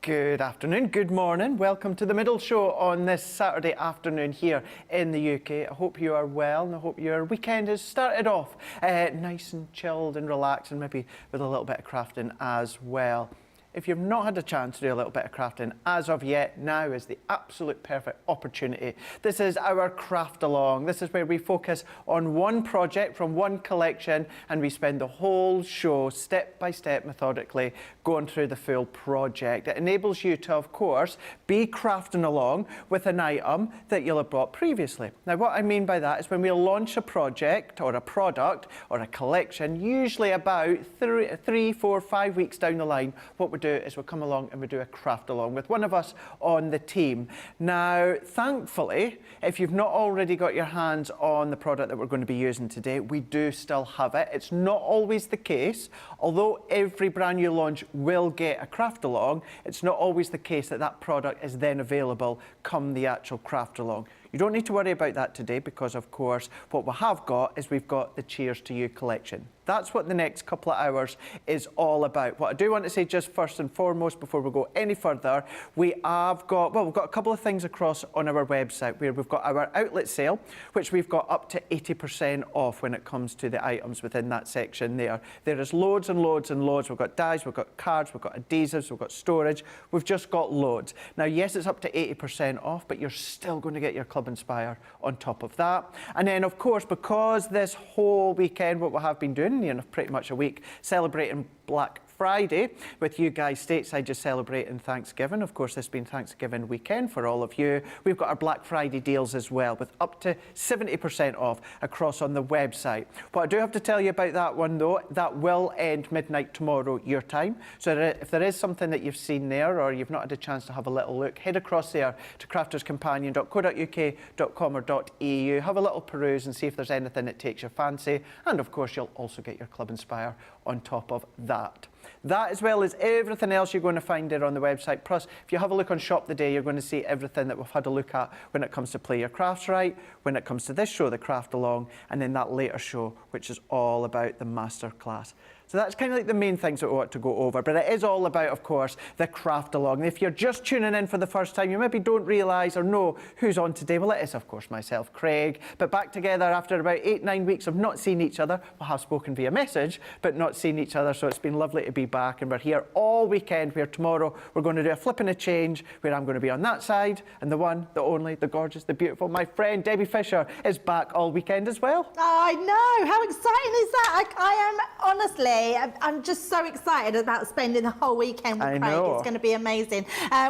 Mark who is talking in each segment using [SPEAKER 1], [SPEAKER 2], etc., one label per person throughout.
[SPEAKER 1] Good afternoon, good morning. Welcome to the Middle Show on this Saturday afternoon here in the UK. I hope you are well and I hope your weekend has started off nice and chilled and relaxed and maybe with a little bit of crafting as well. If you've not had a chance to do a little bit of crafting as of yet, now is the absolute perfect opportunity. This is our craft along. This is where we focus on one project from one collection and we spend the whole show step by step methodically going through the full project. It enables you to, of course, be crafting along with an item that you'll have bought previously. Now, what I mean by that is when we launch a project or a product or a collection, usually about 3, 4, 5 weeks down the line, what we do is we'll come along and we do a craft along with one of us on the team. Now, thankfully, if you've not already got your hands on the product that we're going to be using today, we do still have it. It's not always the case. Although every brand new launch will get a craft along, it's not always the case that that product is then available come the actual craft along. You don't need to worry about that today because, of course, what we have got is we've got the Cheers to You collection. That's what the next couple of hours is all about. What I do want to say just first and foremost before we go any further, we've got a couple of things across on our website where we've got our outlet sale, which we've got up to 80% off when it comes to the items within that section there. There is loads and loads and loads. We've got dies, we've got cards, we've got adhesives, we've got storage. We've just got loads. Now, yes, it's up to 80% off, but you're still going to get your Club Inspire on top of that. And then, of course, because this whole weekend, what we have been doing, pretty much a week, celebrating Black Friday with you guys stateside just celebrating Thanksgiving. Of course, this being Thanksgiving weekend for all of you. We've got our Black Friday deals as well with up to 70% off across on the website. What I do have to tell you about that one though, that will end midnight tomorrow your time. So if there is something that you've seen there or you've not had a chance to have a little look, head across there to crafterscompanion.co.uk.com/.eu, have a little peruse and see if there's anything that takes your fancy. And of course, you'll also get your Club Inspire on top of that. That, as well as everything else you're going to find there on the website. Plus, if you have a look on Shop the Day, you're going to see everything that we've had a look at when it comes to Play Your Crafts Right, when it comes to this show, the Craft Along, and then that later show, which is all about the Masterclass. So that's kind of like the main things that we want to go over. But it is all about, of course, the craft along. And if you're just tuning in for the first time, you maybe don't realise or know who's on today. Well, it is, of course, myself, Craig. But back together after about 8, 9 weeks of not seeing each other. We have spoken via message, but not seeing each other. So it's been lovely to be back. And we're here all weekend, where tomorrow we're going to do a flip and a change, where I'm going to be on that side. And the one, the only, the gorgeous, the beautiful, my friend Debbie Fisher is back all weekend as well.
[SPEAKER 2] I know. How exciting is that? I am, honestly, I'm just so excited about spending the whole weekend with Craig. It's going to be amazing.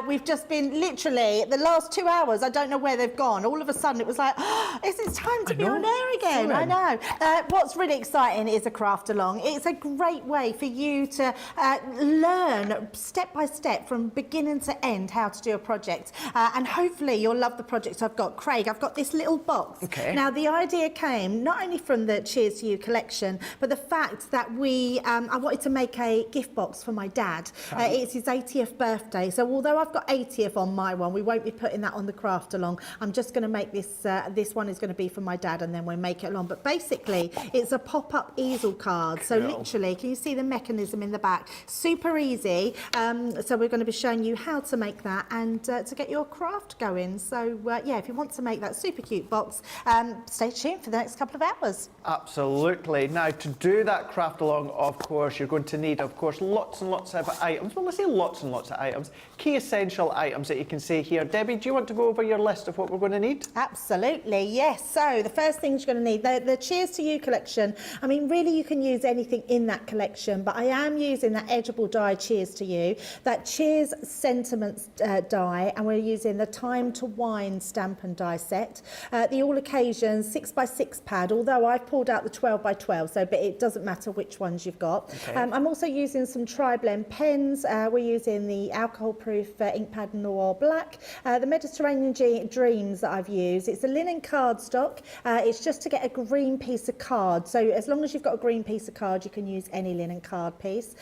[SPEAKER 2] We've just been literally, the last 2 hours, I don't know where they've gone. All of a sudden it was like, oh, it's time to be on air again. I know. What's really exciting is a craft along. It's a great way for you to learn step by step from beginning to end how to do a project. And hopefully you'll love the projects I've got. Craig, I've got this little box.
[SPEAKER 1] Okay.
[SPEAKER 2] Now, the idea came not only from the Cheers to You collection, but the fact that I wanted to make a gift box for my dad. It's his 80th birthday, so although I've got 80th on my one, we won't be putting that on the craft along. I'm just going to make this, this one is going to be for my dad, and then we'll make it along. But basically, it's a pop-up easel card. So literally, can you see the mechanism in the back? Super easy. So we're going to be showing you how to make that and to get your craft going. So yeah, if you want to make that super cute box, stay tuned for the next couple of hours.
[SPEAKER 1] Absolutely. Now, to do that craft along, of course, you're going to need, of course, lots and lots of items. Well, I say lots and lots of items. Key essential items that you can see here. Debbie, do you want to go over your list of what we're going to need?
[SPEAKER 2] Absolutely, yes. So the first things you're going to need, the Cheers to You collection. I mean, really, you can use anything in that collection, but I am using that edgeable die Cheers to You, that Cheers Sentiments die, and we're using the Time to Wine stamp and die set. The All Occasions 6x6 pad, although I've pulled out the 12x12, so but it doesn't matter which ones you've got. Okay. I'm also using some tri-blend pens. We're using the alcohol-proof ink pad Noir Black. The Mediterranean Dreams that I've used. It's a linen cardstock. It's just to get a green piece of card. So as long as you've got a green piece of card, you can use any linen card piece.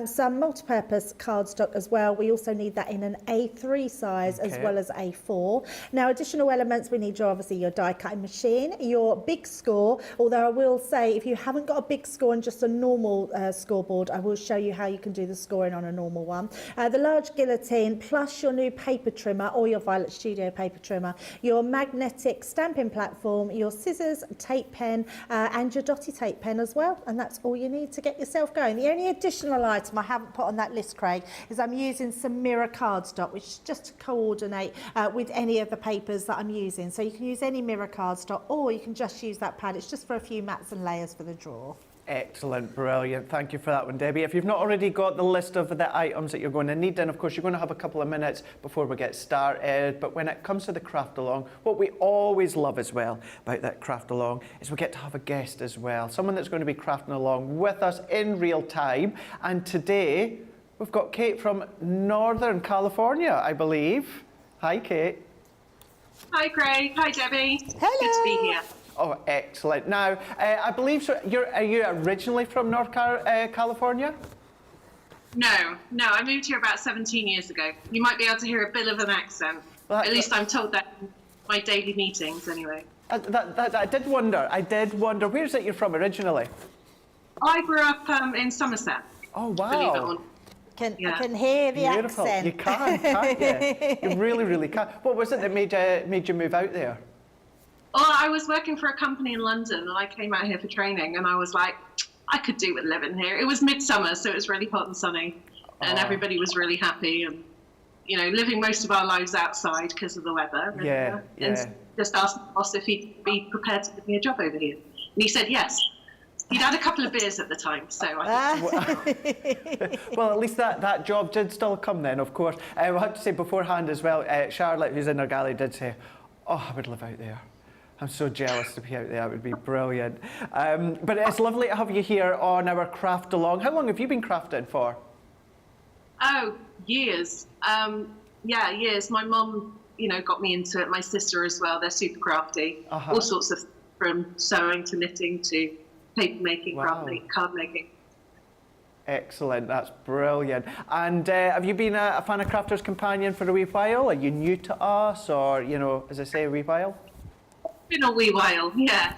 [SPEAKER 2] Some multi-purpose cardstock as well. We also need that in an A3 size as well as A4. Now, additional elements, we need obviously your die cutting machine, your big score, although I will say if you haven't got a big score and just a normal normal scoreboard. I will show you how you can do the scoring on a normal one. The large guillotine, plus your new paper trimmer or your Violet Studio paper trimmer, your magnetic stamping platform, your scissors, tape pen, and your dotty tape pen as well. And that's all you need to get yourself going. The only additional item I haven't put on that list, Craig, is I'm using some mirror cardstock, which is just to coordinate with any of the papers that I'm using. So you can use any mirror cardstock, or you can just use that pad. It's just for a few mats and layers for the drawer.
[SPEAKER 1] Excellent, brilliant. Thank you for that one, Debbie. If you've not already got the list of the items that you're going to need, then of course you're going to have a couple of minutes before we get started. But when it comes to the craft along, what we always love as well about that craft along is we get to have a guest as well, someone that's going to be crafting along with us in real time. And today we've got Kate from Northern California, I believe. Hi, Kate.
[SPEAKER 3] Hi, Craig. Hi, Debbie.
[SPEAKER 2] Hello.
[SPEAKER 3] Good to be here.
[SPEAKER 1] Oh, excellent. Now, I believe so. Are you originally from North California?
[SPEAKER 3] No, I moved here about 17 years ago. You might be able to hear a bit of an accent.
[SPEAKER 1] Well,
[SPEAKER 3] At least I'm told that in my daily meetings, anyway.
[SPEAKER 1] I did wonder. Where is it you're from originally?
[SPEAKER 3] I grew up in Somerset.
[SPEAKER 1] Oh,
[SPEAKER 3] Believe it or
[SPEAKER 1] wow.
[SPEAKER 3] not.
[SPEAKER 2] I
[SPEAKER 3] Yeah.
[SPEAKER 2] can hear the
[SPEAKER 1] Beautiful.
[SPEAKER 2] accent.
[SPEAKER 1] You can't you? You really, really can. What was it that made you move out there?
[SPEAKER 3] Well, I was working for a company in London, and I came out here for training, and I was like, I could do with living here. It was midsummer, so it was really hot and sunny, and everybody was really happy, and living most of our lives outside because of the weather. And just asked the boss if he'd be prepared to give me a job over here, and he said yes. He'd had a couple of beers at the time, so
[SPEAKER 1] Well, at least that job did still come then, of course. I have to say beforehand as well, Charlotte, who's in our gallery, did say, oh, I would live out there. I'm so jealous to be out there. It would be brilliant. But it's lovely to have you here on our craft along. How long have you been crafting for?
[SPEAKER 3] Oh, years. Years. My mum, got me into it. My sister as well. They're super crafty. All sorts of, from sewing to knitting to paper making, card making.
[SPEAKER 1] Excellent, that's brilliant. And have you been a fan of Crafter's Companion for a wee while? Are you new to us, or, as I say, a wee while?
[SPEAKER 3] Been a wee while, yeah.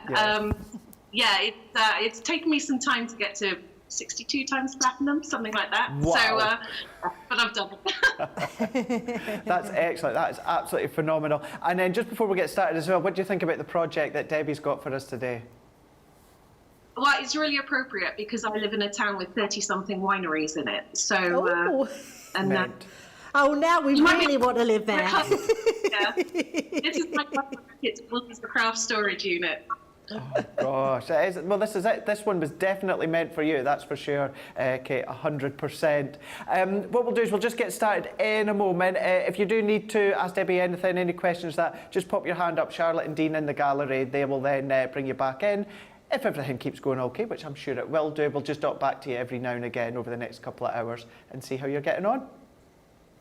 [SPEAKER 3] It's taken me some time to get to 62 times platinum, something like that.
[SPEAKER 1] Wow.
[SPEAKER 3] So, but I've done it.
[SPEAKER 1] That's excellent. That is absolutely phenomenal. And then just before we get started as well, what do you think about the project that Debbie's got for us today?
[SPEAKER 3] Well, it's really appropriate because I live in a town with 30-something wineries in it. So,
[SPEAKER 2] now we really want to live there.
[SPEAKER 3] Yeah. This is my it's the craft storage unit.
[SPEAKER 1] Oh gosh, it is. Well, this is it. This one was definitely meant for you, that's for sure, Kate, 100%. What we'll do is we'll just get started in a moment. If you do need to ask Debbie anything, any questions, just pop your hand up. Charlotte and Dean in the gallery, they will then bring you back in. If everything keeps going okay, which I'm sure it will do, we'll just dot back to you every now and again over the next couple of hours and see how you're getting on.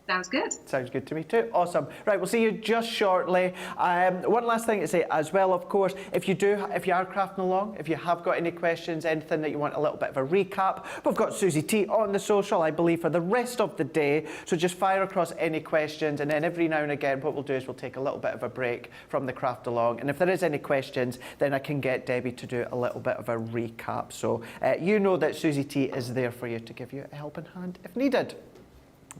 [SPEAKER 3] Sounds good.
[SPEAKER 1] Sounds good to me too. Awesome. Right, we'll see you just shortly. One last thing to say as well, of course, if you are crafting along, if you have got any questions, anything that you want a little bit of a recap, we've got Susie T on the social, I believe, for the rest of the day. So just fire across any questions, and then every now and again, what we'll do is we'll take a little bit of a break from the craft along. And if there is any questions, then I can get Debbie to do a little bit of a recap. So you know that Susie T is there for you to give you a helping hand if needed.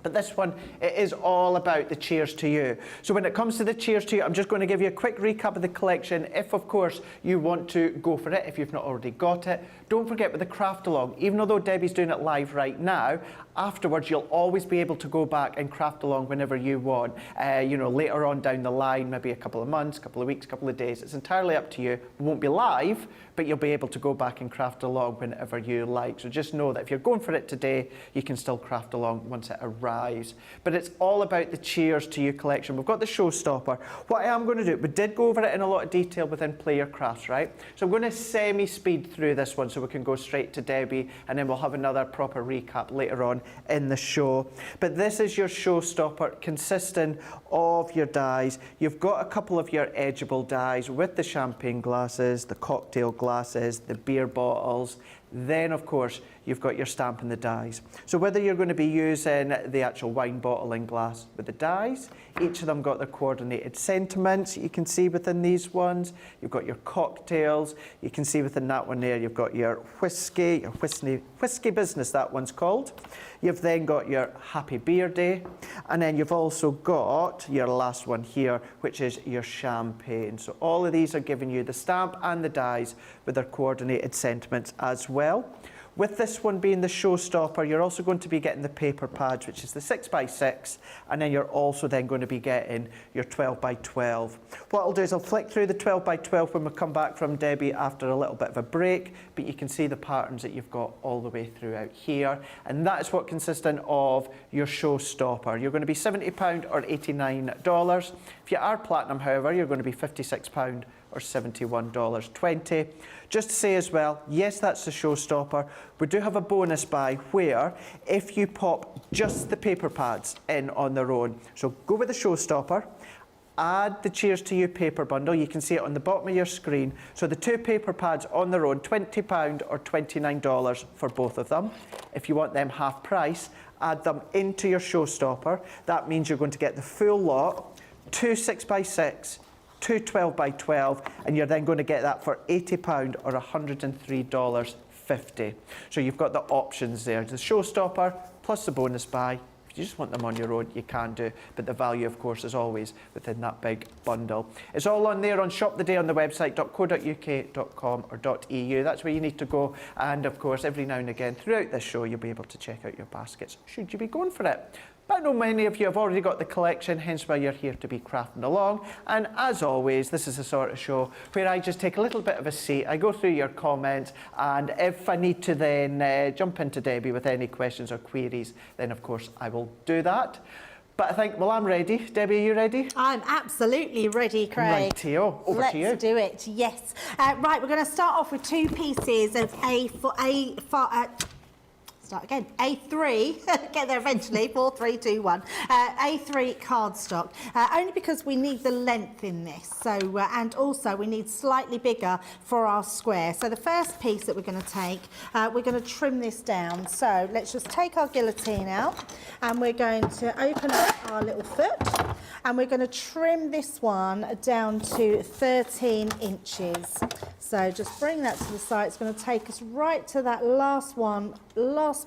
[SPEAKER 1] But this one, it is all about the Cheers to You. So when it comes to the Cheers to You, I'm just going to give you a quick recap of the collection. If, of course, you want to go for it, if you've not already got it, don't forget with the craft along, even though Debbie's doing it live right now, afterwards you'll always be able to go back and craft along whenever you want. Later on down the line, maybe a couple of months, couple of weeks, couple of days. It's entirely up to you. It won't be live, but you'll be able to go back and craft along whenever you like. So just know that if you're going for it today, you can still craft along once it arrives. But it's all about the Cheers to You collection. We've got the Showstopper. What I am going to do, we did go over it in a lot of detail within Play Your Crafts, right? So I'm going to semi-speed through this one so we can go straight to Debbie, and then we'll have another proper recap later on in the show. But this is your Showstopper, consisting of your dies. You've got a couple of your edgeable dies with the champagne glasses, the cocktail glasses, the beer bottles, Then, of course, you've got your stamp and the dies. So whether you're going to be using the actual wine bottle and glass with the dies, each of them got their coordinated sentiments. You can see within these ones, you've got your cocktails. You can see within that one there, you've got your whiskey business, that one's called. You've then got your happy beer day. And then you've also got your last one here, which is your champagne. So all of these are giving you the stamp and the dies with their coordinated sentiments as well. With this one being the Showstopper, you're also going to be getting the paper pads, which is the 6x6, and then you're also then going to be getting your 12x12. What I'll do is I'll flick through the 12x12 when we come back from Debbie after a little bit of a break, but you can see the patterns that you've got all the way throughout here, and that is what consisting of your Showstopper. You're going to be £70 or $89. If you are platinum, however, you're going to be £56 or $71.20. Just to say as well, yes, that's the Showstopper. We do have a bonus buy where if you pop just the paper pads in on their own, so go with the Showstopper, add the Cheers to You paper bundle. You can see it on the bottom of your screen. So the 2 paper pads on their own, £20 or $29 for both of them. If you want them half price, add them into your Showstopper. That means you're going to get the full lot, 2 6x6, 2 12x12, and you're then going to get that for £80 or $103.50. So you've got the options there. The Showstopper plus the bonus buy. If you just want them on your own, you can do, but the value, of course, is always within that big bundle. It's all on there on Shop the Day on the website, .co.uk.com or .eu. That's where you need to go. And, of course, every now and again throughout this show, you'll be able to check out your baskets, should you be going for it. But I know many of you have already got the collection, hence why you're here to be crafting along. And as always, this is the sort of show where I just take a little bit of a seat, I go through your comments, and if I need to then jump into Debbie with any questions or queries, then of course I will do that. But I think, well, I'm ready. Debbie, are you ready?
[SPEAKER 2] I'm absolutely ready, Craig.
[SPEAKER 1] Rightio, over to you.
[SPEAKER 2] Let's do it, yes. Right, we're going to start off with 2 pieces of A3, get there eventually, 4, 3, 2, 1. A3 cardstock, only because we need the length in this. So, and also we need slightly bigger for our square. So the first piece that we're going to take, we're going to trim this down. So let's just take our guillotine out and we're going to open up our little foot and we're going to trim this one down to 13 inches. So just bring that to the side. It's going to take us right to that last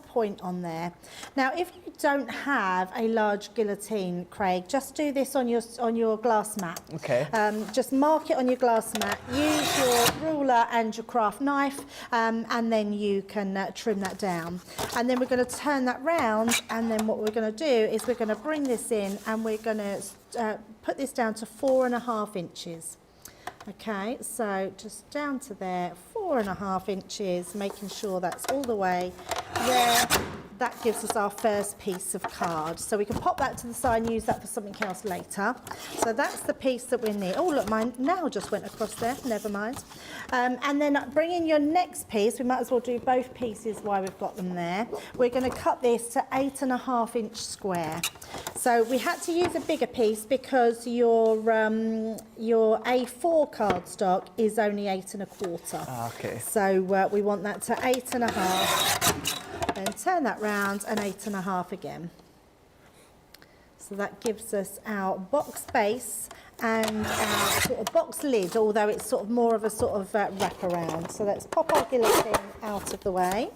[SPEAKER 2] point on there. Now, if you don't have a large guillotine, Craig, just do this on your glass mat.
[SPEAKER 1] Okay.
[SPEAKER 2] Just mark it on your glass mat. Use your ruler and your craft knife, and then you can trim that down. And then we're going to turn that round, and then what we're going to do is we're going to bring this in, and we're going to put this down to 4.5 inches. Okay, so just down to there, 4.5 inches, making sure that's all the way there. That gives us our first piece of card. So we can pop that to the side and use that for something else later. So that's the piece that we need. Oh, look, mine now just went across there. Never mind. And then bring in your next piece. We might as well do both pieces while we've got them there. We're going to cut this to 8.5 inch square. So we had to use a bigger piece because your A4 cardstock is only 8.25.
[SPEAKER 1] Okay.
[SPEAKER 2] So we want that to 8.5. Then turn that round and 8.5 again. So that gives us our box base and our sort of box lid, although it's sort of more of a sort of wraparound. So let's pop our guillotine out of the way.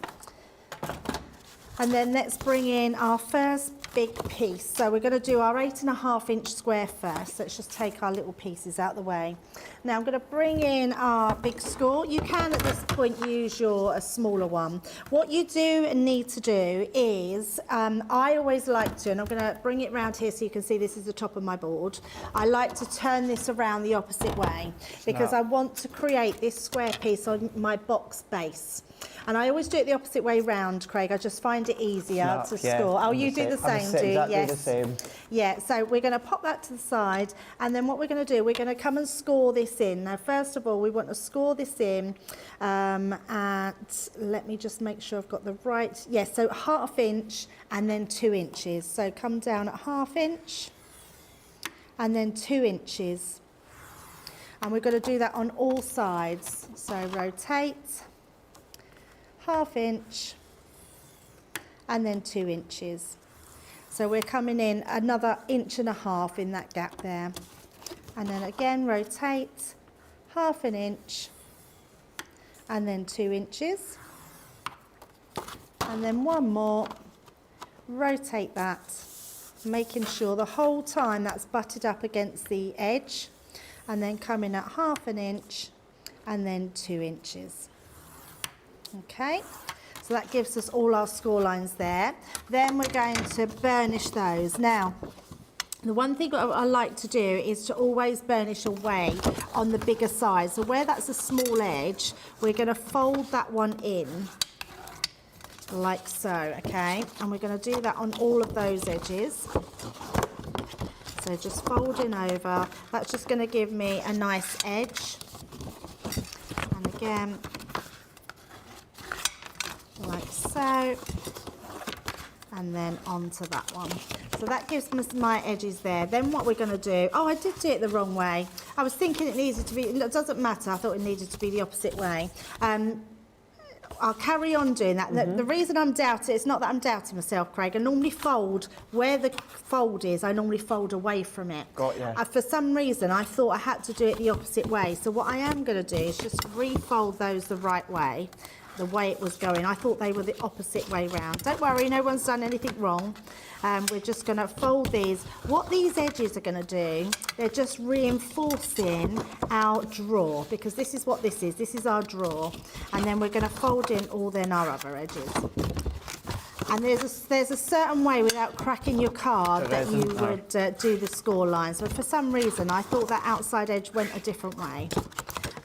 [SPEAKER 2] And then let's bring in our first big piece. So we're going to do our 8.5 inch square first. Let's just take our little pieces out the way. Now I'm going to bring in our big score. You can at this point use a smaller one. What you do need to do is, I always like to, and I'm going to bring it round here so you can see this is the top of my board. I like to turn this around the opposite way because I want to create this square piece on my box base. And I always do it the opposite way round, Craig. I just find it easier to score. Oh, you do the same, do you? Yes.
[SPEAKER 1] The same.
[SPEAKER 2] Yeah, so we're going to pop that to the side. And then what we're going to do, we're going to come and score this in. Now, first of all, we want to score this in at, let me just make sure I've got the right, yes, so 1/2 inch and then 2 inches. So come down at 1/2 inch and then 2 inches. And we're going to do that on all sides. So rotate. 1/2 inch, and then 2 inches. So we're coming in another 1.5 inches in that gap there. And then again, rotate 1/2 inch, and then 2 inches. And then one more, rotate that, making sure the whole time that's butted up against the edge, and then coming at 1/2 inch, and then 2 inches. Okay, so that gives us all our score lines there. Then we're going to burnish those. Now, the one thing I like to do is to always burnish away on the bigger side. So where that's a small edge, we're going to fold that one in like so, okay? And we're going to do that on all of those edges. So just folding over, that's just going to give me a nice edge. And again, like so, and then onto that one. So that gives me my edges there. Then what we're going to do, oh, I did do it the wrong way. I was thinking it needed to be, it doesn't matter, I thought it needed to be the opposite way. I'll carry on doing that. The reason I'm doubting, it's not that I'm doubting myself, Craig. I normally fold, where the fold is, I normally fold away from it.
[SPEAKER 1] Got ya.
[SPEAKER 2] For some reason, I thought I had to do it the opposite way. So what I am going to do is just refold those the right way, the way it was going. I thought they were the opposite way round. Don't worry, no one's done anything wrong. We're just going to fold these. What these edges are going to do, they're just reinforcing our drawer, because this is what this is. This is our drawer. And then we're going to fold in all then our other edges. And there's a certain way without cracking your card that you would do the score lines. But for some reason, I thought that outside edge went a different way.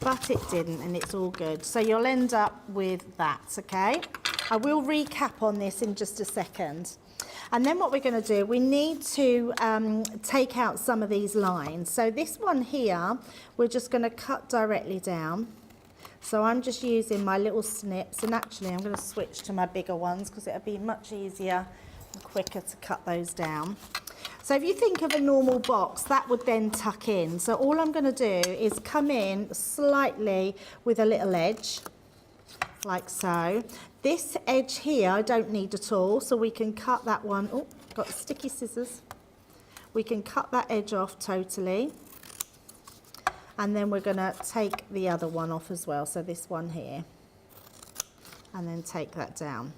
[SPEAKER 2] But it didn't, and it's all good. So you'll end up with that, okay? I will recap on this in just a second. And then what we're going to do, we need to take out some of these lines. So this one here, we're just going to cut directly down. So I'm just using my little snips, and actually I'm going to switch to my bigger ones because it'll be much easier and quicker to cut those down. So if you think of a normal box, that would then tuck in. So all I'm going to do is come in slightly with a little edge, like so. This edge here I don't need at all, so we can cut that one. Oh, got sticky scissors. We can cut that edge off totally. And then we're going to take the other one off as well, so this one here. And then take that down.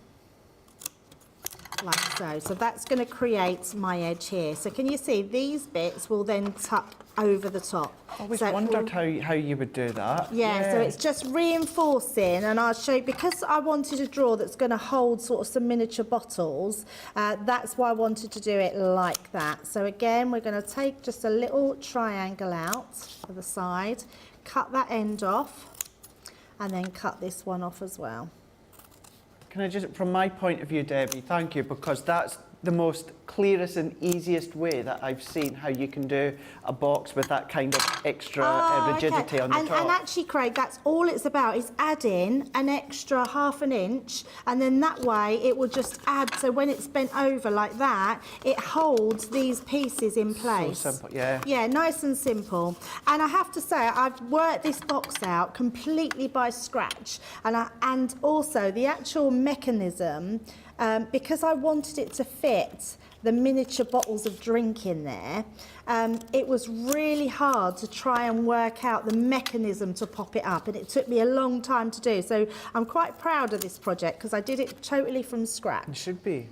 [SPEAKER 2] Like so. So that's going to create my edge here. So can you see these bits will then tuck over the top.
[SPEAKER 1] I always
[SPEAKER 2] so
[SPEAKER 1] wondered how you would do that.
[SPEAKER 2] Yeah, so it's just reinforcing, and I'll show you, because I wanted a drawer that's going to hold sort of some miniature bottles, that's why I wanted to do it like that. So again, we're going to take just a little triangle out for the side, cut that end off, and then cut this one off as well.
[SPEAKER 1] Can I just, from my point of view, Debbie, thank you, because that's the most clearest and easiest way that I've seen how you can do a box with that kind of extra rigidity on the top.
[SPEAKER 2] And actually, Craig, that's all it's about, is adding an extra 1/2 inch, and then that way it will just add, so when it's bent over like that, it holds these pieces in place.
[SPEAKER 1] So simple, yeah.
[SPEAKER 2] Yeah, nice and simple. And I have to say, I've worked this box out completely by scratch, and also the actual mechanism, because I wanted it to fit the miniature bottles of drink in there, it was really hard to try and work out the mechanism to pop it up, and it took me a long time to do. So I'm quite proud of this project because I did it totally from scratch.
[SPEAKER 1] It should be.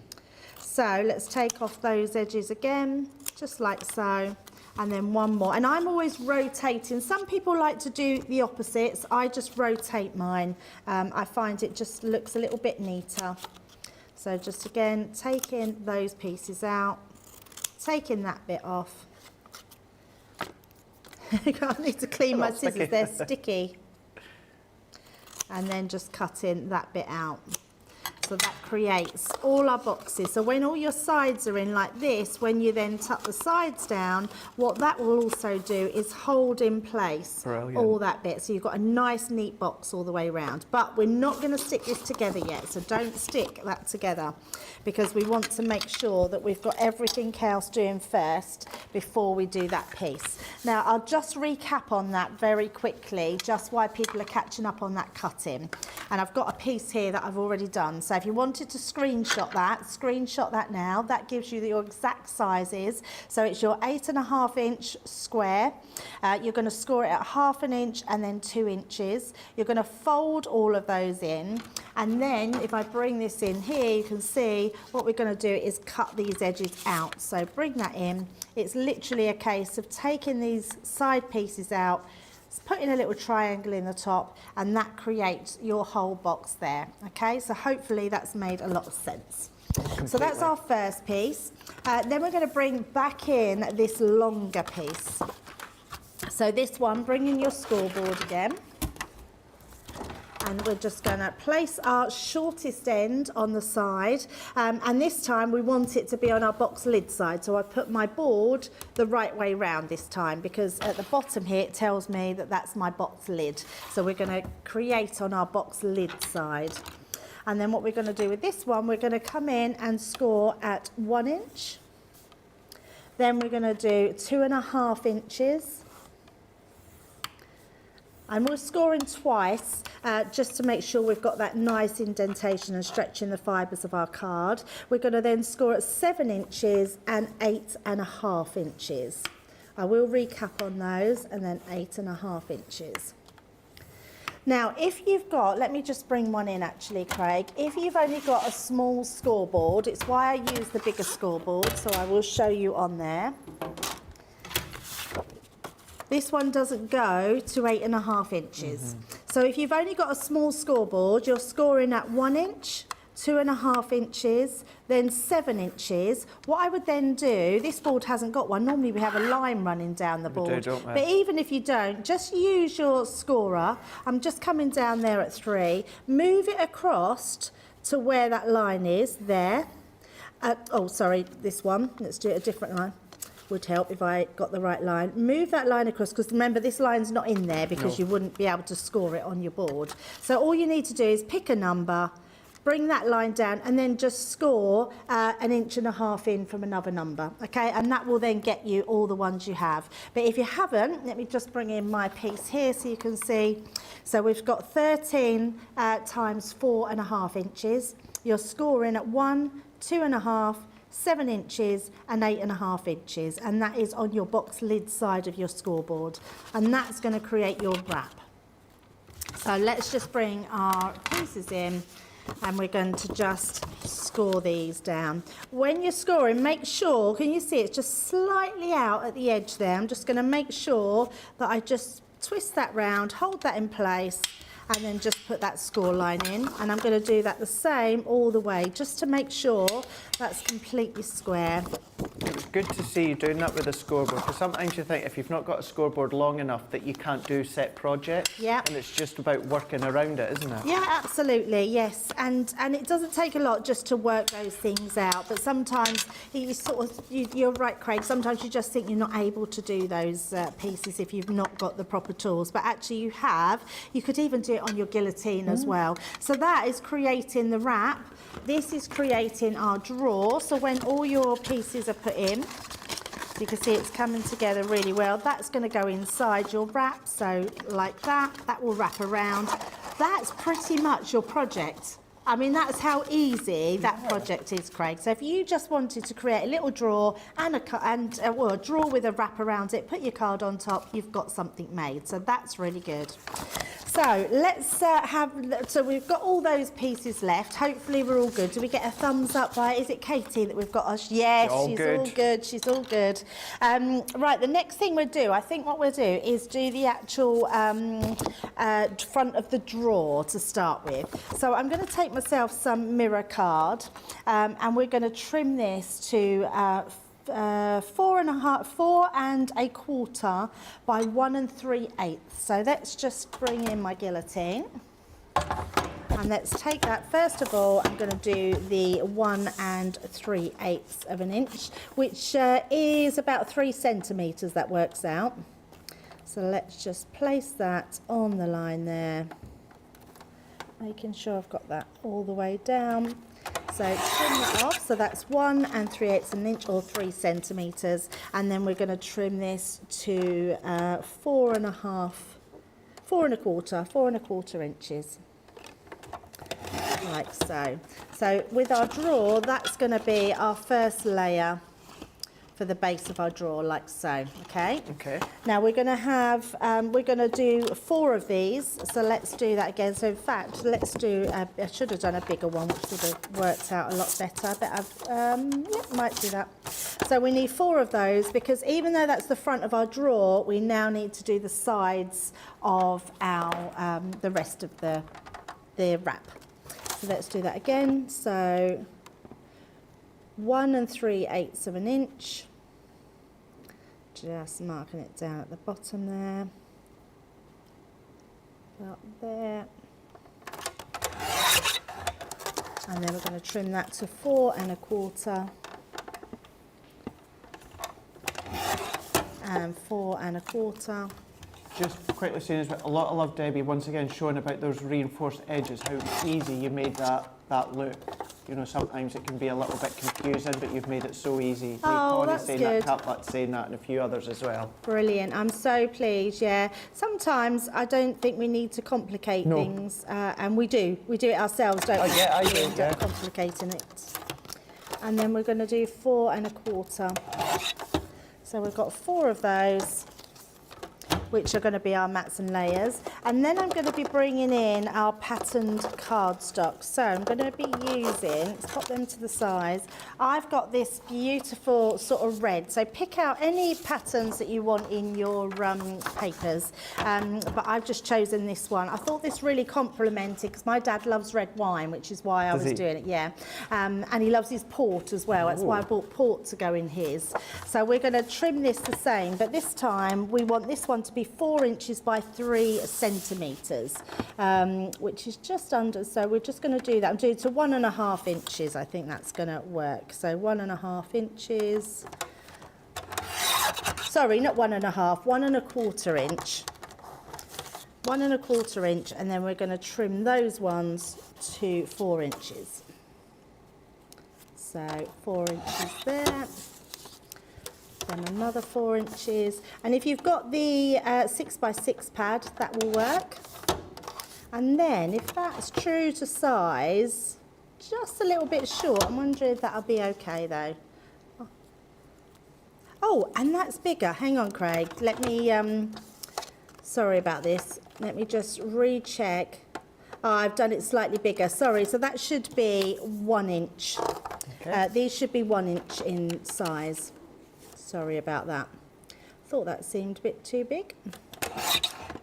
[SPEAKER 2] So let's take off those edges again, just like so. And then one more. And I'm always rotating. Some people like to do the opposites. I just rotate mine. I find it just looks a little bit neater. So just again, taking those pieces out, taking that bit off. I need to clean my scissors, they're sticky. And then just cutting that bit out. So So that creates all our boxes. So when all your sides are in like this, when you then tuck the sides down, what that will also do is hold in place all that bit. So you've got a nice neat box all the way around. But we're not going to stick this together yet, so don't stick that together, because we want to make sure that we've got everything else doing first before we do that piece. Now I'll just recap on that very quickly, just why people are catching up on that cutting. And I've got a piece here that I've already done. So if you wanted to screenshot that now. That gives you your exact sizes. So it's your 8.5 inch square. You're going to score it at 1/2 inch and then 2 inches. You're going to fold all of those in. And then if I bring this in here, you can see what we're going to do is cut these edges out. So bring that in. It's literally a case of taking these side pieces out, putting a little triangle in the top, and that creates your whole box there. Okay, so hopefully that's made a lot of sense. Completely. So that's our first piece. Then we're going to bring back in this longer piece. So this one, bring in your scoreboard again. And we're just going to place our shortest end on the side, and this time we want it to be on our box lid side. So I put my board the right way round this time, because at the bottom here it tells me that that's my box lid. So we're going to create on our box lid side. And then what we're going to do with this one, we're going to come in and score at 1 inch. Then we're going to do 2.5 inches. And we're scoring twice, just to make sure we've got that nice indentation and stretching the fibres of our card. We're going to then score at 7 inches and 8.5 inches. I will recap on those, and then 8.5 inches. Now, if you've got, let me just bring one in actually, Craig. If you've only got a small scoreboard, it's why I use the bigger scoreboard, so I will show you on there. This one doesn't go to 8.5 inches. So if you've only got a small scoreboard, you're scoring at 1 inch, 2.5 inches, then 7 inches. What I would then do, this board hasn't got one. Normally we have a line running down the board.
[SPEAKER 1] Don't we?
[SPEAKER 2] But even if you don't, just use your scorer. I'm just coming down there at 3. Move it across to where that line is, there. Oh, sorry, this one. Let's do it a different line. Would help if I got the right line. Move that line across, because remember this line's not in there because you wouldn't be able to score it on your board. So all you need to do is pick a number, bring that line down, and then just score 1.5 inches in from another number, okay? And that will then get you all the ones you have. But if you haven't, let me just bring in my piece here so you can see. So we've got 13 times 4.5 inches. You're scoring at 1, 2.5, 7 inches and 8.5 inches, and that is on your box lid side of your scoreboard, and that's going to create your wrap. So let's just bring our pieces in, and we're going to just score these down. When you're scoring, make sure, can you see it's just slightly out at the edge there? I'm just going to make sure that I just twist that round, hold that in place, and then just put that score line in. And I'm going to do that the same all the way, just to make sure that's completely square.
[SPEAKER 1] It's good to see you doing that with a scoreboard, because sometimes you think if you've not got a scoreboard long enough that you can't do set projects.
[SPEAKER 2] Yeah.
[SPEAKER 1] And it's just about working around it, isn't it?
[SPEAKER 2] Yeah, absolutely, yes. And it doesn't take a lot just to work those things out, but sometimes you you're right, Craig, sometimes you just think you're not able to do those pieces if you've not got the proper tools, but actually you have. You could even do it on your guillotine as well. So that is creating the wrap. This is creating our drawer, so when all your pieces are put in, so you can see it's coming together really well. That's going to go inside your wrap, so like that. That will wrap around. That's pretty much your project. I mean, that's how easy that project is, Craig. So if you just wanted to create a little drawer and a drawer with a wrap around it, put your card on top, you've got something made. So that's really good. So let's so we've got all those pieces left. Hopefully we're all good. Do we get a thumbs up by, is it Katie that we've got us? Yes, she's all good. She's all good. Right, the next thing we'll do, I think what we'll do is do the actual front of the drawer to start with. So I'm going to take myself some mirror card, and we're going to trim this to 4 1/4 by 1 3/8. So let's just bring in my guillotine, and And let's take that. First of all, I'm going to do the 1 3/8 of an inch, which is about 3 centimetres, that works out. So let's just place that on the line there, making sure I've got that all the way down. So trim that off, so that's 1 3/8 an inch or 3 centimetres, and then we're going to trim this to 4 1/4 inches, like so. So with our drawer, that's going to be our first layer for the base of our drawer, like so. Okay.
[SPEAKER 1] Okay.
[SPEAKER 2] Now we're going to have, we're going to do 4 of these. So let's do that again. So in fact, let's do. I should have done a bigger one, which would have worked out a lot better. I bet I've, might do that. So we need 4 of those, because even though that's the front of our drawer, we now need to do the sides of our the rest of the wrap. So let's do that again. So 1 3/8 of an inch, just marking it down at the bottom there, about there, and then we're going to trim that to 4 1/4 and 4 1/4.
[SPEAKER 1] Just quickly saying as well, a lot of love, Debbie, once again showing about those reinforced edges, how easy you made that look. You know, sometimes it can be a little bit confusing, but you've made it so easy.
[SPEAKER 2] Oh, that's
[SPEAKER 1] saying
[SPEAKER 2] good.
[SPEAKER 1] that, Catlet's saying that, and a few others as well.
[SPEAKER 2] Brilliant. I'm so pleased, yeah. Sometimes I don't think we need to complicate
[SPEAKER 1] No.
[SPEAKER 2] things, and we do. We do it ourselves, don't we?
[SPEAKER 1] Yeah, I
[SPEAKER 2] We
[SPEAKER 1] do,
[SPEAKER 2] end
[SPEAKER 1] yeah.
[SPEAKER 2] up complicating it. And then we're going to do 4 1/4. So we've got 4 of those, which are going to be our mats and layers. And then I'm going to be bringing in our patterned cardstock. So I'm going to be using, let's pop them to the sides. I've got this beautiful sort of red. So pick out any patterns that you want in your papers. But I've just chosen this one. I thought this really complemented, because my dad loves red wine, which is why I was doing it, yeah. And he loves his port as well. That's why I bought port to go in his. So we're going to trim this the same, but this time we want this one to be 4 inches by 3 centimetres, which is just under, so we're just going to do that. I'm doing to 1 1/2 inches. I think that's going to work. So 1 1/2 inches. Sorry, not 1 1/2, 1 1/4 inch. 1 1/4 inch, and then we're going to trim those ones to 4 inches. So 4 inches there. Then another 4 inches, and if you've got the 6x6 pad, that will work. And then if that's true to size, just a little bit short, I'm wondering if that'll be okay though. Oh, and that's bigger. Hang on, Craig, let me sorry about this, let me just recheck. Oh, I've done it slightly bigger, sorry. So that should be 1 inch.
[SPEAKER 1] Okay.
[SPEAKER 2] These should be 1 inch in size. Sorry about that. Thought that seemed a bit too big.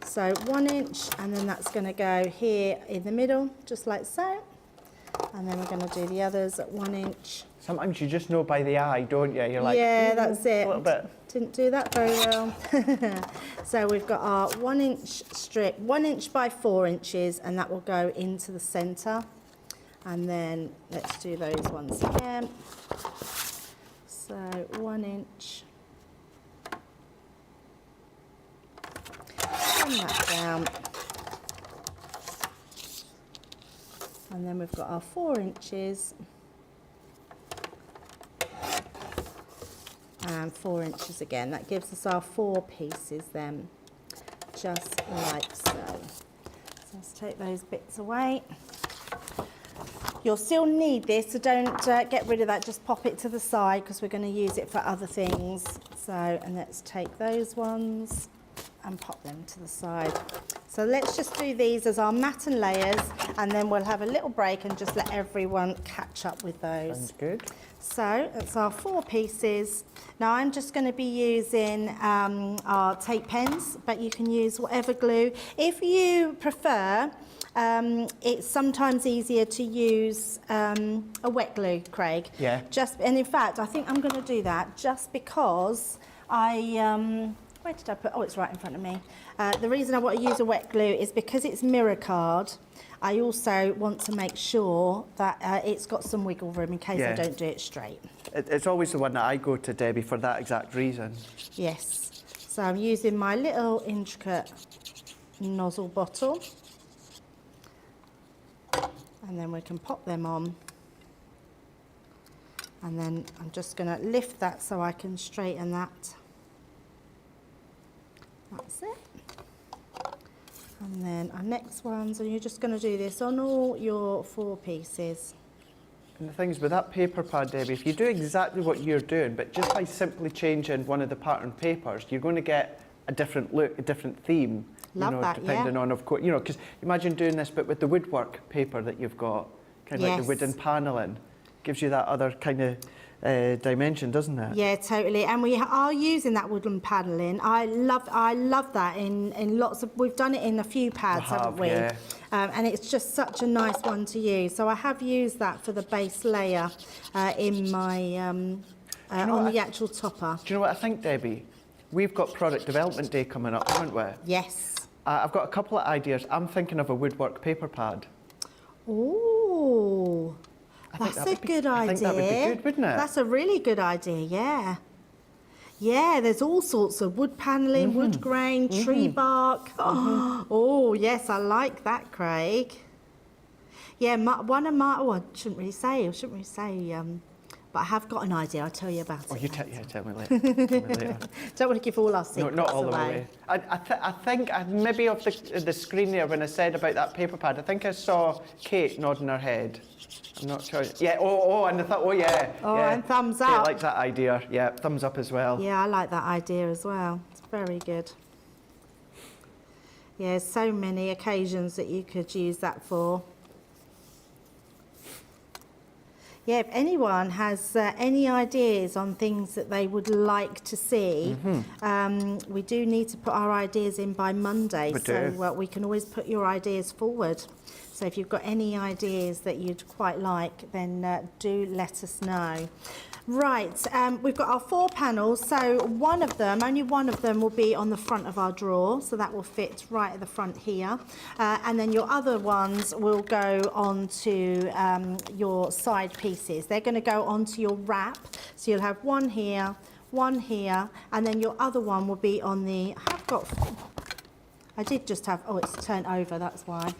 [SPEAKER 2] So 1 inch, and then that's going to go here in the middle, just like so. And then we're going to do the others at 1 inch.
[SPEAKER 1] Sometimes you just know by the eye, don't you? You're like,
[SPEAKER 2] yeah, that's it.
[SPEAKER 1] A little bit.
[SPEAKER 2] Didn't do that very well. So we've got our 1 inch strip, 1 inch by 4 inches, and that will go into the centre. And then let's do those ones again. So 1 inch, bring that down, and then we've got our 4 inches and 4 inches again. That gives us our 4 pieces then, just like so. So let's take those bits away. You'll still need this, so don't get rid of that, just pop it to the side, because we're going to use it for other things. So, and let's take those ones and pop them to the side. So let's just do these as our mat and layers, and then we'll have a little break and just let everyone catch up with those.
[SPEAKER 1] Sounds good.
[SPEAKER 2] So that's our 4 pieces. Now I'm just going to be using our tape pens, but you can use whatever glue. If you prefer, it's sometimes easier to use a wet glue, Craig.
[SPEAKER 1] Yeah.
[SPEAKER 2] And in fact, I think I'm going to do that just because I Where did I put? Oh, it's right in front of me. The reason I want to use a wet glue is because it's mirror card. I also want to make sure that it's got some wiggle room in case I don't do it straight.
[SPEAKER 1] It's always the one that I go to, Debbie, for that exact reason.
[SPEAKER 2] Yes. So I'm using my little intricate nozzle bottle. And then we can pop them on. And then I'm just going to lift that so I can straighten that. That's it. And then our next ones, and you're just going to do this on all your 4 pieces.
[SPEAKER 1] And the thing is, with that paper pad, Debbie, if you do exactly what you're doing, but just by simply changing one of the pattern papers, you're going to get a different look, a different theme.
[SPEAKER 2] Love that,
[SPEAKER 1] depending on, of course, because imagine doing this, but with the woodwork paper that you've got, kind of like the wooden panelling, gives you that other kind of dimension, doesn't it?
[SPEAKER 2] Yeah, totally. And we are using that wooden panelling. I love that in lots of. We've done it in a few pads, haven't we?
[SPEAKER 1] Yeah.
[SPEAKER 2] And it's just such a nice one to use. So I have used that for the base layer in my on the actual topper.
[SPEAKER 1] Do you know what I think, Debbie? We've got Product Development Day coming up, haven't we?
[SPEAKER 2] Yes.
[SPEAKER 1] I've got a couple of ideas. I'm thinking of a woodwork paper pad.
[SPEAKER 2] Oh, that's a good idea.
[SPEAKER 1] I think that would be good, wouldn't it?
[SPEAKER 2] That's a really good idea, yeah. Yeah, there's all sorts of wood panelling, wood grain, tree bark. Oh, yes, I like that, Craig. Yeah, one of my, I shouldn't really say, but I have got an idea. I'll tell you about it.
[SPEAKER 1] Oh, tell me later.
[SPEAKER 2] Don't want to give all our secrets
[SPEAKER 1] No, not all
[SPEAKER 2] away.
[SPEAKER 1] the way. I think maybe off the screen there when I said about that paper pad, I think I saw Kate nodding her head. I'm not sure. Yeah. And I thought, yeah.
[SPEAKER 2] Oh,
[SPEAKER 1] yeah.
[SPEAKER 2] and thumbs
[SPEAKER 1] Kate
[SPEAKER 2] up.
[SPEAKER 1] likes that idea. Yeah, thumbs up as well.
[SPEAKER 2] Yeah, I like that idea as well. It's very good. Yeah, so many occasions that you could use that for. Yeah, if anyone has any ideas on things that they would like to see, we do need to put our ideas in by Monday. So we can always put your ideas forward. So if you've got any ideas that you'd quite like, then do let us know. Right, we've got our 4 panels, so only one of them will be on the front of our drawer, so that will fit right at the front here. And then your other ones will go onto your side pieces. They're going to go onto your wrap, so you'll have one here, and then your other one will be on the, I did just have, it's turned over, that's why.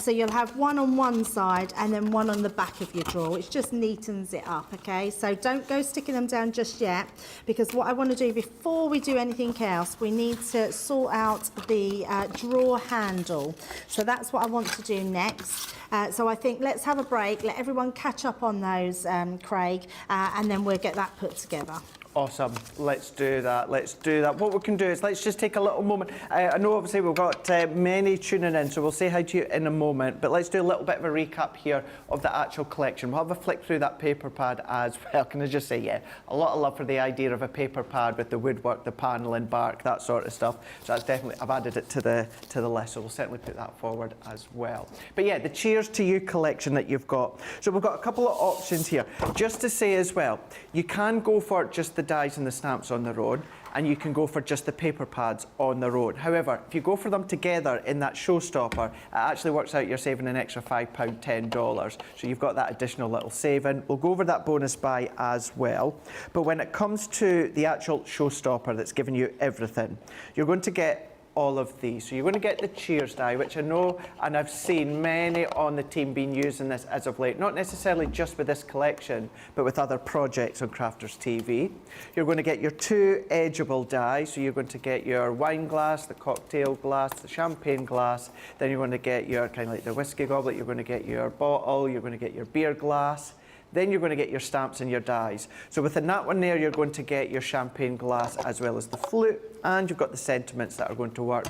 [SPEAKER 2] So you'll have one on one side and then one on the back of your drawer, which just neatens it up, okay? So don't go sticking them down just yet, because what I want to do before we do anything else, we need to sort out the drawer handle. So that's what I want to do next. So I think let's have a break, let everyone catch up on those, Craig, and then we'll get that put together.
[SPEAKER 1] Awesome. Let's do that. What we can do is let's just take a little moment. I know obviously we've got many tuning in, so we'll say hi to you in a moment, but let's do a little bit of a recap here of the actual collection. We'll have a flick through that paper pad as well. Can I just say, yeah, a lot of love for the idea of a paper pad with the woodwork, the paneling, bark, that sort of stuff. So that's definitely, I've added it to the list, so we'll certainly put that forward as well. But yeah, the Cheers to You collection that you've got. So we've got a couple of options here. Just to say as well, you can go for just the dies and the stamps on their own, and you can go for just the paper pads on their own. However, if you go for them together in that Showstopper, it actually works out you're saving an extra £5, $10. So you've got that additional little saving. We'll go over that bonus buy as well. But when it comes to the actual Showstopper that's giving you everything, you're going to get all of these. So you're going to get the Cheers die, which I know and I've seen many on the team been using this as of late, not necessarily just with this collection, but with other projects on Crafters TV. You're going to get your 2 edgeable die, so you're going to get your wine glass, the cocktail glass, the champagne glass, then you're going to get your kind of like the whiskey goblet, you're going to get your bottle, you're going to get your beer glass, then you're going to get your stamps and your dies. So within that one there, you're going to get your champagne glass as well as the flute, and you've got the sentiments that are going to work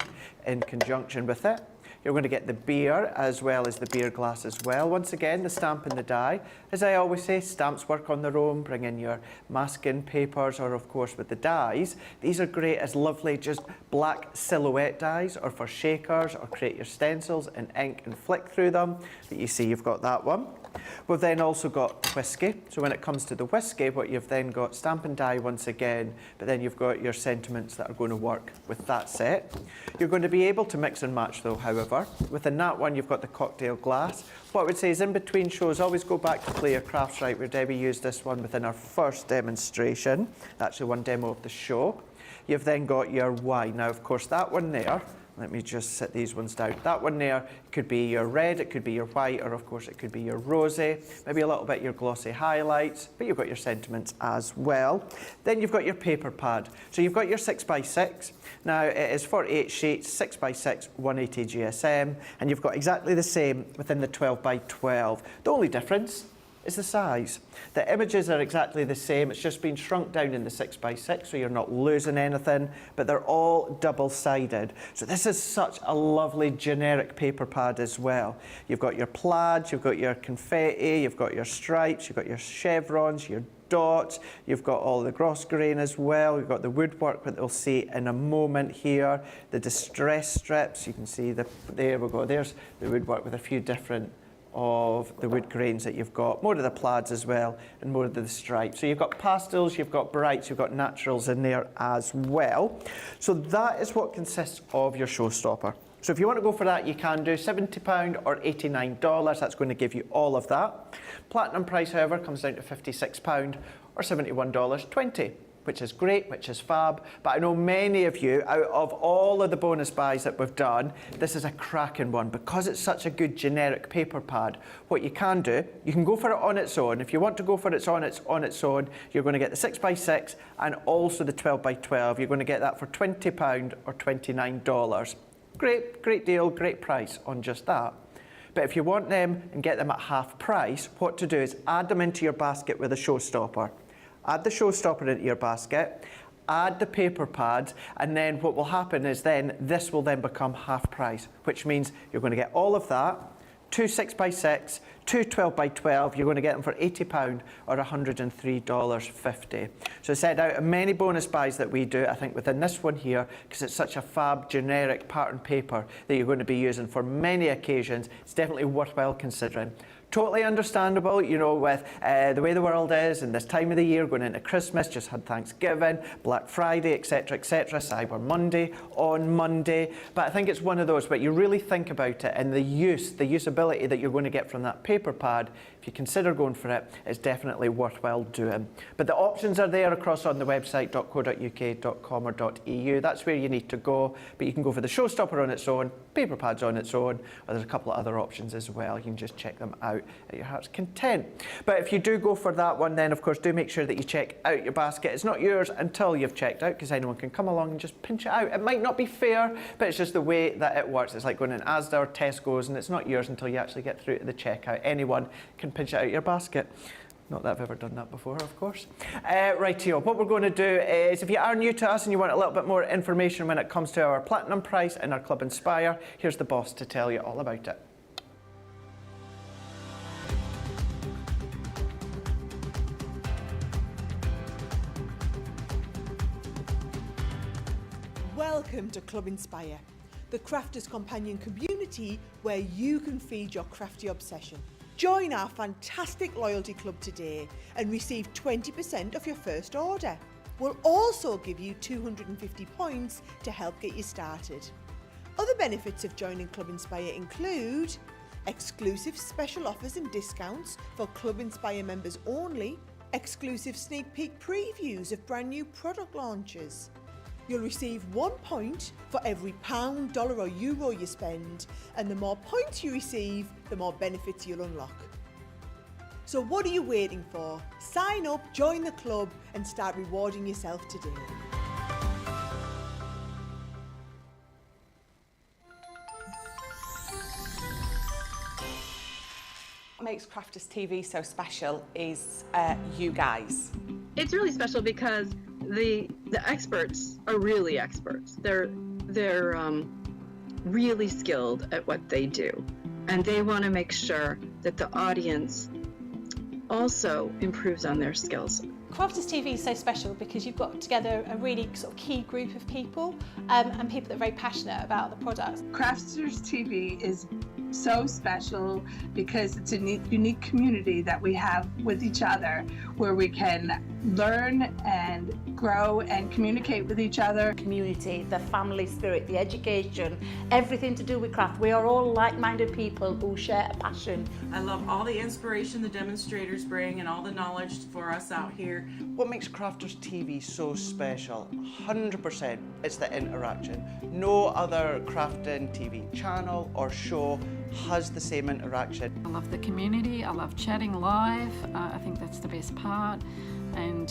[SPEAKER 1] in conjunction with it. You're going to get the beer as well as the beer glass as well. Once again, the stamp and the die. As I always say, stamps work on their own. Bring in your masking papers, or of course with the dies. These are great as lovely just black silhouette dies, or for shakers, or create your stencils in ink and flick through them. But you see you've got that one. We've then also got whiskey. So when it comes to the whiskey, what you've then got stamp and die once again, but then you've got your sentiments that are going to work with that set. You're going to be able to mix and match though, however. Within that one, you've got the cocktail glass. What I would say is in between shows, always go back to play your crafts right, where Debbie used this one within our first demonstration. Actually one demo of the show. You've then got your wine. Now, of course, that one there, let me just set these ones down. That one there could be your red, it could be your white, or of course it could be your rosé, maybe a little bit your glossy highlights, but you've got your sentiments as well. Then you've got your paper pad. So you've got your 6x6. Now it is 48 sheets, 6x6, 180 GSM, and you've got exactly the same within the 12x12. The only difference is the size. The images are exactly the same, it's just been shrunk down in the 6x6 so you're not losing anything, but they're all double-sided. So this is such a lovely generic paper pad as well. You've got your plaids, you've got your confetti, you've got your stripes, you've got your chevrons, your dots, you've got all the gross grain as well, you've got the woodwork that we'll see in a moment here, the distress strips, you can see there we go, there's the woodwork with a few different of the wood grains that you've got, more of the plaids as well, and more of the stripes. So you've got pastels, you've got brights, you've got naturals in there as well. So that is what consists of your Showstopper. So if you want to go for that, you can do £70 or $89. That's going to give you all of that. Platinum price, however, comes down to £56 or $71.20. Which is great, which is fab, but I know many of you, out of all of the bonus buys that we've done, this is a cracking one because it's such a good generic paper pad. What you can do, you can go for it on its own. If you want to go for it on its own, you're going to get the 6x6 and also the 12x12. You're going to get that for £20 or $29. Great deal, great price on just that. But if you want them and get them at half price, what to do is add them into your basket with a Showstopper. Add the Showstopper into your basket, add the paper pads, and then what will happen is then this will then become half price, which means you're going to get all of that, 2 6x6, 2 12x12, you're going to get them for £80 or $103.50. So I said out of many bonus buys that we do, I think within this one here, because it's such a fab generic pattern paper that you're going to be using for many occasions, it's definitely worthwhile considering. Totally understandable, you know, with the way the world is and this time of the year, going into Christmas, just had Thanksgiving, Black Friday, etc., Cyber Monday on Monday. But I think it's one of those, but you really think about it and the usability that you're going to get from that paper pad, if you consider going for it, it's definitely worthwhile doing. But the options are there across on the website, .co.uk.com or .eu. That's where you need to go. But you can go for the Showstopper on its own, paper pads on its own, or there's a couple of other options as well. You can just check them out at your heart's content. But if you do go for that one, then of course do make sure that you check out your basket. It's not yours until you've checked out, because anyone can come along and just pinch it out. It might not be fair, but it's just the way that it works. It's like going in Asda or Tesco's, and it's not yours until you actually get through to the checkout. Anyone can pinch it out your basket. Not that I've ever done that before, of course. Rightio, what we're going to do is, if you are new to us and you want a little bit more information when it comes to our platinum price and our Club Inspire, here's the boss to tell you all about it.
[SPEAKER 4] Welcome to Club Inspire, the crafters' companion community where you can feed your crafty obsession. Join our fantastic loyalty club today and receive 20% off your first order. We'll also give you 250 points to help get you started. Other benefits of joining Club Inspire include exclusive special offers and discounts for Club Inspire members only, exclusive sneak peek previews of brand new product launches. You'll receive 1 point for every £1, dollar or euro you spend, and the more points you receive, the more benefits you'll unlock. So what are you waiting for? Sign up, join the club, and start rewarding yourself today.
[SPEAKER 5] What makes Crafters TV so special is you guys.
[SPEAKER 6] It's really special because the experts are really experts. They're really skilled at what they do. And they want to make sure that the audience also improves on their skills.
[SPEAKER 7] Crafters TV is so special because you've got together a really sort of key group of people and people that are very passionate about the products.
[SPEAKER 8] Crafters TV is so special because it's a unique community that we have with each other where we can learn and grow and communicate with each other.
[SPEAKER 9] Community, the family spirit, the education, everything to do with craft. We are all like-minded people who share a passion.
[SPEAKER 10] I love all the inspiration the demonstrators bring and all the knowledge for us out here.
[SPEAKER 1] What makes Crafters TV so special? 100% it's the interaction. No other crafting TV channel or show has the same interaction.
[SPEAKER 11] I love the community, I love chatting live, I think that's the best part. And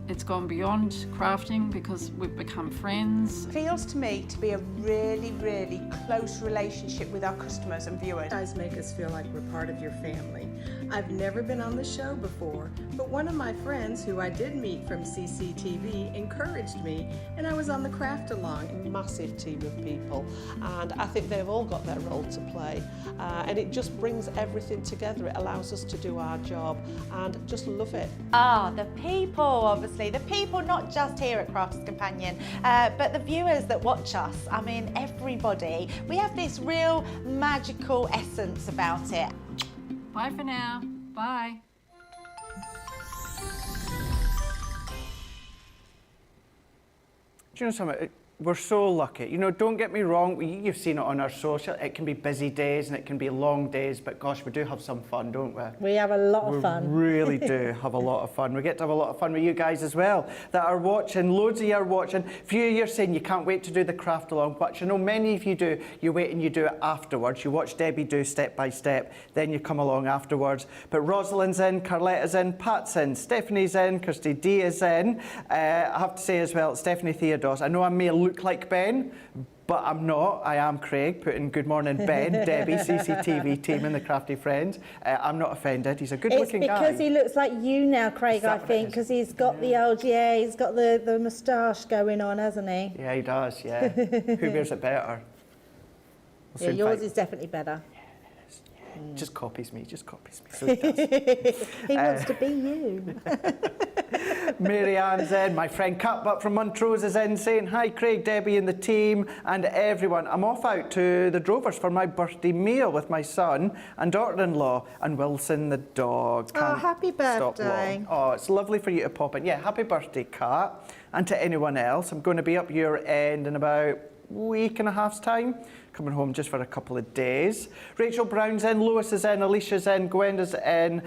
[SPEAKER 11] it's gone beyond crafting because we've become friends.
[SPEAKER 5] It feels to me to be a really, really close relationship with our customers and viewers.
[SPEAKER 12] You guys make us feel like we're part of your family. I've never been on the show before, but one of my friends who I did meet from CCTV encouraged me, and I was on the craft along.
[SPEAKER 13] A massive team of people, and I think they've all got their role to play, and it just brings everything together. It allows us to do our job and just love it.
[SPEAKER 2] The people, obviously. The people not just here at Crafters Companion, but the viewers that watch us. I mean, everybody. We have this real magical essence about it.
[SPEAKER 11] Bye for now. Bye.
[SPEAKER 1] Do you know something? We're so lucky. You know, don't get me wrong, you've seen it on our social. It can be busy days and it can be long days, but gosh, we do have some fun, don't we?
[SPEAKER 2] We have a lot of fun.
[SPEAKER 1] We really do have a lot of fun. We get to have a lot of fun with you guys as well that are watching. Loads of you are watching. A few of you are saying you can't wait to do the craft along, but you know, many of you do. You wait and you do it afterwards. You watch Debbie do step by step, then you come along afterwards. But Rosalind's in, Carletta's in, Pat's in, Stephanie's in, Kirsty D is in. I have to say as well, Stephanie Theodos, I know I may look like Ben, but I'm not. I am Craig, putting good morning Ben, Debbie, CCTV team and the Crafty Friends. I'm not offended. He's a good-looking guy.
[SPEAKER 2] It's because he looks like you now, Craig, I think, because he's got the old, he's got the moustache going on, hasn't he?
[SPEAKER 1] Yeah, he does, yeah. Who wears it better?
[SPEAKER 2] Yeah, yours is definitely better.
[SPEAKER 1] Just copies me, so he does.
[SPEAKER 2] He wants to be you.
[SPEAKER 1] Mary Ann's in, my friend Cat from Montrose is in saying, hi Craig, Debbie and the team and everyone. I'm off out to the Drovers for my birthday meal with my son and daughter-in-law and Wilson the dog.
[SPEAKER 2] Can't happy birthday.
[SPEAKER 1] Oh, it's lovely for you to pop in. Yeah, happy birthday, Cat. And to anyone else, I'm going to be up your end in about a week and a half's time. Coming home just for a couple of days. Rachel Brown's in, Lois is in, Alicia's in, Gwenda's in.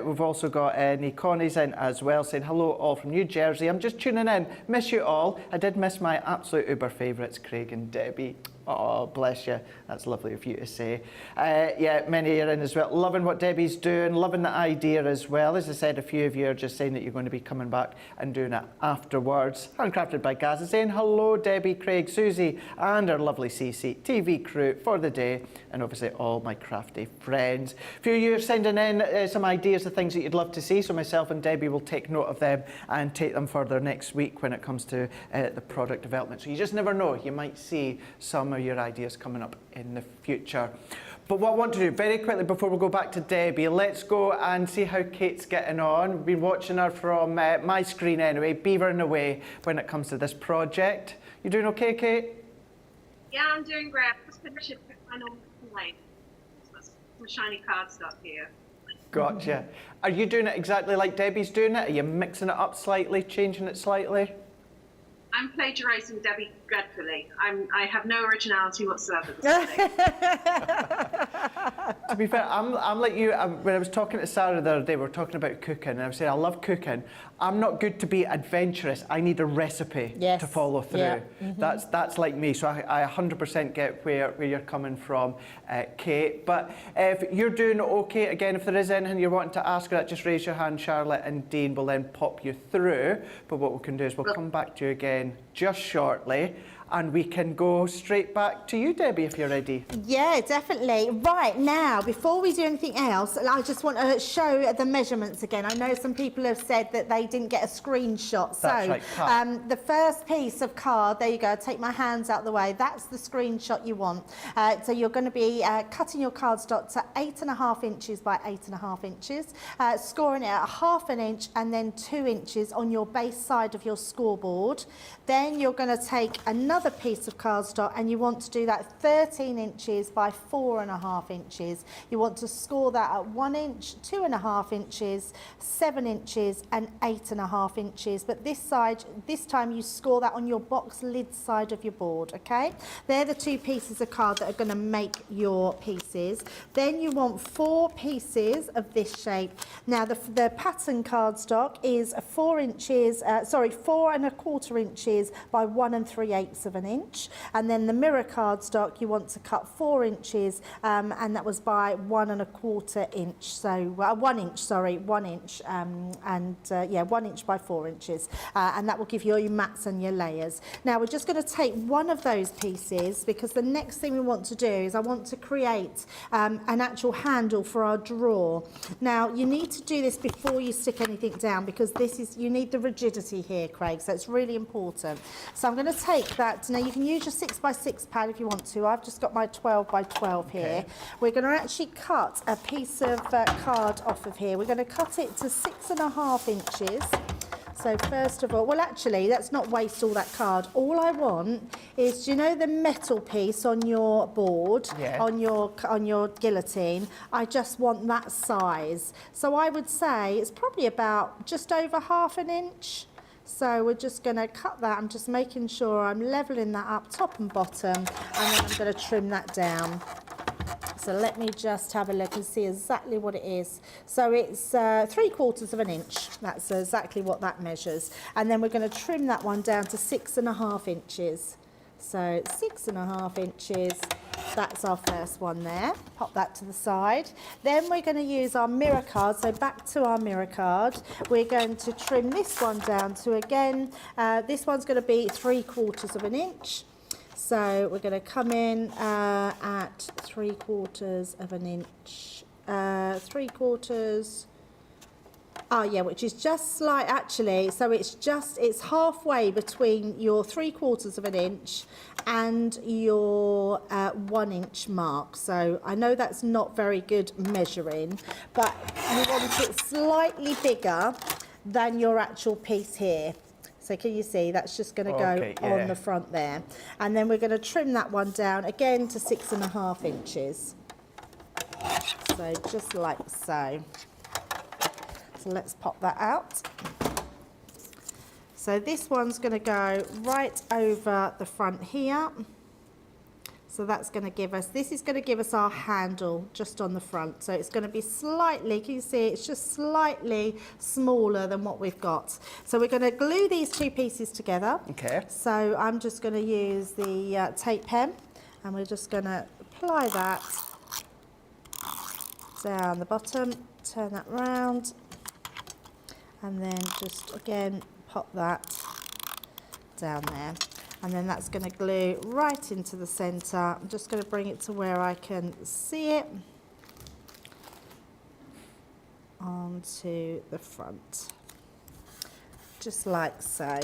[SPEAKER 1] We've also got Connie's in as well, saying hello all from New Jersey. I'm just tuning in. Miss you all. I did miss my absolute uber favourites, Craig and Debbie. Oh, bless you. That's lovely of you to say. Yeah, many are in as well. Loving what Debbie's doing, loving the idea as well. As I said, a few of you are just saying that you're going to be coming back and doing it afterwards. Handcrafted by Gaza saying hello, Debbie, Craig, Susie, and our lovely CCTV crew for the day, and obviously all my crafty friends. A few of you are sending in some ideas of things that you'd love to see, so myself and Debbie will take note of them and take them further next week when it comes to the product development. So you just never know, you might see some of your ideas coming up in the future. But what I want to do very quickly before we go back to Debbie, let's go and see how Kate's getting on. We've been watching her from my screen anyway, beavering away when it comes to this project. You doing okay, Kate?
[SPEAKER 3] Yeah, I'm doing great. Just finishing my normal line. Some shiny card stuff here.
[SPEAKER 1] Gotcha. Are you doing it exactly like Debbie's doing it? Are you mixing it up slightly, changing it slightly?
[SPEAKER 3] I'm plagiarising Debbie dreadfully. I have no originality whatsoever.
[SPEAKER 1] To be fair, I'm like you. When I was talking to Sarah the other day, we were talking about cooking, and I was saying I love cooking. I'm not good to be adventurous. I need a recipe to follow through.
[SPEAKER 2] Yeah.
[SPEAKER 1] That's like me. So I 100% get where you're coming from, Kate. But if you're doing okay, again, if there is anything you're wanting to ask her, just raise your hand. Charlotte and Dean will then pop you through. But what we can do is we'll come back to you again just shortly. and we can go straight back to you, Debbie, if you're ready.
[SPEAKER 2] Yeah, definitely. Right, now, before we do anything else, I just want to show the measurements again. I know some people have said that they didn't get a screenshot.
[SPEAKER 1] That's right,
[SPEAKER 2] the first piece of card, there you go, take my hands out the way, that's the screenshot you want. So you're going to be cutting your cardstock to 8.5 inches by 8.5 inches, scoring it at 1/2 inch and then 2 inches on your base side of your scoreboard. Then you're going to take another piece of cardstock and you want to do that 13 inches by 4.5 inches. You want to score that at 1 inch, 2.5 inches, 7 inches and 8.5 inches. But this time you score that on your box lid side of your board, okay? They're the 2 pieces of card that are going to make your pieces. Then you want 4 pieces of this shape. Now the pattern cardstock is 4 inches, 4.25 inches by 1 3/8 inch, and then the mirror cardstock you want to cut 4 inches, and that was by 1.25 inch. So 1 inch, sorry, 1 inch, 1 inch by 4 inches, and that will give you all your mats and your layers. Now we're just going to take one of those pieces because the next thing we want to do is I want to create an actual handle for our drawer. Now you need to do this before you stick anything down because you need the rigidity here, Craig, so it's really important. So I'm going to take that. Now you can use your 6x6 pad if you want to. I've just got my 12x12 here. We're going to actually cut a piece of card off of here. We're going to cut it to 6.5 inches. So first of all, well actually let's not waste all that card. All I want is, you know the metal piece on your board, on your guillotine, I just want that size. So I would say it's probably about just over 1/2 inch. So we're just going to cut that. I'm just making sure I'm levelling that up top and bottom, and then I'm going to trim that down. So let me just have a look and see exactly what it is. So it's 3/4 inch. That's exactly what that measures. And then we're going to trim that one down to 6.5 inches. So 6.5 inches, that's our first one there. Pop that to the side. Then we're going to use our mirror card. So back to our mirror card. We're going to trim this one down to, again, this one's going to be 3/4 inch. So we're going to come in at 3/4 inch. 3/4. Oh yeah, which is just like, actually, so it's halfway between your 3/4 inch and your 1 inch mark. So I know that's not very good measuring, but you want it slightly bigger than your actual piece here. So can you see, that's just going to go on the front there. And then we're going to trim that one down again to 6.5 inches. So just like so. So let's pop that out. So this one's going to go right over the front here. So that's going to give us, this is going to give us our handle just on the front. So it's going to be slightly, can you see, it's just slightly smaller than what we've got. So we're going to glue these 2 pieces together. Okay. So I'm just going to use the tape pen, and we're just going to apply that down the bottom, turn that round, and then just again pop that down there. And then that's going to glue right into the centre. I'm just going to bring it to where I can see it onto the front, just like so.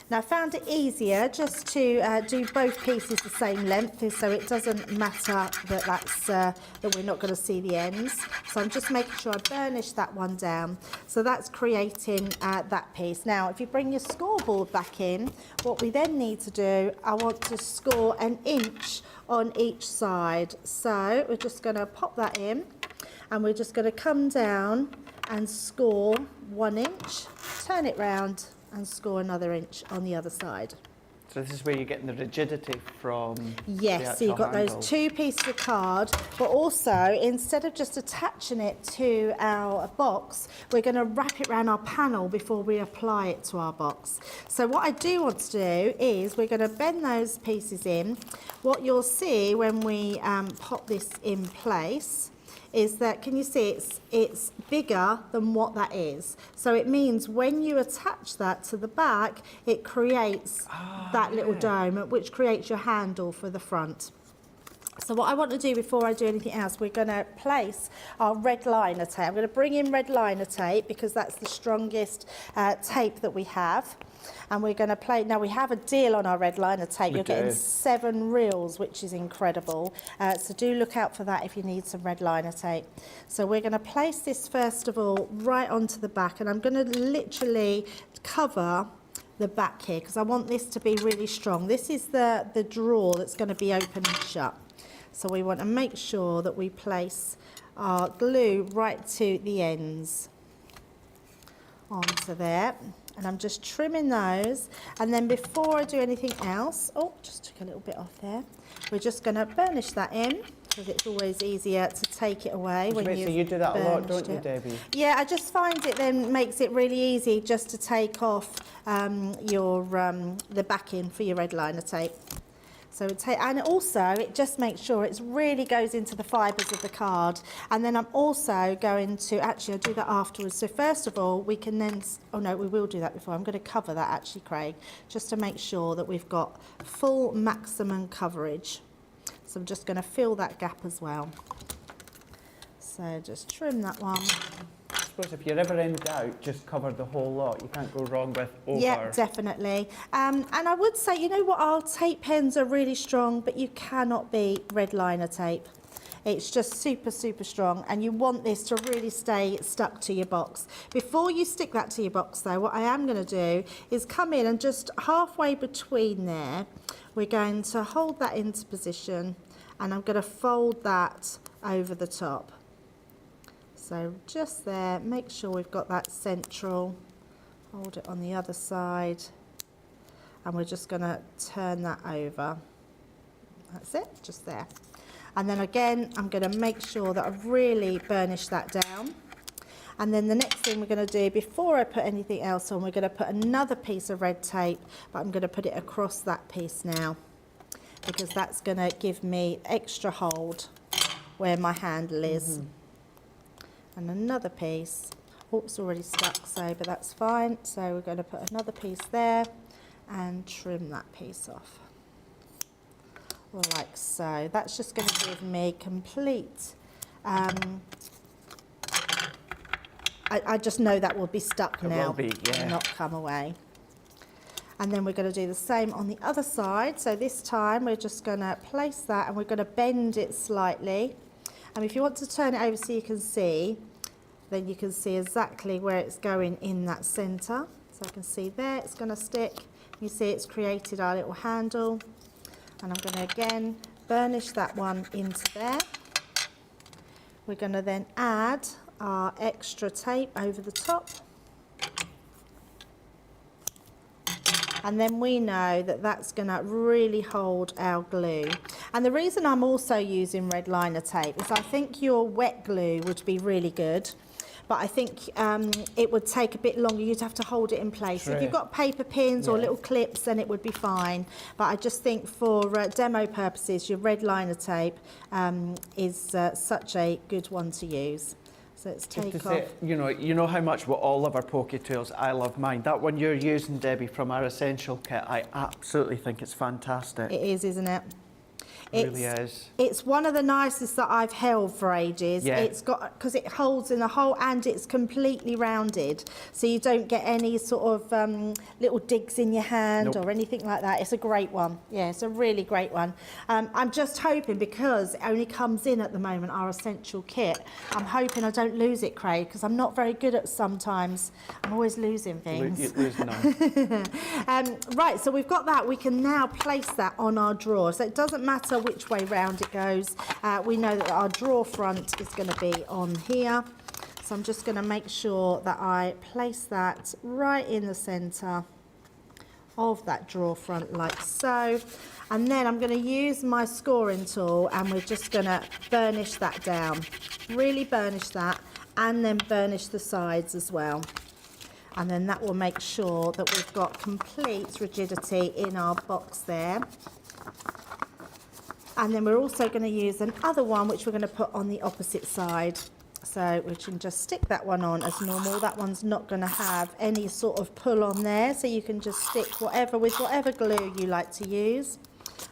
[SPEAKER 2] Now I found it easier just to do both pieces the same length, so it doesn't matter that we're not going to see the ends. So I'm just making sure I burnish that one down. So that's creating that piece. Now if you bring your scoreboard back in, what we then need to do, I want to score 1 inch on each side. So we're just going to pop that in, and we're just going to come down and score 1 inch, turn it round, and score another inch on the other side.
[SPEAKER 1] So this is where you're getting the rigidity from.
[SPEAKER 2] Yes, so you've got those 2 pieces of card, but also instead of just attaching it to our box, we're going to wrap it around our panel before we apply it to our box. So what I do want to do is we're going to bend those pieces in. What you'll see when we pop this in place is that, can you see it's bigger than what that is? So it means when you attach that to the back, it creates that little dome, which creates your handle for the front. So what I want to do before I do anything else, we're going to place our red liner tape. I'm going to bring in red liner tape because that's the strongest tape that we have. And we're going to play, now we have a deal on our red liner tape. You're getting 7 reels, which is incredible. So do look out for that if you need some red liner tape. So we're going to place this first of all right onto the back, and I'm going to literally cover the back here because I want this to be really strong. This is the drawer that's going to be open and shut. So we want to make sure that we place our glue right to the ends onto there. And I'm just trimming those. And then before I do anything else, oh, just took a little bit off there. We're just going to burnish that in because it's always easier to take it away when
[SPEAKER 1] So you do that a lot, don't you,
[SPEAKER 2] it.
[SPEAKER 1] Debbie?
[SPEAKER 2] Yeah, I just find it then makes it really easy just to take off the backing for your red liner tape. So and also it just makes sure it really goes into the fibres of the card. And then I'm also going to, actually I'll do that afterwards. So first of all, we can then, oh no, we will do that before. I'm going to cover that actually, Craig, just to make sure that we've got full maximum coverage. So I'm just going to fill that gap as well. So just trim that one.
[SPEAKER 1] I suppose if you're ever in doubt, just cover the whole lot. You can't go wrong with over.
[SPEAKER 2] Yeah, definitely. And I would say, you know what, our tape pens are really strong, but you cannot beat red liner tape. It's just super, super strong, and you want this to really stay stuck to your box. Before you stick that to your box, though, what I am going to do is come in and just halfway between there, we're going to hold that into position, and I'm going to fold that over the top. So just there, make sure we've got that central, hold it on the other side, and we're just going to turn that over. That's it, just there. And then again, I'm going to make sure that I've really burnished that down. And then the next thing we're going to do, before I put anything else on, we're going to put another piece of red tape, but I'm going to put it across that piece now, because that's going to give me extra hold where my handle is. And another piece, oh, it's already stuck, so, but that's fine. So we're going to put another piece there and trim that piece off. Like so. That's just going to give me complete, I just know that will be stuck now.
[SPEAKER 1] It will be, yeah.
[SPEAKER 2] And not come away. And then we're going to do the same on the other side. So this time we're just going to place that and we're going to bend it slightly. And if you want to turn it over so you can see, then you can see exactly where it's going in that centre. So I can see there it's going to stick. You see it's created our little handle. And I'm going to again burnish that one into there. We're going to then add our extra tape over the top. And then we know that that's going to really hold our glue. And the reason I'm also using red liner tape is I think your wet glue would be really good. But I think it would take a bit longer. You'd have to hold it in place.
[SPEAKER 1] True.
[SPEAKER 2] If you've got paper pins or little clips, then it would be fine. But I just think for demo purposes, your red liner tape is such a good one to use. So let's take off.
[SPEAKER 1] Say, you know how much with all of our poke tools, I love mine. That one you're using, Debbie, from our essential kit, I absolutely think it's fantastic.
[SPEAKER 2] It is, isn't it?
[SPEAKER 1] It really is.
[SPEAKER 2] It's one of the nicest that I've held for ages.
[SPEAKER 1] Yeah.
[SPEAKER 2] It's got, because it holds in the hole and it's completely rounded, so you don't get any sort of little digs in your hand or anything like that. It's a great one. Yeah, it's a really great one. I'm just hoping, because it only comes in at the moment, our essential kit, I'm hoping I don't lose it, Craig, because I'm not very good at sometimes. I'm always losing things.
[SPEAKER 1] You lose none.
[SPEAKER 2] Right, so we've got that. We can now place that on our drawer. So it doesn't matter which way round it goes. We know that our drawer front is going to be on here. So I'm just going to make sure that I place that right in the centre of that drawer front like so. And then I'm going to use my scoring tool and we're just going to burnish that down. Really burnish that, and then burnish the sides as well. And then that will make sure that we've got complete rigidity in our box there. And then we're also going to use another one which we're going to put on the opposite side. So we can just stick that one on as normal. That one's not going to have any sort of pull on there, so you can just stick whatever with whatever glue you like to use.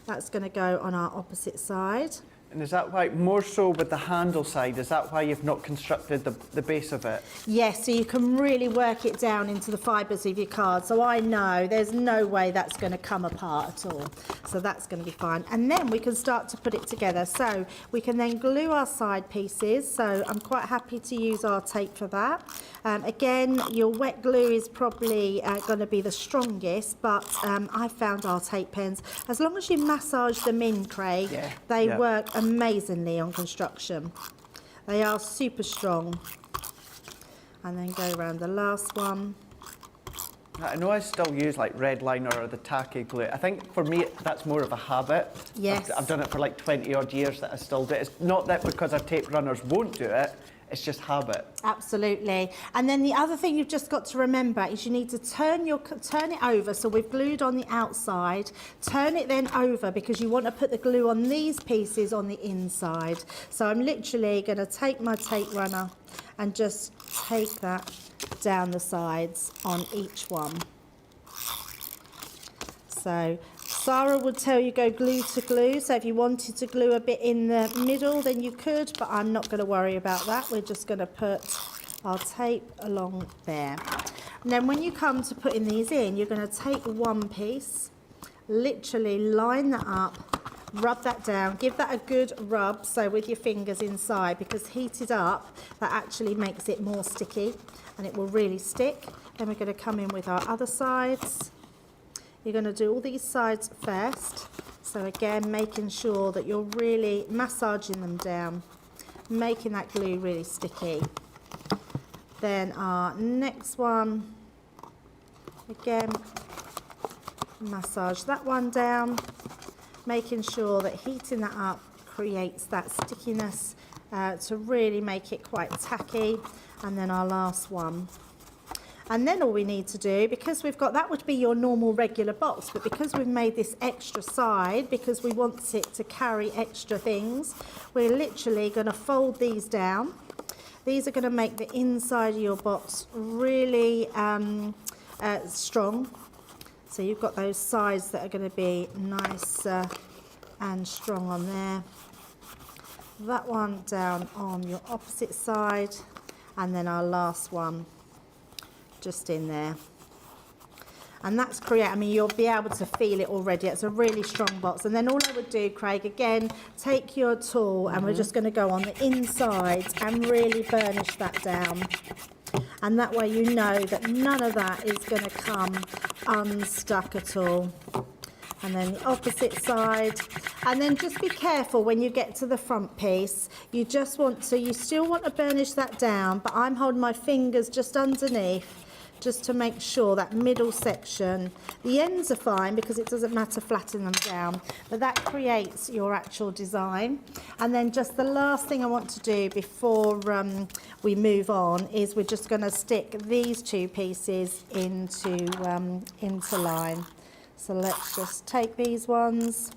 [SPEAKER 2] That's going to go on our opposite side.
[SPEAKER 1] And is that why, more so with the handle side, is that why you've not constructed the base of it?
[SPEAKER 2] Yes, so you can really work it down into the fibres of your card. So I know there's no way that's going to come apart at all. So that's going to be fine. And then we can start to put it together. So we can then glue our side pieces. So I'm quite happy to use our tape for that. Again, your wet glue is probably going to be the strongest, but I found our tape pens, as long as you massage them in, Craig, they work amazingly on construction. They are super strong. And then go around the last one.
[SPEAKER 1] I know I still use like red liner or the tacky glue. I think for me that's more of a habit.
[SPEAKER 2] Yes.
[SPEAKER 1] I've done it for like 20 odd years that I still do it. It's not that because our tape runners won't do it, it's just habit.
[SPEAKER 2] Absolutely. And then the other thing you've just got to remember is you need to turn it over. So we've glued on the outside, turn it then over, because you want to put the glue on these pieces on the inside. So I'm literally going to take my tape runner and just take that down the sides on each one. So Sarah would tell you go glue to glue, so if you wanted to glue a bit in the middle then you could, but I'm not going to worry about that. We're just going to put our tape along there. And then when you come to putting these in, you're going to take one piece, literally line that up, rub that down, give that a good rub, so with your fingers inside, because heated up that actually makes it more sticky and it will really stick. Then we're going to come in with our other sides. You're going to do all these sides first. So again, making sure that you're really massaging them down, making that glue really sticky. Then our next one, again, massage that one down, making sure that heating that up creates that stickiness to really make it quite tacky. And then our last one. And then all we need to do, because we've got, that would be your normal regular box, but because we've made this extra side, because we want it to carry extra things, we're literally going to fold these down. These are going to make the inside of your box really strong. So you've got those sides that are going to be nice and strong on there. That one down on your opposite side, and then our last one just in there. And that's I mean, you'll be able to feel it already. It's a really strong box. And then all I would do, Craig, again, take your tool and we're just going to go on the inside and really burnish that down. And that way you know that none of that is going to come unstuck at all. And then the opposite side. And then just be careful when you get to the front piece. You just want to, you still want to burnish that down, but I'm holding my fingers just underneath, just to make sure that middle section, the ends are fine because it doesn't matter flatten them down, but that creates your actual design. And then just the last thing I want to do before we move on is we're just going to stick these two pieces into line. So let's just take these ones,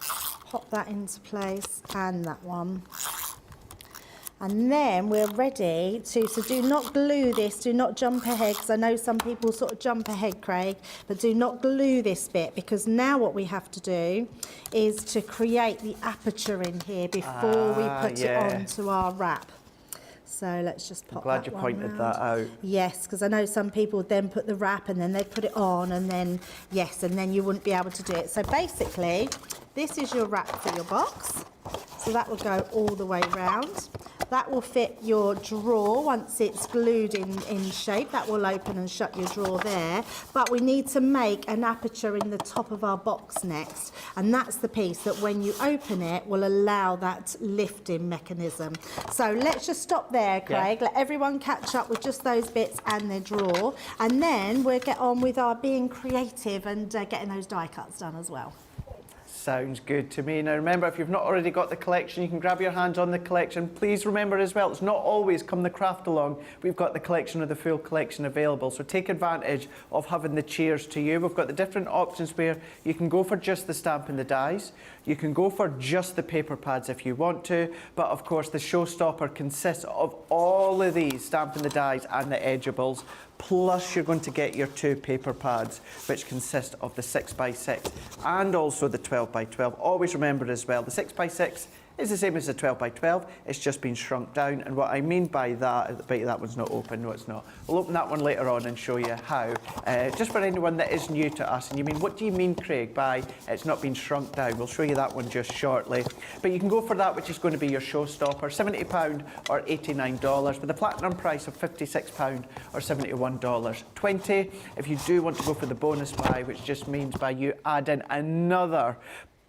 [SPEAKER 2] pop that into place, and that one. And then we're ready to, so do not glue this, do not jump ahead, because I know some people sort of jump ahead, Craig, but do not glue this bit, because now what we have to do is to create the aperture in here before we put it onto our wrap. So let's just pop that one
[SPEAKER 1] I'm glad you pointed that out.
[SPEAKER 2] Yes, because I know some people would then put the wrap and then they'd put it on and then, yes, and then you wouldn't be able to do it. So basically, this is your wrap for your box. So that will go all the way round. That will fit your drawer once it's glued in shape. That will open and shut your drawer there. But we need to make an aperture in the top of our box next. And that's the piece that when you open it will allow that lifting mechanism. So let's just stop there, Craig. Let everyone catch up with just those bits and their drawer. And then we'll get on with our being creative and getting those die cuts done as well.
[SPEAKER 1] sounds good to me. Now remember, if you've not already got the collection, you can grab your hands on the collection. Please remember as well, it's not always come the craft along. We've got the collection or the full collection available. So take advantage of having the cheers to you. We've got the different options where you can go for just the stamp and the dies. You can go for just the paper pads if you want to. But of course, the Showstopper consists of all of these, stamp and the dies and the edgeables. Plus you're going to get your 2 paper pads, which consist of the 6x6 and also the 12x12. Always remember as well, the 6x6 is the same as the 12x12, it's just been shrunk down. And what I mean by that, that one's not open, no it's not. We'll open that one later on and show you how. Just for anyone that is new to us, and you mean, what do you mean, Craig, by it's not been shrunk down? We'll show you that one just shortly. But you can go for that, which is going to be your Showstopper, £70 or $89, with a platinum price of £56 or $71.20. If you do want to go for the bonus buy, which just means by you add in another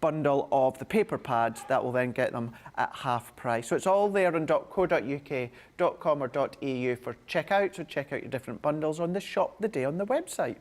[SPEAKER 1] bundle of the paper pads, that will then get them at half price. So it's all there on .co.uk, .com or .eu for checkout. So check out your different bundles on the shop the day on the website.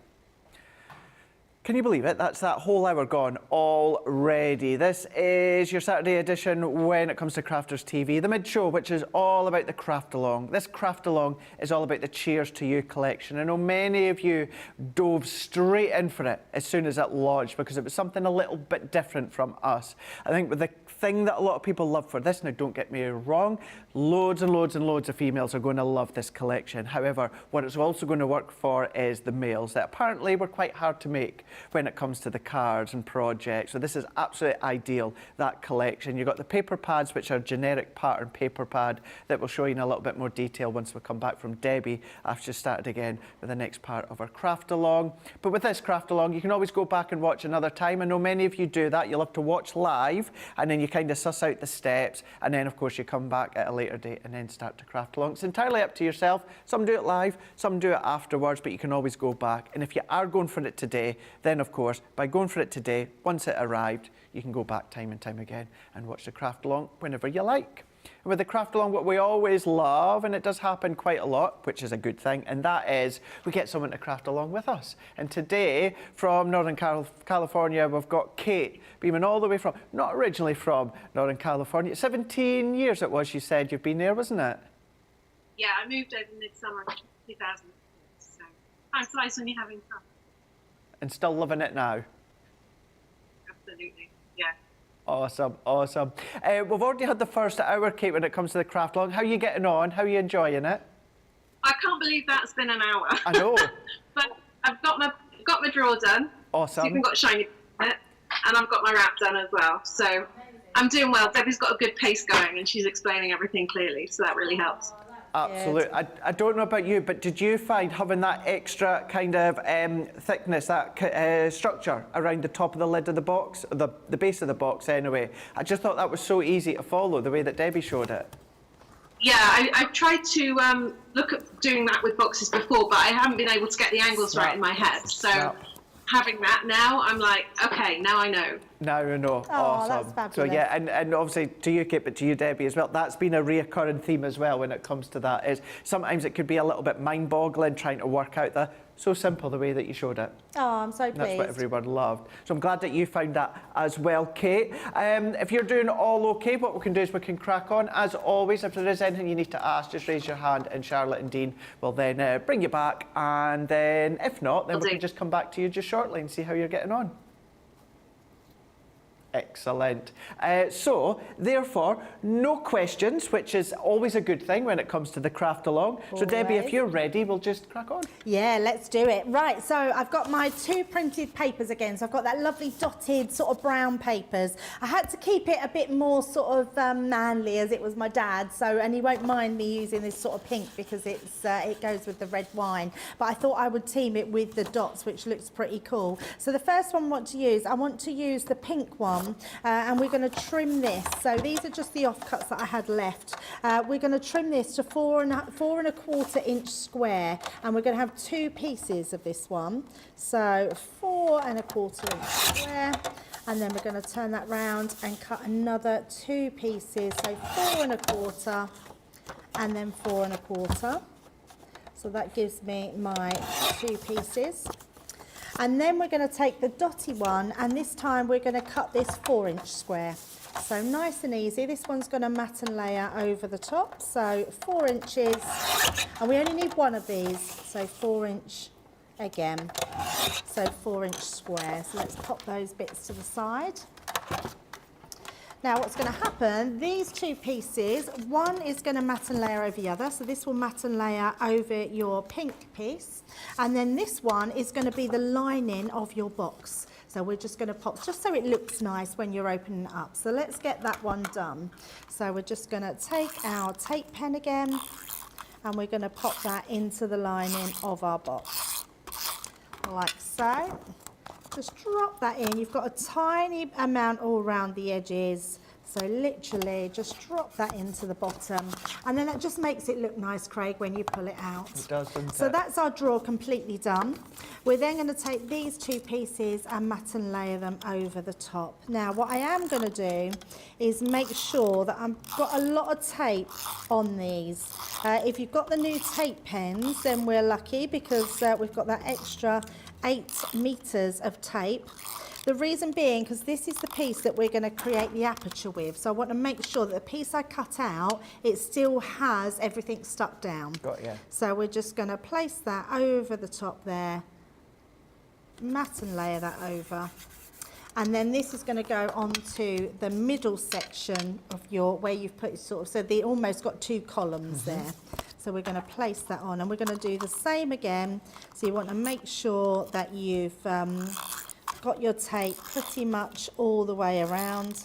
[SPEAKER 1] Can you believe it? That's that whole hour gone already. This is your Saturday edition when it comes to Crafters TV, the mid-show, which is all about the craft along. This craft along is all about the Cheers to You collection. I know many of you dove straight in for it as soon as it launched because it was something a little bit different from us. I think with the thing that a lot of people love for this, now don't get me wrong, loads and loads and loads of females are going to love this collection. However, what it's also going to work for is the males that apparently were quite hard to make when it comes to the cards and projects. So this is absolutely ideal, that collection. You've got the paper pads, which are generic pattern paper pad that we'll show you in a little bit more detail once we come back from Debbie after she's started again with the next part of our craft along. But with this craft along, you can always go back and watch another time. I know many of you do that. You'll have to watch live and then you kind of suss out the steps, and then of course you come back at a later date and then start to craft along. It's entirely up to yourself. Some do it live, some do it afterwards, but you can always go back. And if you are going for it today, then of course by going for it today, once it arrived, you can go back time and time again and watch the craft along whenever you like. And with the craft along, what we always love, and it does happen quite a lot, which is a good thing, and that is we get someone to craft along with us. And today, from Northern California, we've got Kate, beaming all the way from, not originally from Northern California, 17 years it was, you said you've been there, wasn't it?
[SPEAKER 3] Yeah, I moved over midsummer 2006, so time flies when you're having fun.
[SPEAKER 1] And still loving it now?
[SPEAKER 3] Absolutely, yeah.
[SPEAKER 1] Awesome, awesome. We've already had the first hour, Kate, when it comes to the craft along. How are you getting on? How are you enjoying it?
[SPEAKER 3] I can't believe that's been an hour.
[SPEAKER 1] I know.
[SPEAKER 3] But I've got my drawer done.
[SPEAKER 1] Awesome.
[SPEAKER 3] So you've got shiny in it, and I've got my wrap done as well. So I'm doing well. Debbie's got a good pace going, and she's explaining everything clearly, so that really helps.
[SPEAKER 1] Absolutely. I don't know about you, but did you find having that extra kind of thickness, that structure around the top of the lid of the box, the base of the box anyway? I just thought that was so easy to follow, the way that Debbie showed it.
[SPEAKER 3] Yeah, I've tried to look at doing that with boxes before, but I haven't been able to get the angles right in my head. So having that now, I'm like, okay, now I know.
[SPEAKER 1] Now I know.
[SPEAKER 2] Oh,
[SPEAKER 1] awesome.
[SPEAKER 2] that's fabulous.
[SPEAKER 1] So yeah, and obviously to you, Kate, but to you, Debbie, as well, that's been a reoccurring theme as well when it comes to that, is sometimes it could be a little bit mind-boggling trying to work out the so simple the way that you showed it.
[SPEAKER 2] Oh, I'm so pleased.
[SPEAKER 1] That's what everyone loved. So I'm glad that you found that as well, Kate. If you're doing all okay, what we can do is we can crack on. As always, if there is anything you need to ask, just raise your hand and Charlotte and Dean will then bring you back. And then if not, then we can just come back to you just shortly and see how you're getting on. Excellent. So, therefore, no questions, which is always a good thing when it comes to the craft along. So, Debbie, if you're ready, we'll just crack on.
[SPEAKER 2] Yeah, let's do it. Right, so I've got my 2 printed papers again. So I've got that lovely dotted sort of brown papers. I had to keep it a bit more sort of manly, as it was my dad. So, and he won't mind me using this sort of pink because it's it goes with the red wine. But I thought I would team it with the dots, which looks pretty cool. So the first one I want to use the pink one. And we're going to trim this. So these are just the offcuts that I had left. We're going to trim this to 4 1/4 inch square, and we're going to have 2 pieces of this one. So 4 1/4 inch square, and then we're going to turn that round and cut another 2 pieces. So 4 1/4 and then 4 1/4. So that gives me my 2 pieces. And then we're going to take the dotty one, and this time we're going to cut this 4-inch square. So nice and easy. This one's going to mat and layer over the top. So 4 inches, and we only need one of these. So 4-inch again. So 4-inch square. So let's pop those bits to the side. Now what's going to happen, these two pieces, one is going to mat and layer over the other, so this will mat and layer over your pink piece, and then this one is going to be the lining of your box. So we're just going to pop, just so it looks nice when you're opening it up. So let's get that one done. So we're just going to take our tape pen again, and we're going to pop that into the lining of our box, like so. Just drop that in. You've got a tiny amount all around the edges, so literally just drop that into the bottom, and then that just makes it look nice, Craig, when you pull it out.
[SPEAKER 1] It does, doesn't
[SPEAKER 2] So
[SPEAKER 1] it?
[SPEAKER 2] that's our drawer completely done. We're then going to take these two pieces and mat and layer them over the top. Now what I am going to do is make sure that I've got a lot of tape on these. If you've got the new tape pens, then we're lucky, because we've got that extra 8 meters of tape. The reason being, because this is the piece that we're going to create the aperture with, so I want to make sure that the piece I cut out, it still has everything stuck down.
[SPEAKER 1] Got you.
[SPEAKER 2] So we're just going to place that over the top there, mat and layer that over, and then this is going to go onto the middle section of your, where you've put sort of, so they almost got 2 columns there. So we're going to place that on, and we're going to do the same again. So you want to make sure that you've got your tape pretty much all the way around.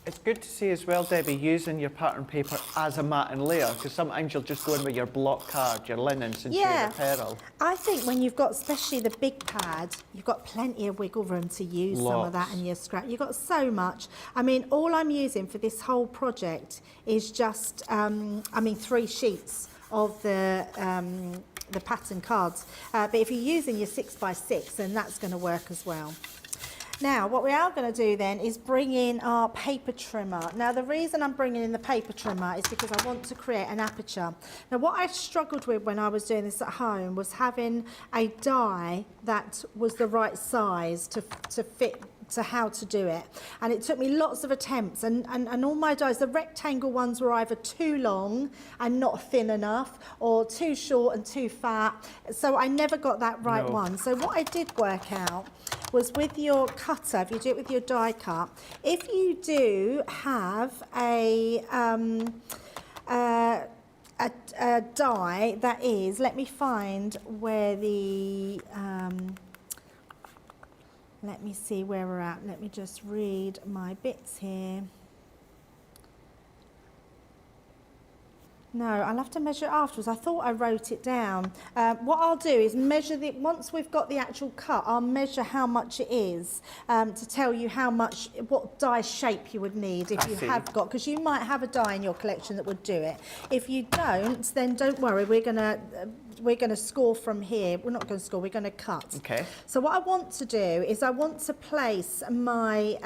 [SPEAKER 1] It's good to see as well, Debbie, using your pattern paper as a mat and layer, because sometimes you'll just go in with your block card, your linens and shade apparel.
[SPEAKER 2] I think when you've got, especially the big pad, you've got plenty of wiggle room to use some of that in your scrap. You've got so much. I mean, all I'm using for this whole project is just, 3 sheets of the pattern cards. But if you're using your 6x6, then that's going to work as well. Now, what we are going to do then is bring in our paper trimmer. Now, the reason I'm bringing in the paper trimmer is because I want to create an aperture. Now, what I struggled with when I was doing this at home was having a die that was the right size to fit to how to do it, and it took me lots of attempts, and all my dies, the rectangle ones were either too long and not thin enough, or too short and too fat, so I never got that right one. So what I did work out was, with your cutter, if you do it with your die cut, if you do have a die that is, let me find where the let me see where we're at. Let me just read my bits here. No, I'll have to measure it afterwards. I thought I wrote it down. What I'll do is measure the, once we've got the actual cut, I'll measure how much it is to tell you how much, what die shape you would need if you have got, because you might have a die in your collection that would do it. If you don't, then don't worry, we're going to score from here. We're not going to score, we're going to cut.
[SPEAKER 1] Okay.
[SPEAKER 2] So what I want to do is I want to place my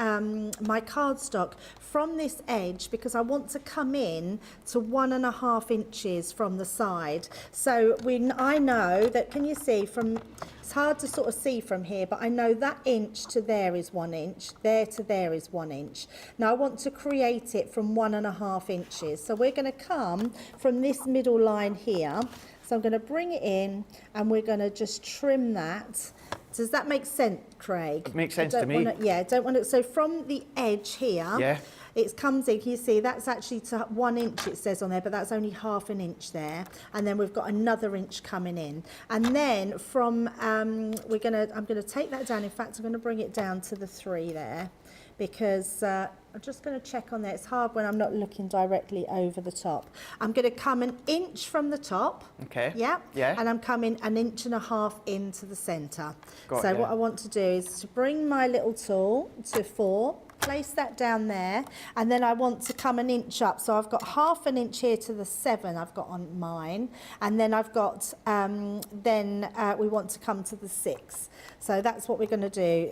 [SPEAKER 2] my cardstock from this edge, because I want to come in to 1.5 inches from the side. So I know that, can you see from, it's hard to sort of see from here, but I know that inch to there is 1 inch, there to there is 1 inch. Now I want to create it from 1.5 inches. So we're going to come from this middle line here. So I'm going to bring it in, and we're going to just trim that. Does that make sense, Craig?
[SPEAKER 1] It makes sense to me.
[SPEAKER 2] Don't want to. So from the edge here, it comes in. Can you see that's actually to 1 inch? It says on there, but that's only 1/2 inch there. And then we've got another inch coming in. And then from I'm going to take that down. In fact, I'm going to bring it down to the 3 there, because I'm just going to check on there. It's hard when I'm not looking directly over the top. I'm going to come 1 inch from the top.
[SPEAKER 1] Okay.
[SPEAKER 2] Yeah.
[SPEAKER 1] Yeah.
[SPEAKER 2] And I'm coming 1.5 inches into the centre.
[SPEAKER 1] Got
[SPEAKER 2] So
[SPEAKER 1] ya.
[SPEAKER 2] what I want to do is to bring my little tool to 4. place that down there, and then I want to come an inch up. So I've got half an inch here to the 7 I've got on mine, and then I've got, we want to come to the 6. So that's what we're going to do.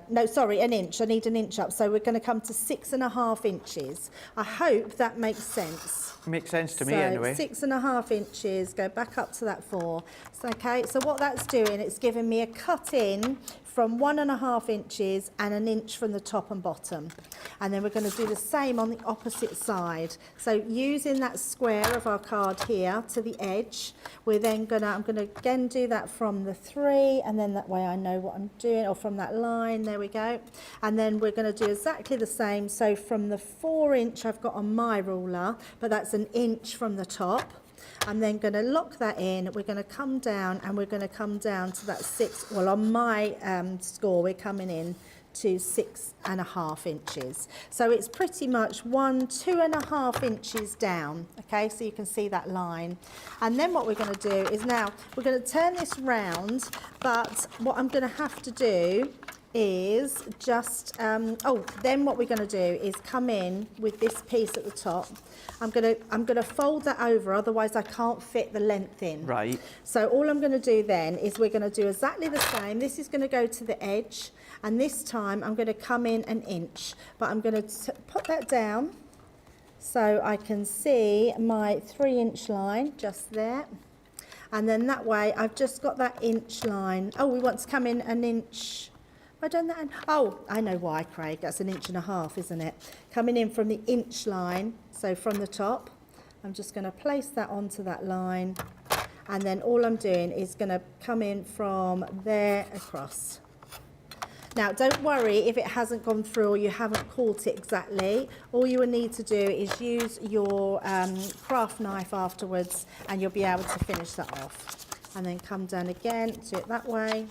[SPEAKER 2] No, sorry, an inch. I need an inch up. So we're going to come to 6.5 inches. I hope that makes sense.
[SPEAKER 1] Makes sense to me anyway.
[SPEAKER 2] 6.5 inches, go back up to that 4. So, okay, so what that's doing, it's giving me a cut in from 1.5 inches and an inch from the top and bottom. And then we're going to do the same on the opposite side. So using that square of our card here to the edge, we're then I'm going to again do that from the 3, and then that way I know what I'm doing, or from that line, there we go. And then we're going to do exactly the same. So from the 4 inch I've got on my ruler, but that's an inch from the top. I'm then going to lock that in. We're going to come down, and we're going to come down to that 6. Well, on my score, we're coming in to 6.5 inches. So it's pretty much 2.5 inches down. Okay, so you can see that line. And then what we're going to do is now we're going to turn this round, but what I'm going to have to do is just, then what we're going to do is come in with this piece at the top. I'm going to fold that over, otherwise I can't fit the length in.
[SPEAKER 1] Right.
[SPEAKER 2] So all I'm going to do then is we're going to do exactly the same. This is going to go to the edge, and this time I'm going to come in an inch, but I'm going to put that down so I can see my 3-inch line just there. And then that way I've just got that inch line. Oh, we want to come in an inch. Have I done that? Oh, I know why, Craig. That's 1.5 inches, isn't it? Coming in from the inch line, so from the top, I'm just going to place that onto that line, and then all I'm doing is going to come in from there across. Now, don't worry if it hasn't gone through or you haven't caught it exactly. All you will need to do is use your craft knife afterwards, and you'll be able to finish that off. And then come down again, do it that way.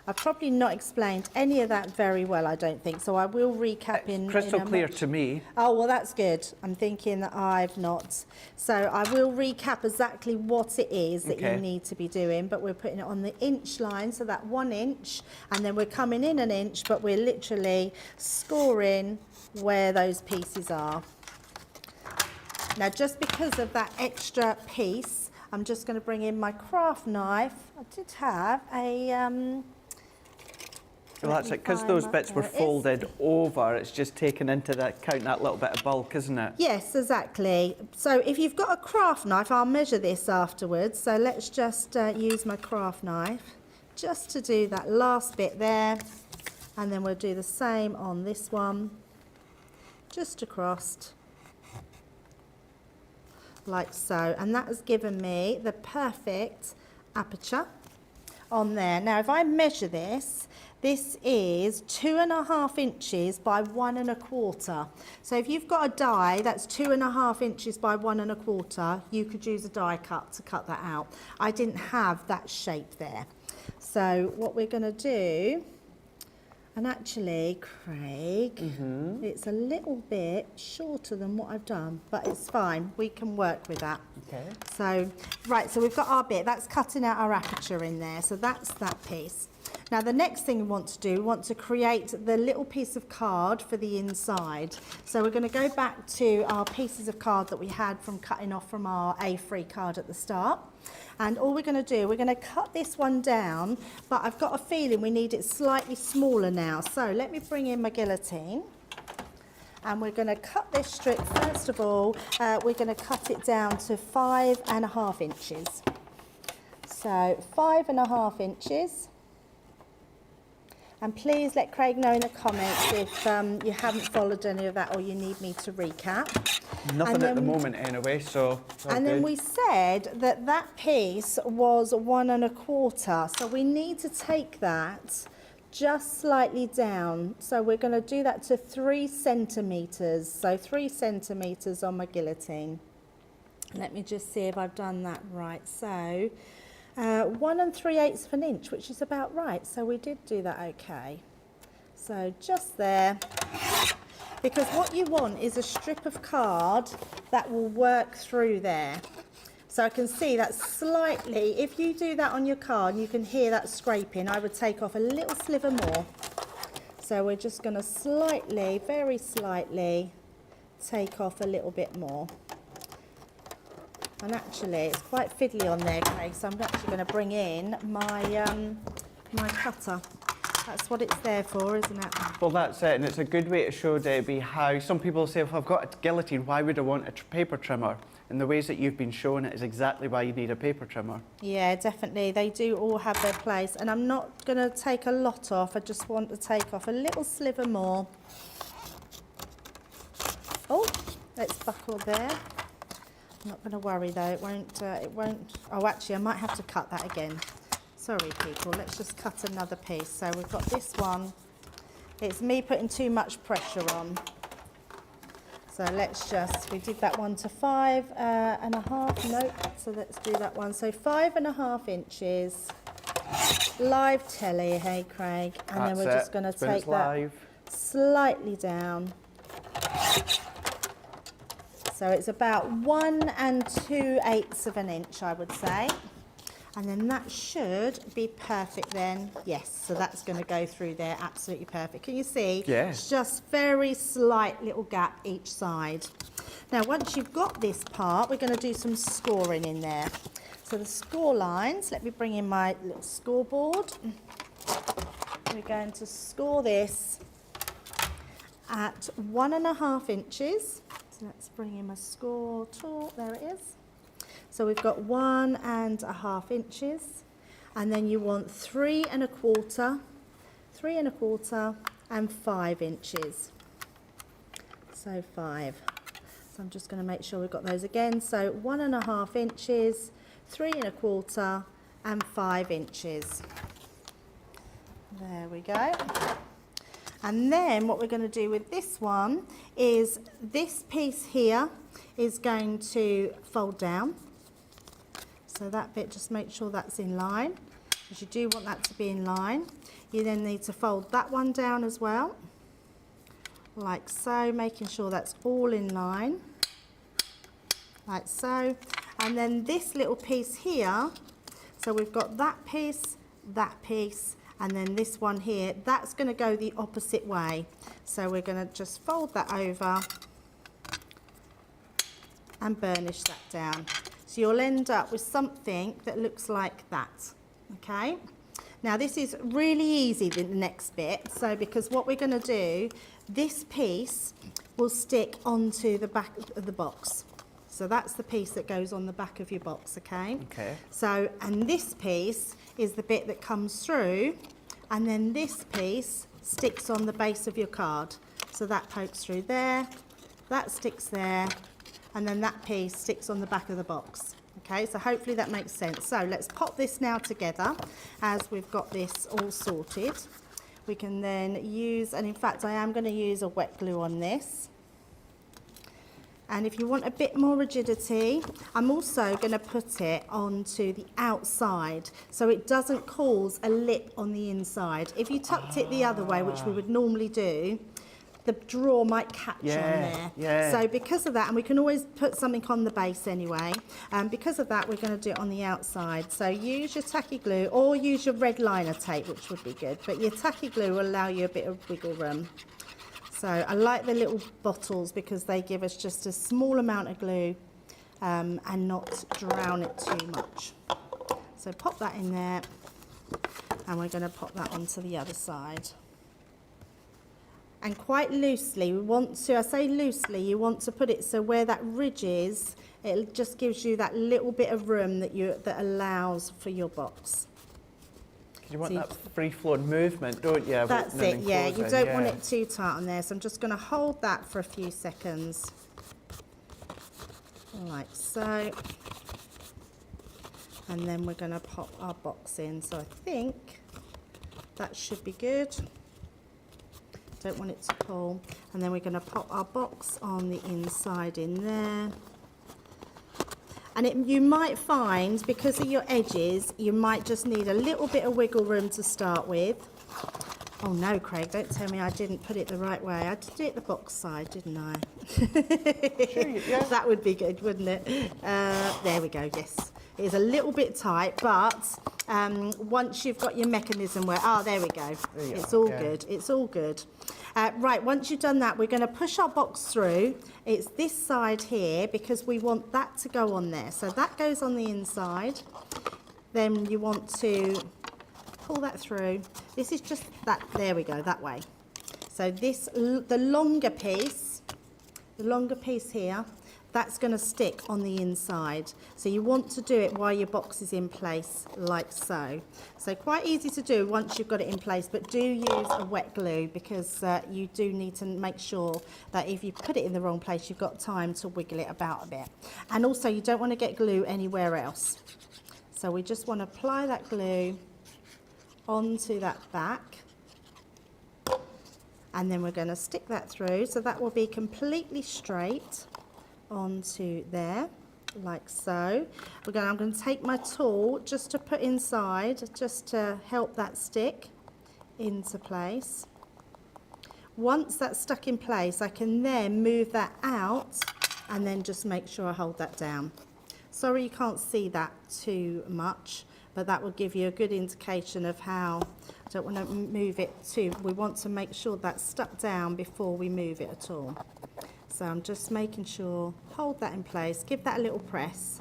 [SPEAKER 2] I've probably not explained any of that very well, I don't think, so I will recap in
[SPEAKER 1] crystal clear to me.
[SPEAKER 2] Oh, well, that's good. I'm thinking that I've not. So I will recap exactly what it is that you need to be doing, but we're putting it on the inch line, so that 1 inch, and then we're coming in an inch, but we're literally scoring where those pieces are. Now, just because of that extra piece, I'm just going to bring in my craft knife. I did have a...
[SPEAKER 1] Well, that's it, because those bits were folded over, it's just taken into that, count that little bit of bulk, isn't it?
[SPEAKER 2] Yes, exactly. So if you've got a craft knife, I'll measure this afterwards. So let's just use my craft knife just to do that last bit there. And then we'll do the same on this one, just across, like so. And that has given me the perfect aperture on there. Now, if I measure this, this is 2.5 inches by 1.25. So if you've got a die that's 2.5 inches by 1.25, you could use a die cut to cut that out. I didn't have that shape there. So what we're going to do, and actually, Craig, it's a little bit shorter than what I've done, but it's fine. We can work with that.
[SPEAKER 1] Okay.
[SPEAKER 2] So, right, so we've got our bit. That's cutting out our aperture in there. So that's that piece. Now, the next thing we want to do, we want to create the little piece of card for the inside. So we're going to go back to our pieces of card that we had from cutting off from our A3 card at the start. And all we're going to do, we're going to cut this one down, but I've got a feeling we need it slightly smaller now. So let me bring in my guillotine. And we're going to cut this strip. First of all, we're going to cut it down to 5.5 inches. So 5.5 inches. And please let Craig know in the comments if you haven't followed any of that or you need me to recap.
[SPEAKER 1] Nothing at the moment anyway, so it's all
[SPEAKER 2] and
[SPEAKER 1] good.
[SPEAKER 2] then we said that that piece was 1.25, so we need to take that just slightly down. So we're going to do that to 3 centimetres. So 3 centimetres on my guillotine. Let me just see if I've done that right. So 1 3/8 of an inch, which is about right. So we did do that okay. So just there. Because what you want is a strip of card that will work through there. So I can see that slightly, if you do that on your card, you can hear that scraping. I would take off a little sliver more. So we're just going to slightly, very slightly, take off a little bit more. And actually, it's quite fiddly on there, Craig, so I'm actually going to bring in my, my cutter. That's what it's there for, isn't it?
[SPEAKER 1] Well, that's it, and it's a good way to show, Debbie, how some people say, if I've got a guillotine, why would I want a paper trimmer? And the ways that you've been showing it is exactly why you need a paper trimmer.
[SPEAKER 2] Yeah, definitely. They do all have their place. And I'm not going to take a lot off. I just want to take off a little sliver more. Oh, let's buckle there. I'm not going to worry though. It won't. Oh, actually, I might have to cut that again. Sorry, people. Let's just cut another piece. So we've got this one. It's me putting too much pressure on. So let's just, we did that one to 5.5, nope, so let's do that one. So 5.5 inches, live telly, hey Craig, and then we're just going to take that slightly down. So it's about 1 2/8 of an inch, I would say. And then that should be perfect then. Yes, so that's going to go through there absolutely perfect. Can you see?
[SPEAKER 1] Yeah.
[SPEAKER 2] It's just very slight little gap each side. Now, once you've got this part, we're going to do some scoring in there. So the score lines, let me bring in my little scoreboard. We're going to score this at 1.5 inches. So let's bring in my score tool. There it is. So we've got 1.5 inches, and then you want 3.25, 3.25, and 5 inches. So 5. So I'm just going to make sure we've got those again. So 1.5 inches, 3.25, and 5 inches. There we go. And then what we're going to do with this one is this piece here is going to fold down. So that bit, just make sure that's in line, because you do want that to be in line. You then need to fold that one down as well, like so, making sure that's all in line, like so. And then this little piece here, so we've got that piece, and then this one here, that's going to go the opposite way. So we're going to just fold that over and burnish that down. So you'll end up with something that looks like that, okay? Now this is really easy, the next bit, so because what we're going to do, this piece will stick onto the back of the box. So that's the piece that goes on the back of your box, okay?
[SPEAKER 1] Okay.
[SPEAKER 2] So, and this piece is the bit that comes through, and then this piece sticks on the base of your card. So that pokes through there, that sticks there, and then that piece sticks on the back of the box. Okay, so hopefully that makes sense. So let's pop this now together as we've got this all sorted. We can then use, and in fact I am going to use a wet glue on this. And if you want a bit more rigidity, I'm also going to put it onto the outside so it doesn't cause a lip on the inside. If you tucked it the other way, which we would normally do, the drawer might catch on there.
[SPEAKER 1] Yeah.
[SPEAKER 2] So because of that, and we can always put something on the base anyway, because of that we're going to do it on the outside. So use your tacky glue or use your red liner tape, which would be good, but your tacky glue will allow you a bit of wiggle room. So I like the little bottles because they give us just a small amount of glue and not drown it too much. So pop that in there, and we're going to pop that onto the other side. And quite loosely, we want to, I say loosely, you want to put it so where that ridge is, it just gives you that little bit of room that allows for your box.
[SPEAKER 1] You want that free-flowing movement, don't you?
[SPEAKER 2] That's it, yeah. You don't want it too tight on there. So I'm just going to hold that for a few seconds. Like so. And then we're going to pop our box in. So I think that should be good. Don't want it to pull. And then we're going to pop our box on the inside in there. And you might find, because of your edges, you might just need a little bit of wiggle room to start with. Oh no, Craig, don't tell me I didn't put it the right way. I did it the box side, didn't I?
[SPEAKER 1] Sure, yeah.
[SPEAKER 2] That would be good, wouldn't it? There we go, yes. It is a little bit tight, but once you've got your mechanism where, there we go. It's all good. It's all good. Right, once you've done that, we're going to push our box through. It's this side here because we want that to go on there. So that goes on the inside. Then you want to pull that through. This is just that, there we go, that way. So this, the longer piece here, that's going to stick on the inside. So you want to do it while your box is in place, like so. So quite easy to do once you've got it in place, but do use a wet glue because you do need to make sure that if you put it in the wrong place, you've got time to wiggle it about a bit. And also you don't want to get glue anywhere else. So we just want to apply that glue onto that back. And then we're going to stick that through, so that will be completely straight onto there, like so. I'm going to take my tool just to put inside, just to help that stick into place. Once that's stuck in place, I can then move that out and then just make sure I hold that down. Sorry you can't see that too much, but that will give you a good indication of how. I don't want to move it too. We want to make sure that's stuck down before we move it at all. So I'm just making sure, hold that in place, give that a little press.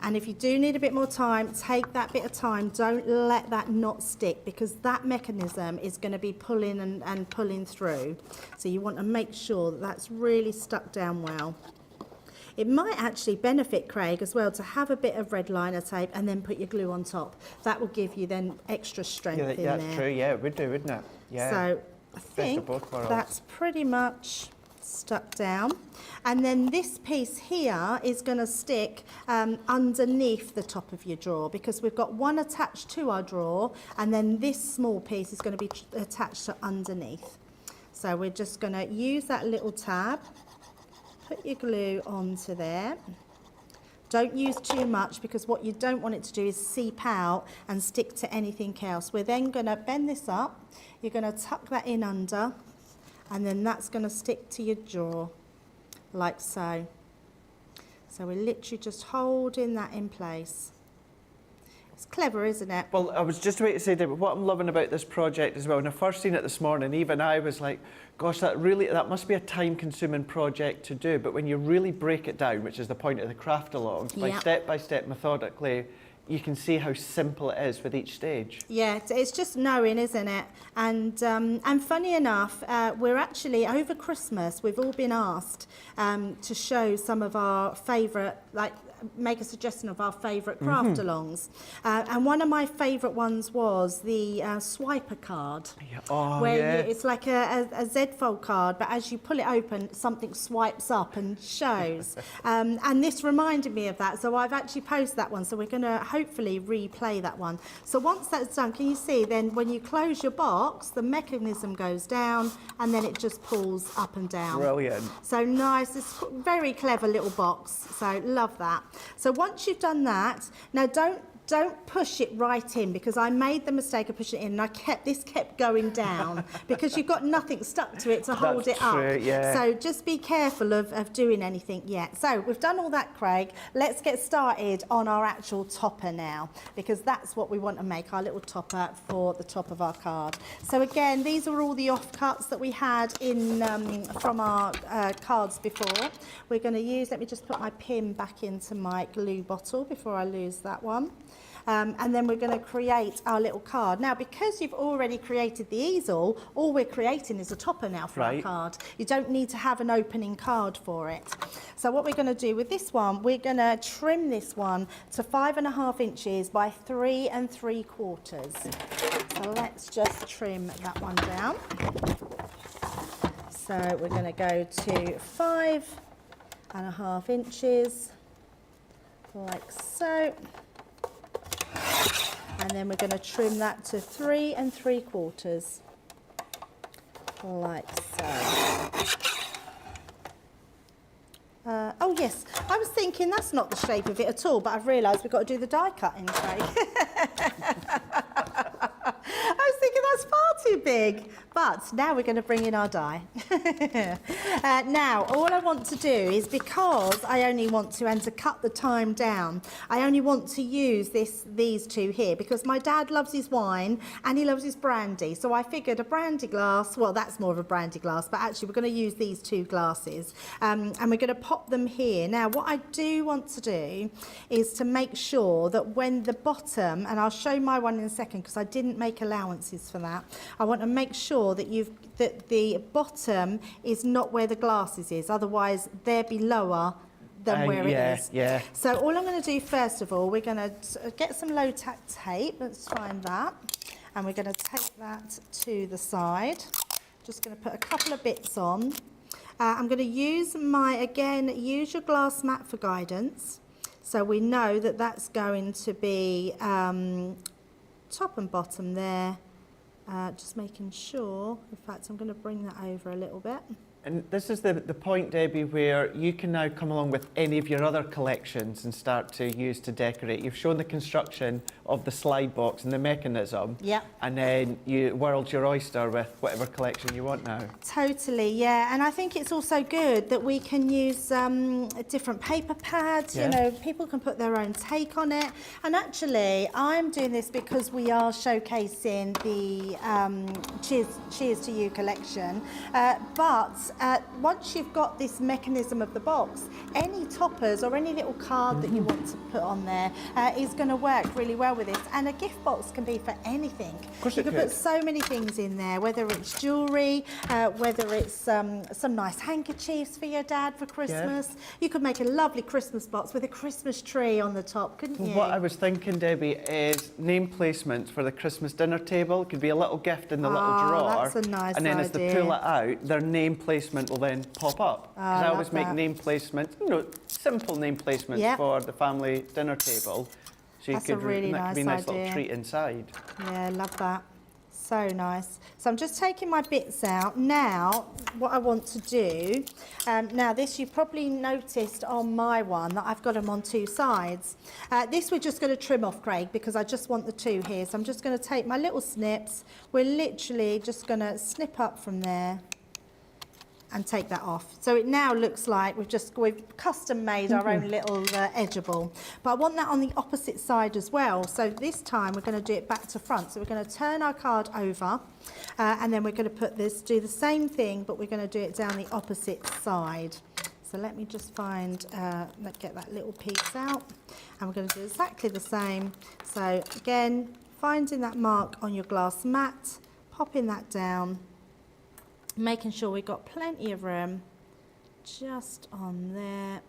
[SPEAKER 2] And if you do need a bit more time, take that bit of time. Don't let that knot stick because that mechanism is going to be pulling and pulling through. So you want to make sure that that's really stuck down well. It might actually benefit, Craig, as well to have a bit of red liner tape and then put your glue on top. That will give you then extra strength in there.
[SPEAKER 1] That's true, yeah, it would do, wouldn't it? Yeah.
[SPEAKER 2] So I think that's pretty much stuck down. And then this piece here is going to stick underneath the top of your drawer because we've got one attached to our drawer and then this small piece is going to be attached to underneath. So we're just going to use that little tab. Put your glue onto there. Don't use too much because what you don't want it to do is seep out and stick to anything else. We're then going to bend this up. You're going to tuck that in under and then that's going to stick to your drawer like so. So we're literally just holding that in place. It's clever, isn't it?
[SPEAKER 1] Well, I was just about to say, David, what I'm loving about this project as well, when I first seen it this morning, even I was like, gosh, that must be a time-consuming project to do. But when you really break it down, which is the point of the craft-alongs, by step, methodically, you can see how simple it is with each stage.
[SPEAKER 2] Yeah, it's just knowing, isn't it? And funny enough, we're actually, over Christmas, we've all been asked to show some of our favourite, make a suggestion of our favourite craft-alongs. And one of my favourite ones was the swiper card. It's like a Z-fold card, but as you pull it open, something swipes up and shows. And this reminded me of that, so I've actually posted that one, so we're going to hopefully replay that one. So once that's done, can you see, then when you close your box, the mechanism goes down, and then it just pulls up and down.
[SPEAKER 1] Brilliant.
[SPEAKER 2] So nice, it's a very clever little box, so love that. So once you've done that, now don't push it right in because I made the mistake of pushing it in and this kept going down because you've got nothing stuck to it to hold it up.
[SPEAKER 1] True, yeah.
[SPEAKER 2] So just be careful of doing anything yet. So we've done all that, Craig. Let's get started on our actual topper now because that's what we want to make, our little topper for the top of our card. So again, these are all the offcuts that we had in from our cards before. We're going to use, let me just put my pin back into my glue bottle before I lose that one. And then we're going to create our little card. Now, because you've already created the easel, all we're creating is a topper now for our card. You don't need to have an opening card for it. So what we're going to do with this one, we're going to trim this one to 5.5 inches by 3 3/4. So let's just trim that one down. So we're going to go to 5.5 inches, like so. And then we're going to trim that to 3 3/4, like so. Oh yes, I was thinking that's not the shape of it at all, but I've realised we've got to do the die cutting, Craig. I was thinking that's far too big. But now we're going to bring in our die. Now, all I want to do is, because I only want to, and to cut the time down, I only want to use these two here, because my dad loves his wine and he loves his brandy. So I figured a brandy glass, well, that's more of a brandy glass, but actually we're going to use these two glasses. And we're going to pop them here. Now, what I do want to do is to make sure that when the bottom, and I'll show my one in a second because I didn't make allowances for that, I want to make sure that the bottom is not where the glasses is, otherwise they'll be lower than where it is.
[SPEAKER 1] Yeah.
[SPEAKER 2] So all I'm going to do first of all, we're going to get some low tack tape. Let's find that, and we're going to take that to the side. Just going to put a couple of bits on. I'm going to use use your glass mat for guidance, so we know that that's going to be top and bottom there. Just making sure, in fact I'm going to bring that over a little bit.
[SPEAKER 1] And this is the point, Debbie, where you can now come along with any of your other collections and start to use to decorate. You've shown the construction of the slide box and the mechanism.
[SPEAKER 2] Yeah.
[SPEAKER 1] And then you world your oyster with whatever collection you want now.
[SPEAKER 2] Totally, yeah. And I think it's also good that we can use different paper pads.
[SPEAKER 1] Yeah.
[SPEAKER 2] You know, people can put their own take on it. And actually, I'm doing this because we are showcasing the Cheers to You collection. But once you've got this mechanism of the box, any toppers or any little card that you want to put on there is going to work really well with this. And a gift box can be for anything.
[SPEAKER 1] Of course
[SPEAKER 2] you
[SPEAKER 1] it
[SPEAKER 2] can
[SPEAKER 1] could.
[SPEAKER 2] put so many things in there, whether it's jewellery, whether it's some nice handkerchiefs for your dad for Christmas. Yeah. You could make a lovely Christmas box with a Christmas tree on the top, couldn't you?
[SPEAKER 1] What I was thinking, Debbie, is name placements for the Christmas dinner table. It could be a little gift in the little drawer.
[SPEAKER 2] That's a nice
[SPEAKER 1] And then as they
[SPEAKER 2] idea.
[SPEAKER 1] pull it out, their name placement will then pop up. Because I always make name placements, simple name placements for the family dinner table. So you
[SPEAKER 2] That's a really
[SPEAKER 1] that could be a nice
[SPEAKER 2] idea.
[SPEAKER 1] little treat inside.
[SPEAKER 2] Yeah, love that. So nice. So I'm just taking my bits out. Now, what I want to do, now this you probably noticed on my one that I've got them on two sides. This we're just going to trim off, Craig, because I just want the two here. So I'm just going to take my little snips. We're literally just going to snip up from there and take that off. So it now looks like we've custom made our own little edgeable. But I want that on the opposite side as well. So this time we're going to do it back to front. So we're going to turn our card over and then we're going to do the same thing, but we're going to do it down the opposite side. So let me just get that little piece out, and we're going to do exactly the same. So again, finding that mark on your glass mat, popping that down, making sure we've got plenty of room just on there,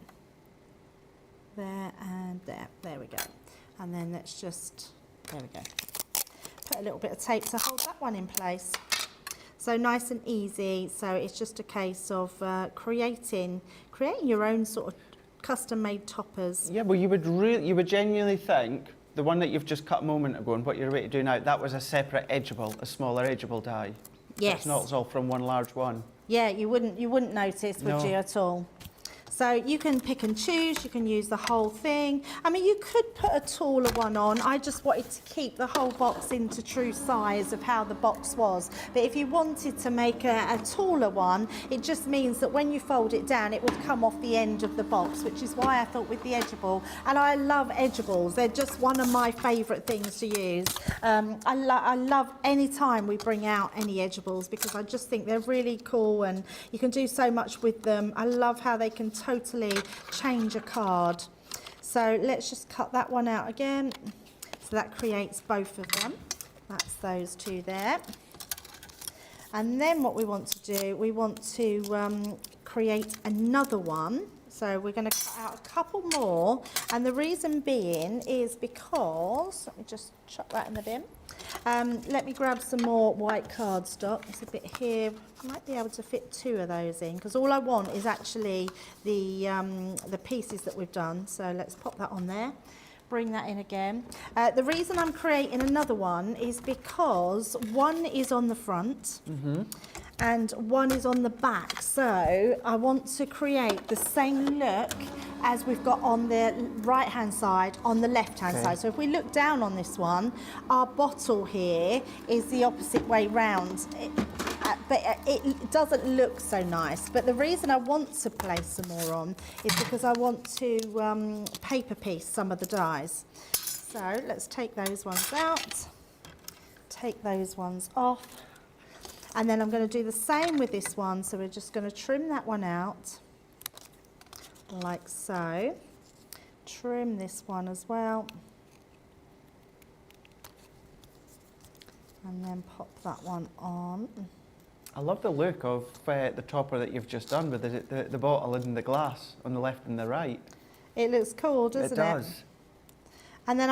[SPEAKER 2] and there. There we go. And then let's just, there we go. Put a little bit of tape to hold that one in place. So nice and easy. So it's just a case of creating your own sort of custom-made toppers.
[SPEAKER 1] Yeah, well, you would genuinely think the one that you've just cut a moment ago and what you're ready to do now, that was a separate edgeable, a smaller edgeable die.
[SPEAKER 2] Yes.
[SPEAKER 1] It's not all from one large one.
[SPEAKER 2] Yeah, you wouldn't notice, would you, at all? So you can pick and choose, you can use the whole thing. I mean, you could put a taller one on. I just wanted to keep the whole box into true size of how the box was. But if you wanted to make a taller one, it just means that when you fold it down, it would come off the end of the box, which is why I thought with the edgeable. And I love edgeables. They're just one of my favourite things to use. I love any time we bring out any edgeables because I just think they're really cool and you can do so much with them. I love how they can totally change a card. So let's just cut that one out again. So that creates both of them. That's those two there. And then what we want to do, we want to create another one. So we're going to cut out a couple more, and the reason being is because, let me just chuck that in the bin. Let me grab some more white cardstock. There's a bit here. I might be able to fit 2 of those in because all I want is actually the pieces that we've done. So let's pop that on there. Bring that in again. The reason I'm creating another one is because one is on the front and one is on the back. So I want to create the same look as we've got on the right hand side on the left hand side. So if we look down on this one, our bottle here is the opposite way round. But it doesn't look so nice. But the reason I want to place some more on is because I want to paper piece some of the dies. So let's take those ones out, take those ones off, and then I'm going to do the same with this one. So we're just going to trim that one out, like so. Trim this one as well. And then pop that one on.
[SPEAKER 1] I love the look of the topper that you've just done with the bottle and the glass on the left and the right.
[SPEAKER 2] It looks cool, doesn't it?
[SPEAKER 1] It does.
[SPEAKER 2] And then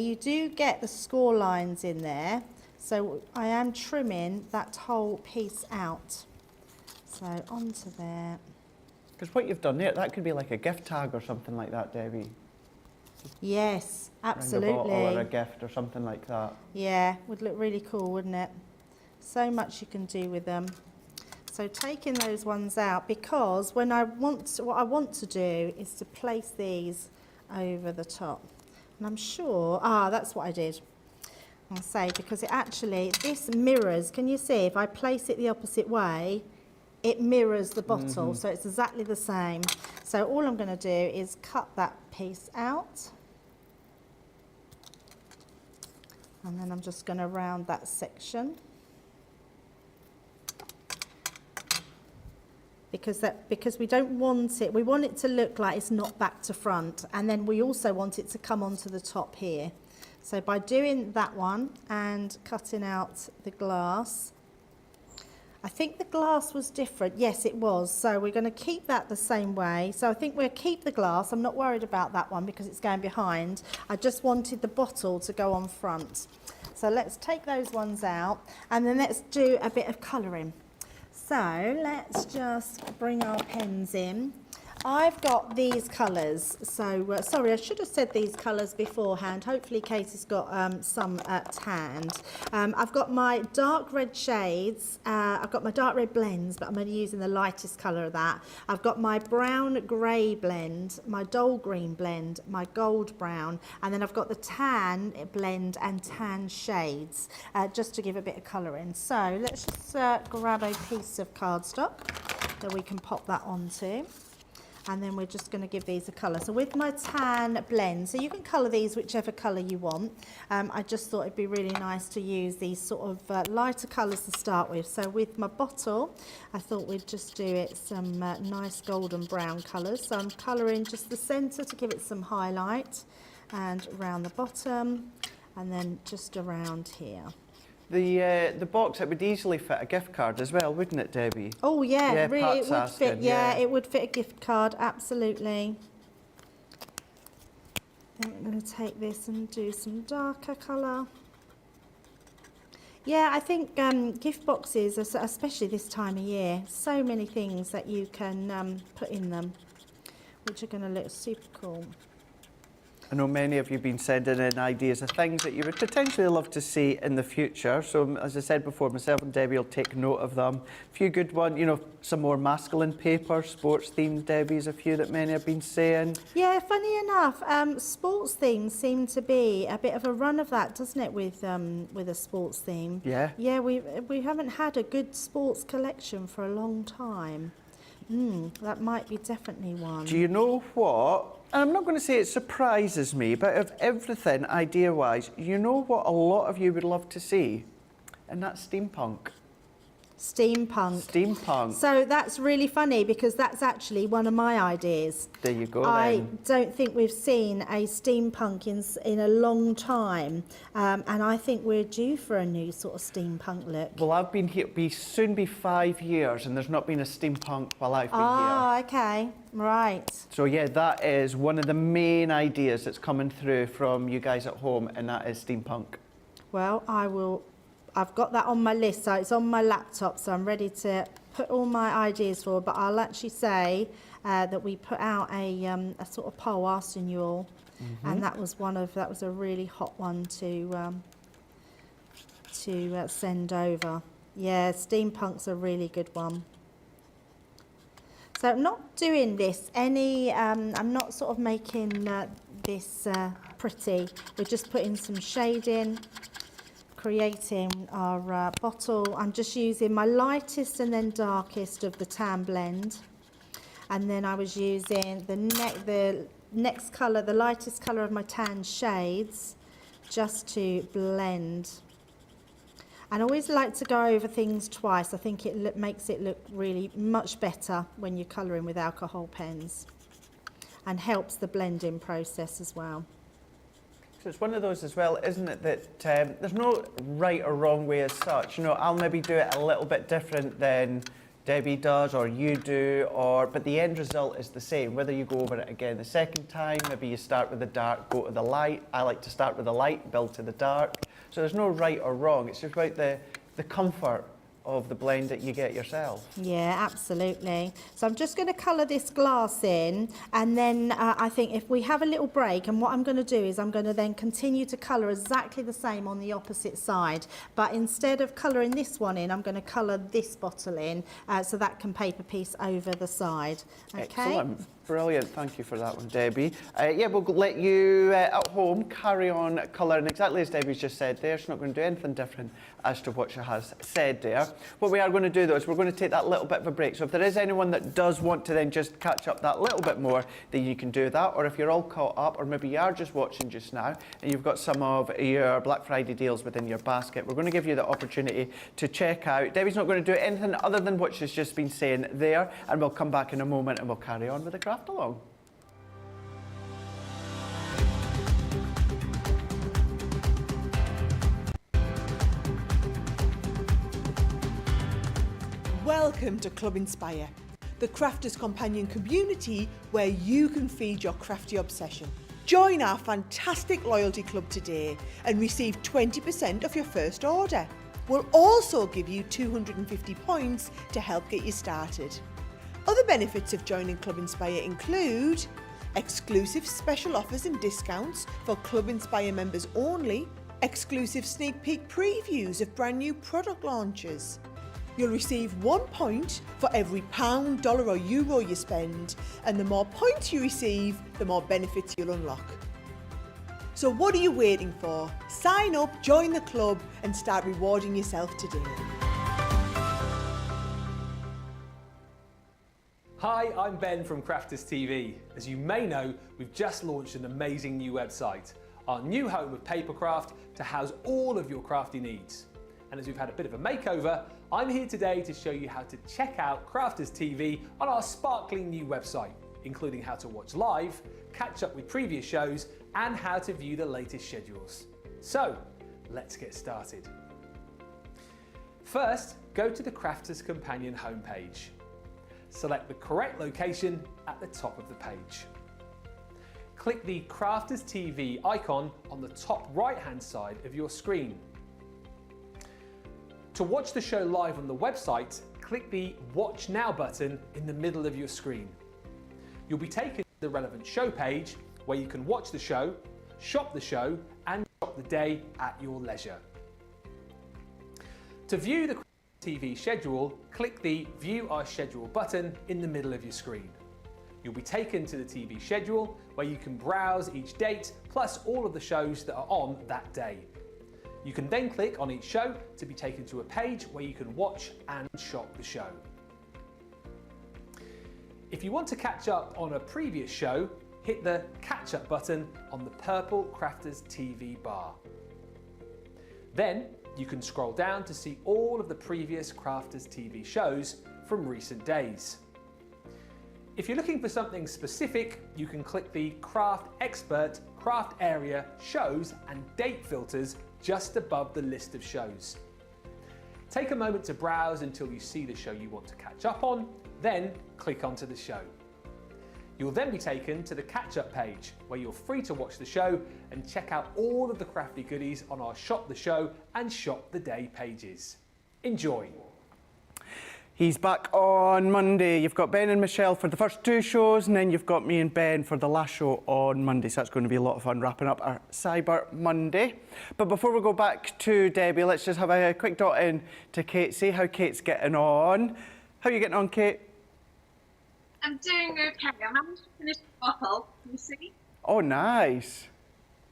[SPEAKER 2] you do get the score lines in there. So I am trimming that whole piece out. So onto there.
[SPEAKER 1] Because what you've done there, that could be like a gift tag or something like that, Debbie.
[SPEAKER 2] Yes, absolutely.
[SPEAKER 1] Around a bottle or a gift or something like that.
[SPEAKER 2] Yeah, would look really cool, wouldn't it? So much you can do with them. So taking those ones out, because what I want to do is to place these over the top. And I'm sure, that's what I did. I'll say, because it actually, this mirrors, can you see, if I place it the opposite way, it mirrors the bottle, so it's exactly the same. So all I'm going to do is cut that piece out. And then I'm just going to round that section. Because we don't want it, we want it to look like it's not back to front, and then we also want it to come onto the top here. So by doing that one and cutting out the glass, I think the glass was different. Yes, it was. So we're going to keep that the same way. So I think we'll keep the glass. I'm not worried about that one because it's going behind. I just wanted the bottle to go on front. So let's take those ones out, and then let's do a bit of colouring. So let's just bring our pens in. I've got these colours, so sorry, I should have said these colours beforehand. Hopefully Katie's got some at hand. I've got my dark red shades, I've got my dark red blends, but I'm only using the lightest colour of that. I've got my brown grey blend, my dull green blend, my gold brown, and then I've got the tan blend and tan shades, just to give a bit of colour in. So let's just grab a piece of cardstock that we can pop that onto. And then we're just going to give these a colour. So with my tan blend, so you can colour these whichever colour you want. I just thought it'd be really nice to use these sort of lighter colours to start with. So with my bottle, I thought we'd just do it some nice golden brown colours. So I'm colouring just the centre to give it some highlight, and around the bottom, and then just around here.
[SPEAKER 1] The box, it would easily fit a gift card as well, wouldn't it, Debbie?
[SPEAKER 2] Oh yeah,
[SPEAKER 1] Yeah,
[SPEAKER 2] really, it would
[SPEAKER 1] Pat's
[SPEAKER 2] fit.
[SPEAKER 1] asking,
[SPEAKER 2] Yeah,
[SPEAKER 1] yeah.
[SPEAKER 2] it would fit a gift card, absolutely. Then I'm going to take this and do some darker colour. Yeah, I think gift boxes, especially this time of year, so many things that you can put in them, which are going to look super cool.
[SPEAKER 1] I know many of you have been sending in ideas of things that you would potentially love to see in the future. So, as I said before, myself and Debbie will take note of them. A few good ones, you know, some more masculine paper, sports themed, Debbie's a few that many have been saying.
[SPEAKER 2] Yeah, funny enough, sports themes seem to be a bit of a run of that, doesn't it, with a sports theme?
[SPEAKER 1] Yeah.
[SPEAKER 2] Yeah, we haven't had a good sports collection for a long time. That might be definitely one.
[SPEAKER 1] Do you know what? And I'm not going to say it surprises me, but of everything idea-wise, you know what a lot of you would love to see? And that's steampunk.
[SPEAKER 2] Steampunk.
[SPEAKER 1] Steampunk.
[SPEAKER 2] So that's really funny because that's actually one of my ideas.
[SPEAKER 1] There you go
[SPEAKER 2] I
[SPEAKER 1] then.
[SPEAKER 2] don't think we've seen a steampunk in a long time, and I think we're due for a new sort of steampunk look.
[SPEAKER 1] Well, I've been here, soon be 5 years, and there's not been a steampunk while I've been here.
[SPEAKER 2] Ah, okay, right.
[SPEAKER 1] So yeah, that is one of the main ideas that's coming through from you guys at home, and that is steampunk.
[SPEAKER 2] Well, I've got that on my list, so it's on my laptop, so I'm ready to put all my ideas forward, but I'll actually say that we put out a sort of poll asking you all, and that was a really hot one to send over. Yeah, steampunk's a really good one. So I'm not doing this any, I'm not sort of making this pretty. We're just putting some shade in, creating our bottle. I'm just using my lightest and then darkest of the tan blend. And then I was using the next colour, the lightest colour of my tan shades, just to blend. And I always like to go over things twice. I think it makes it look really much better when you're colouring with alcohol pens, and helps the blending process as well.
[SPEAKER 1] So it's one of those as well, isn't it, that there's no right or wrong way as such. You know, I'll maybe do it a little bit different than Debbie does or you do, but the end result is the same. Whether you go over it again the second time, maybe you start with the dark, go to the light. I like to start with the light, build to the dark. So there's no right or wrong. It's just about the comfort of the blend that you get yourself.
[SPEAKER 2] Yeah, absolutely. So I'm just going to colour this glass in, and then I think if we have a little break, and what I'm going to do is I'm going to then continue to colour exactly the same on the opposite side, but instead of colouring this one in, I'm going to colour this bottle in, so that can paper piece over the side. Okay.
[SPEAKER 1] Excellent. Brilliant. Thank you for that one, Debbie. Yeah, we'll let you at home carry on colouring exactly as Debbie's just said there. She's not going to do anything different as to what she has said there. What we are going to do though is we're going to take that little bit of a break. So if there is anyone that does want to then just catch up that little bit more, then you can do that. Or if you're all caught up, or maybe you are just watching just now and you've got some of your Black Friday deals within your basket, we're going to give you the opportunity to check out. Debbie's not going to do anything other than what she's just been saying there, and we'll come back in a moment and we'll carry on with the craft along.
[SPEAKER 4] Welcome to Club Inspire, the crafters companion community where you can feed your crafty obsession. Join our fantastic loyalty club today and receive 20% off your first order. We'll also give you 250 points to help get you started. Other benefits of joining Club Inspire include exclusive special offers and discounts for Club Inspire members only, exclusive sneak peek previews of brand new product launches. You'll receive 1 point for every pound, dollar or euro you spend, and the more points you receive, the more benefits you'll unlock. So what are you waiting for? Sign up, join the club and start rewarding yourself today.
[SPEAKER 14] Hi, I'm Ben from Crafters TV. As you may know, we've just launched an amazing new website, our new home of papercraft to house all of your crafty needs. And as we've had a bit of a makeover, I'm here today to show you how to check out Crafters TV on our sparkling new website, including how to watch live, catch up with previous shows, and how to view the latest schedules. So, let's get started. First, go to the Crafters Companion homepage. Select the correct location at the top of the page. Click the Crafters TV icon on the top right-hand side of your screen. To watch the show live on the website, click the Watch Now button in the middle of your screen. You'll be taken to the relevant show page where you can watch the show, shop the show, and shop the day at your leisure. To view the TV schedule, click the View Our Schedule button in the middle of your screen. You'll be taken to the TV schedule where you can browse each date plus all of the shows that are on that day. You can then click on each show to be taken to a page where you can watch and shop the show. If you want to catch up on a previous show, hit the Catch Up button on the purple Crafters TV bar. Then you can scroll down to see all of the previous Crafters TV shows from recent days. If you're looking for something specific, you can click the Craft Expert, Craft Area, Shows and Date filters just above the list of shows. Take a moment to browse until you see the show you want to catch up on, then click onto the show. You'll then be taken to the catch-up page where you're free to watch the show and check out all of the crafty goodies on our Shop the Show and Shop the Day pages. Enjoy!
[SPEAKER 1] He's back on Monday. You've got Ben and Michelle for the first 2 shows, and then you've got me and Ben for the last show on Monday. So that's going to be a lot of fun wrapping up our Cyber Monday. But before we go back to Debbie, let's just have a quick dot in to Kate. See how Kate's getting on. How are you getting on, Kate?
[SPEAKER 3] I'm doing okay. I managed to finish the bottle. Can you see?
[SPEAKER 1] Oh, nice.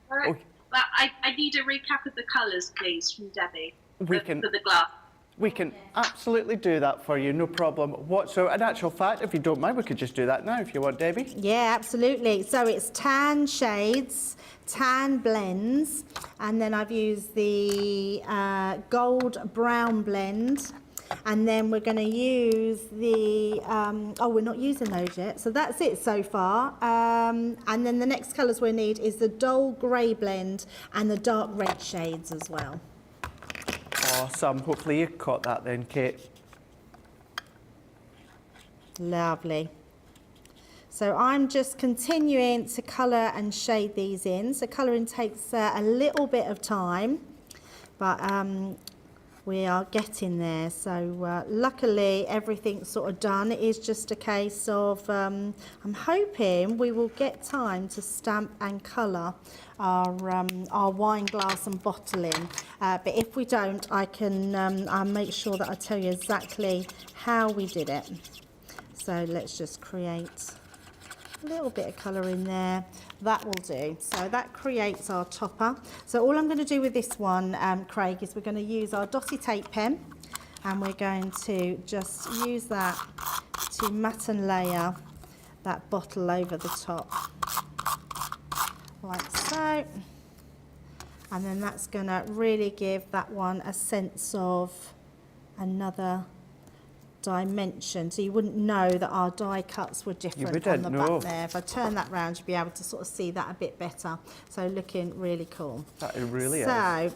[SPEAKER 3] But I need a recap of the colours, please, from Debbie for the glass.
[SPEAKER 1] We can absolutely do that for you, no problem whatsoever. In actual fact, if you don't mind, we could just do that now if you want, Debbie.
[SPEAKER 2] Yeah, absolutely. So it's tan shades, tan blends, and then I've used the gold brown blend. And then we're going to use the, we're not using those yet. So that's it so far. And then the next colours we need is the dull grey blend and the dark red shades as well.
[SPEAKER 1] Awesome. Hopefully you caught that then, Kate.
[SPEAKER 2] Lovely. So I'm just continuing to colour and shade these in. So colouring takes a little bit of time, but we are getting there. So luckily everything's sort of done. It is just a case of, I'm hoping we will get time to stamp and colour our wine glass and bottle in. But if we don't, I can I'll make sure that I tell you exactly how we did it. So let's just create a little bit of colour in there. That will do. So that creates our topper. So all I'm going to do with this one, Craig, is we're going to use our dotty tape pen, and we're going to just use that to matte and layer that bottle over the top, like so. And then that's going to really give that one a sense of another dimension, so you wouldn't know that our die cuts were different on the back there. If I turn that round, you'll be able to sort of see that a bit better. So looking really cool.
[SPEAKER 1] That really is.
[SPEAKER 2] So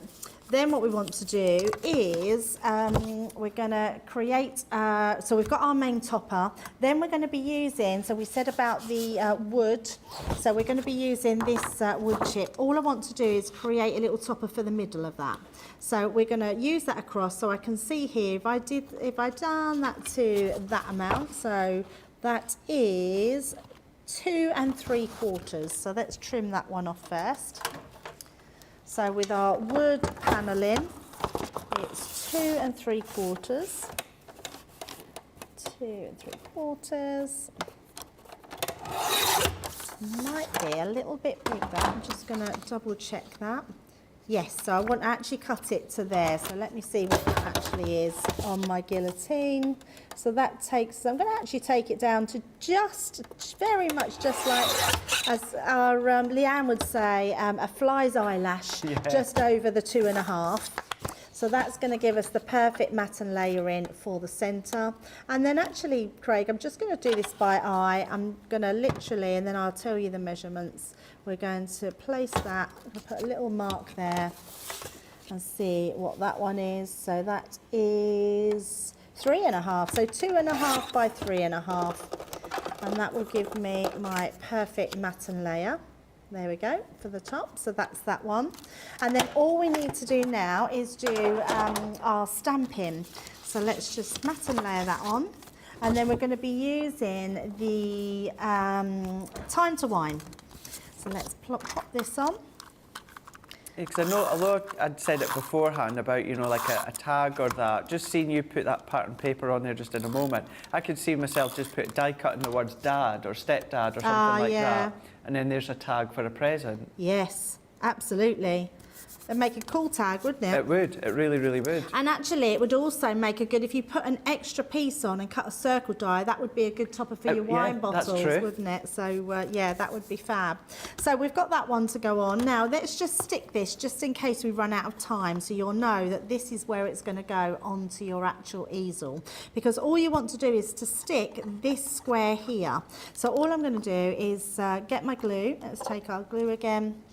[SPEAKER 2] then what we want to do is we're going to create, so we've got our main topper, then we're going to be using, so we said about the wood, so we're going to be using this wood chip. All I want to do is create a little topper for the middle of that. So we're going to use that across, so I can see here, if I done that to that amount, so that is 2 3/4. So let's trim that one off first. So with our wood panelling, it's 2 3/4. 2 3/4. Might be a little bit bigger. I'm just going to double check that. Yes, so I want to actually cut it to there. So let me see what it actually is on my guillotine. So that takes, I'm going to actually take it down to just very much just like, as our Leanne would say, a fly's eyelash, just over the 2.5. So that's going to give us the perfect matte and layering for the centre. And then actually, Craig, I'm just going to do this by eye. I'm going to literally, and then I'll tell you the measurements. We're going to place that, I'll put a little mark there and see what that one is. So that is 3.5, so 2.5 by 3.5. And that will give me my perfect matte and layer. There we go, for the top, so that's that one. And then all we need to do now is do our stamping. So let's just matte and layer that on. And then we're going to be using the Time to Wine. So let's pop this on.
[SPEAKER 1] Because I know, although I'd said it beforehand about, you know, like a tag or that, just seeing you put that pattern paper on there just in a moment, I could see myself just die cutting the words dad or stepdad or something like that. And then there's a tag for a present.
[SPEAKER 2] Yes, absolutely. It'd make a cool tag, wouldn't it?
[SPEAKER 1] It would. It really, really would.
[SPEAKER 2] And actually, it would also make a good, if you put an extra piece on and cut a circle die, that would be a good topper for your wine bottles, wouldn't it? So, yeah, that would be fab. So we've got that one to go on. Now, let's just stick this, just in case we run out of time, so you'll know that this is where it's going to go onto your actual easel. Because all you want to do is to stick this square here. So all I'm going to do is get my glue. Let's take our glue again.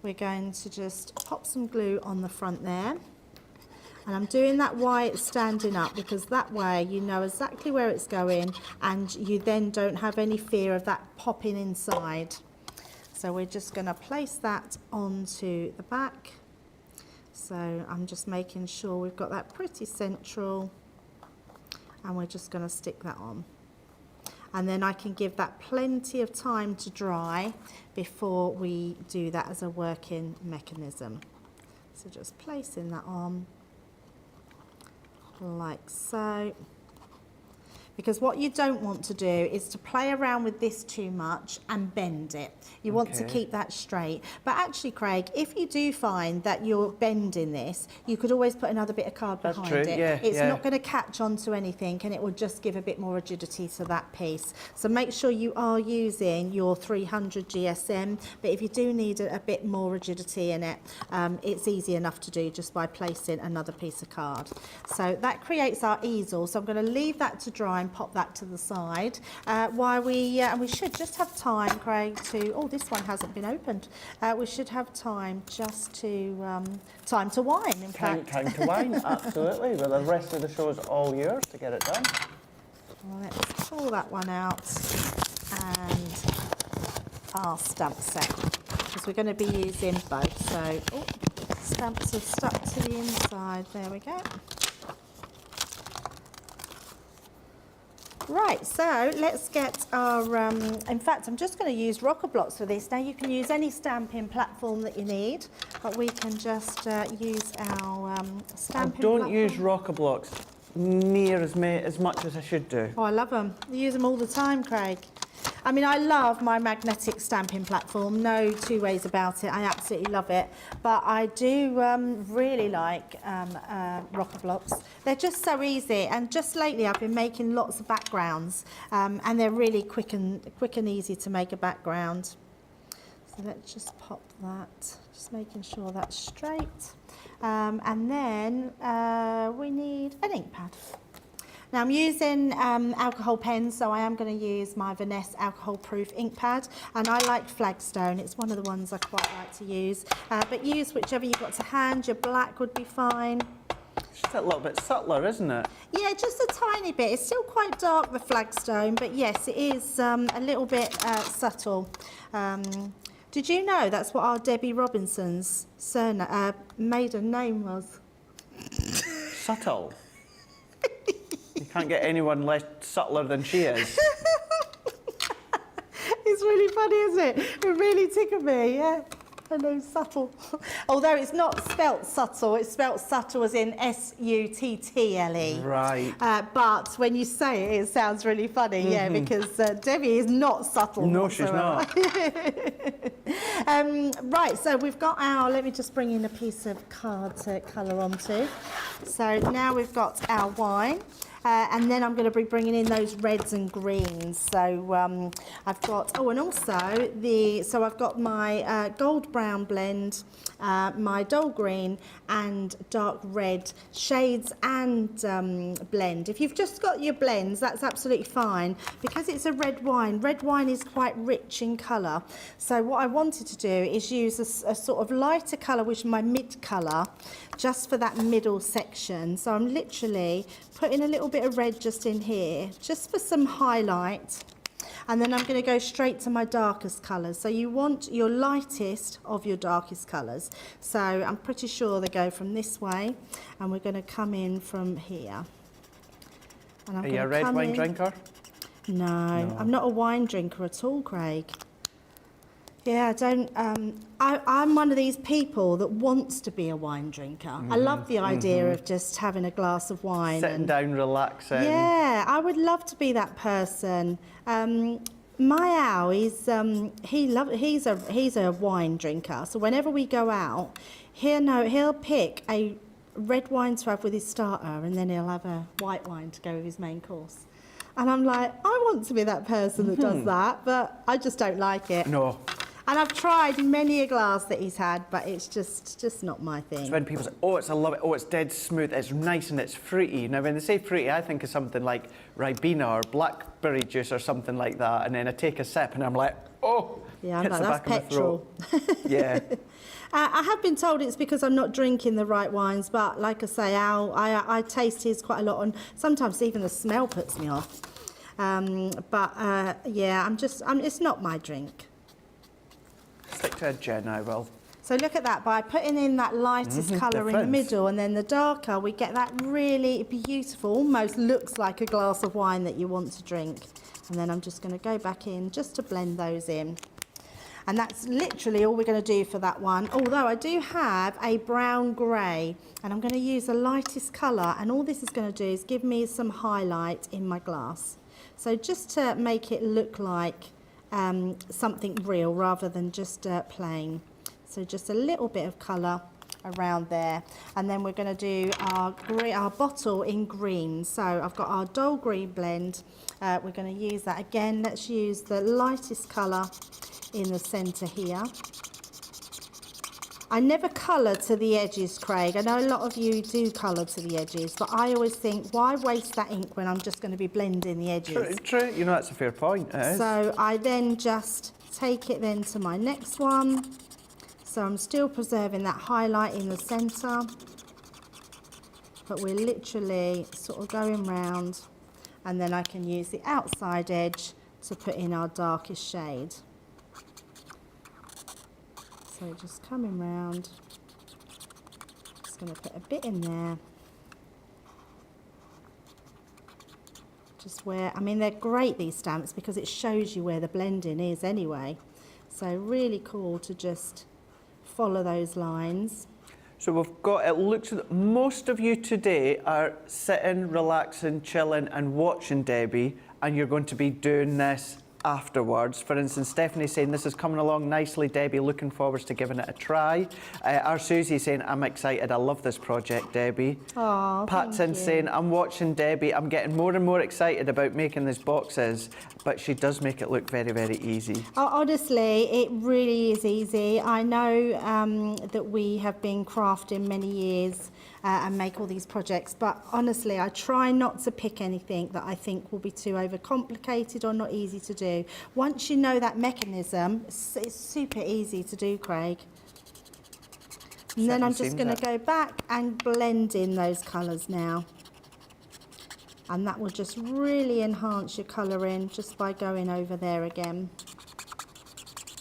[SPEAKER 2] We're going to just pop some glue on the front there. And I'm doing that while it's standing up, because that way you know exactly where it's going and you then don't have any fear of that popping inside. So we're just going to place that onto the back. So I'm just making sure we've got that pretty central. and we're just going to stick that on. And then I can give that plenty of time to dry before we do that as a working mechanism. So just placing that on like so. Because what you don't want to do is to play around with this too much and bend it. You want to keep that straight. But actually, Craig, if you do find that you're bending this, you could always put another bit of card behind it. It's not going to catch onto anything, and it will just give a bit more rigidity to that piece. So make sure you are using your 300 GSM, but if you do need a bit more rigidity in it, it's easy enough to do just by placing another piece of card. So that creates our easel. So I'm going to leave that to dry and pop that to the side while and we should just have time, Craig, to, oh, this one hasn't been opened. We should have time just to, time to wine, in fact.
[SPEAKER 1] Time to wine, absolutely. Well, the rest of the show is all yours to get it done.
[SPEAKER 2] Well, let's pull that one out and our stamp set, because we're going to be using both. So, oh, stamps have stuck to the inside. There we go. Right, so let's get our, in fact, I'm just going to use rocker blocks for this. Now you can use any stamping platform that you need, but we can just use our stamping platform.
[SPEAKER 1] Don't use rocker blocks near as much as I should do.
[SPEAKER 2] Oh, I love them. I use them all the time, Craig. I mean, I love my magnetic stamping platform, no two ways about it. I absolutely love it. But I do really like rocker blocks. They're just so easy. And just lately, I've been making lots of backgrounds, and they're really quick and easy to make a background. So let's just pop that, just making sure that's straight. And then we need an ink pad. Now I'm using alcohol pens, so I am going to use my Vanessa alcohol proof ink pad, and I like Flagstone. It's one of the ones I quite like to use, but use whichever you've got to hand. Your black would be fine.
[SPEAKER 1] It's just a little bit subtler, isn't it?
[SPEAKER 2] Yeah, just a tiny bit. It's still quite dark, the Flagstone, but yes, it is a little bit subtle. Did you know that's what our Debbie Robinson's maiden name was?
[SPEAKER 1] Subtle. You can't get anyone less subtler than she is.
[SPEAKER 2] It's really funny, isn't it? It really tickled me, yeah. I know, subtle. Although it's not spelt subtle, it's spelt subtle as in S-U-T-T-L-E.
[SPEAKER 1] Right.
[SPEAKER 2] But when you say it, it sounds really funny, yeah, because Debbie is not subtle.
[SPEAKER 1] No,
[SPEAKER 2] whatsoever.
[SPEAKER 1] She's not.
[SPEAKER 2] Right, so we've got our, let me just bring in a piece of card to colour onto. So now we've got our wine. And then I'm going to be bringing in those reds and greens. So I've got, oh, and also so I've got my gold brown blend, my dull green and dark red shades and blend. If you've just got your blends, that's absolutely fine. Because it's a red wine is quite rich in colour. So what I wanted to do is use a sort of lighter colour, which is my mid colour, just for that middle section. So I'm literally putting a little bit of red just in here, just for some highlight. And then I'm going to go straight to my darkest colours. So you want your lightest of your darkest colours. So I'm pretty sure they go from this way, and we're going to come in from here. And I'm
[SPEAKER 1] Are you a red wine drinker?
[SPEAKER 2] No, I'm not a wine drinker at all, Craig. Yeah, I don't. I'm one of these people that wants to be a wine drinker. I love the idea of just having a glass of wine.
[SPEAKER 1] Sitting down, relaxing.
[SPEAKER 2] Yeah, I would love to be that person. My Al, he's a wine drinker. So whenever we go out, he'll pick a red wine to have with his starter, and then he'll have a white wine to go with his main course. And I'm like, I want to be that person that does that, but I just don't like it.
[SPEAKER 1] No.
[SPEAKER 2] And I've tried many a glass that he's had, but it's just not my thing.
[SPEAKER 1] It's when people say, oh, I love it, oh, it's dead smooth, it's nice and it's fruity. Now, when they say fruity, I think of something like Ribena or blackberry juice or something like that, and then I take a sip and I'm like, oh,
[SPEAKER 2] yeah, I'm
[SPEAKER 1] hits
[SPEAKER 2] like,
[SPEAKER 1] the
[SPEAKER 2] that's
[SPEAKER 1] back
[SPEAKER 2] petrol.
[SPEAKER 1] of my throat. Yeah.
[SPEAKER 2] I have been told it's because I'm not drinking the right wines, but like I say, Al, I taste his quite a lot, and sometimes even the smell puts me off. Yeah, it's not my drink.
[SPEAKER 1] Stick to a gin, I will.
[SPEAKER 2] So look at that, by putting in that lightest colour in the middle and then the darker, we get that really beautiful, almost looks like a glass of wine that you want to drink. And then I'm just going to go back in just to blend those in. And that's literally all we're going to do for that one. Although I do have a brown grey, and I'm going to use the lightest colour, and all this is going to do is give me some highlight in my glass. So just to make it look like something real rather than just plain. So just a little bit of colour around there, and then we're going to do our bottle in green. So I've got our dull green blend. We're going to use that again. Let's use the lightest colour in the centre here. I never colour to the edges, Craig. I know a lot of you do colour to the edges, but I always think, why waste that ink when I'm just going to be blending the edges?
[SPEAKER 1] True. You know, that's a fair point.
[SPEAKER 2] So I then just take it then to my next one. So I'm still preserving that highlight in the centre, but we're literally sort of going round, and then I can use the outside edge to put in our darkest shade. So just coming round, just going to put a bit in there. Just where, I mean, they're great, these stamps, because it shows you where the blending is anyway. So really cool to just follow those lines.
[SPEAKER 1] So we've got, it looks, most of you today are sitting, relaxing, chilling and watching Debbie, and you're going to be doing this afterwards. For instance, Stephanie's saying this is coming along nicely, Debbie, looking forward to giving it a try. Our Susie's saying, I'm excited, I love this project, Debbie.
[SPEAKER 2] Oh,
[SPEAKER 1] Patson saying, I'm watching Debbie, I'm getting more and more excited about making these boxes, but she does make it look very, very easy.
[SPEAKER 2] Oh, honestly, it really is easy. I know that we have been crafting many years and make all these projects, but honestly, I try not to pick anything that I think will be too overcomplicated or not easy to do. Once you know that mechanism, it's super easy to do, Craig. And then I'm just going to go back and blend in those colours now. And that will just really enhance your colouring just by going over there again.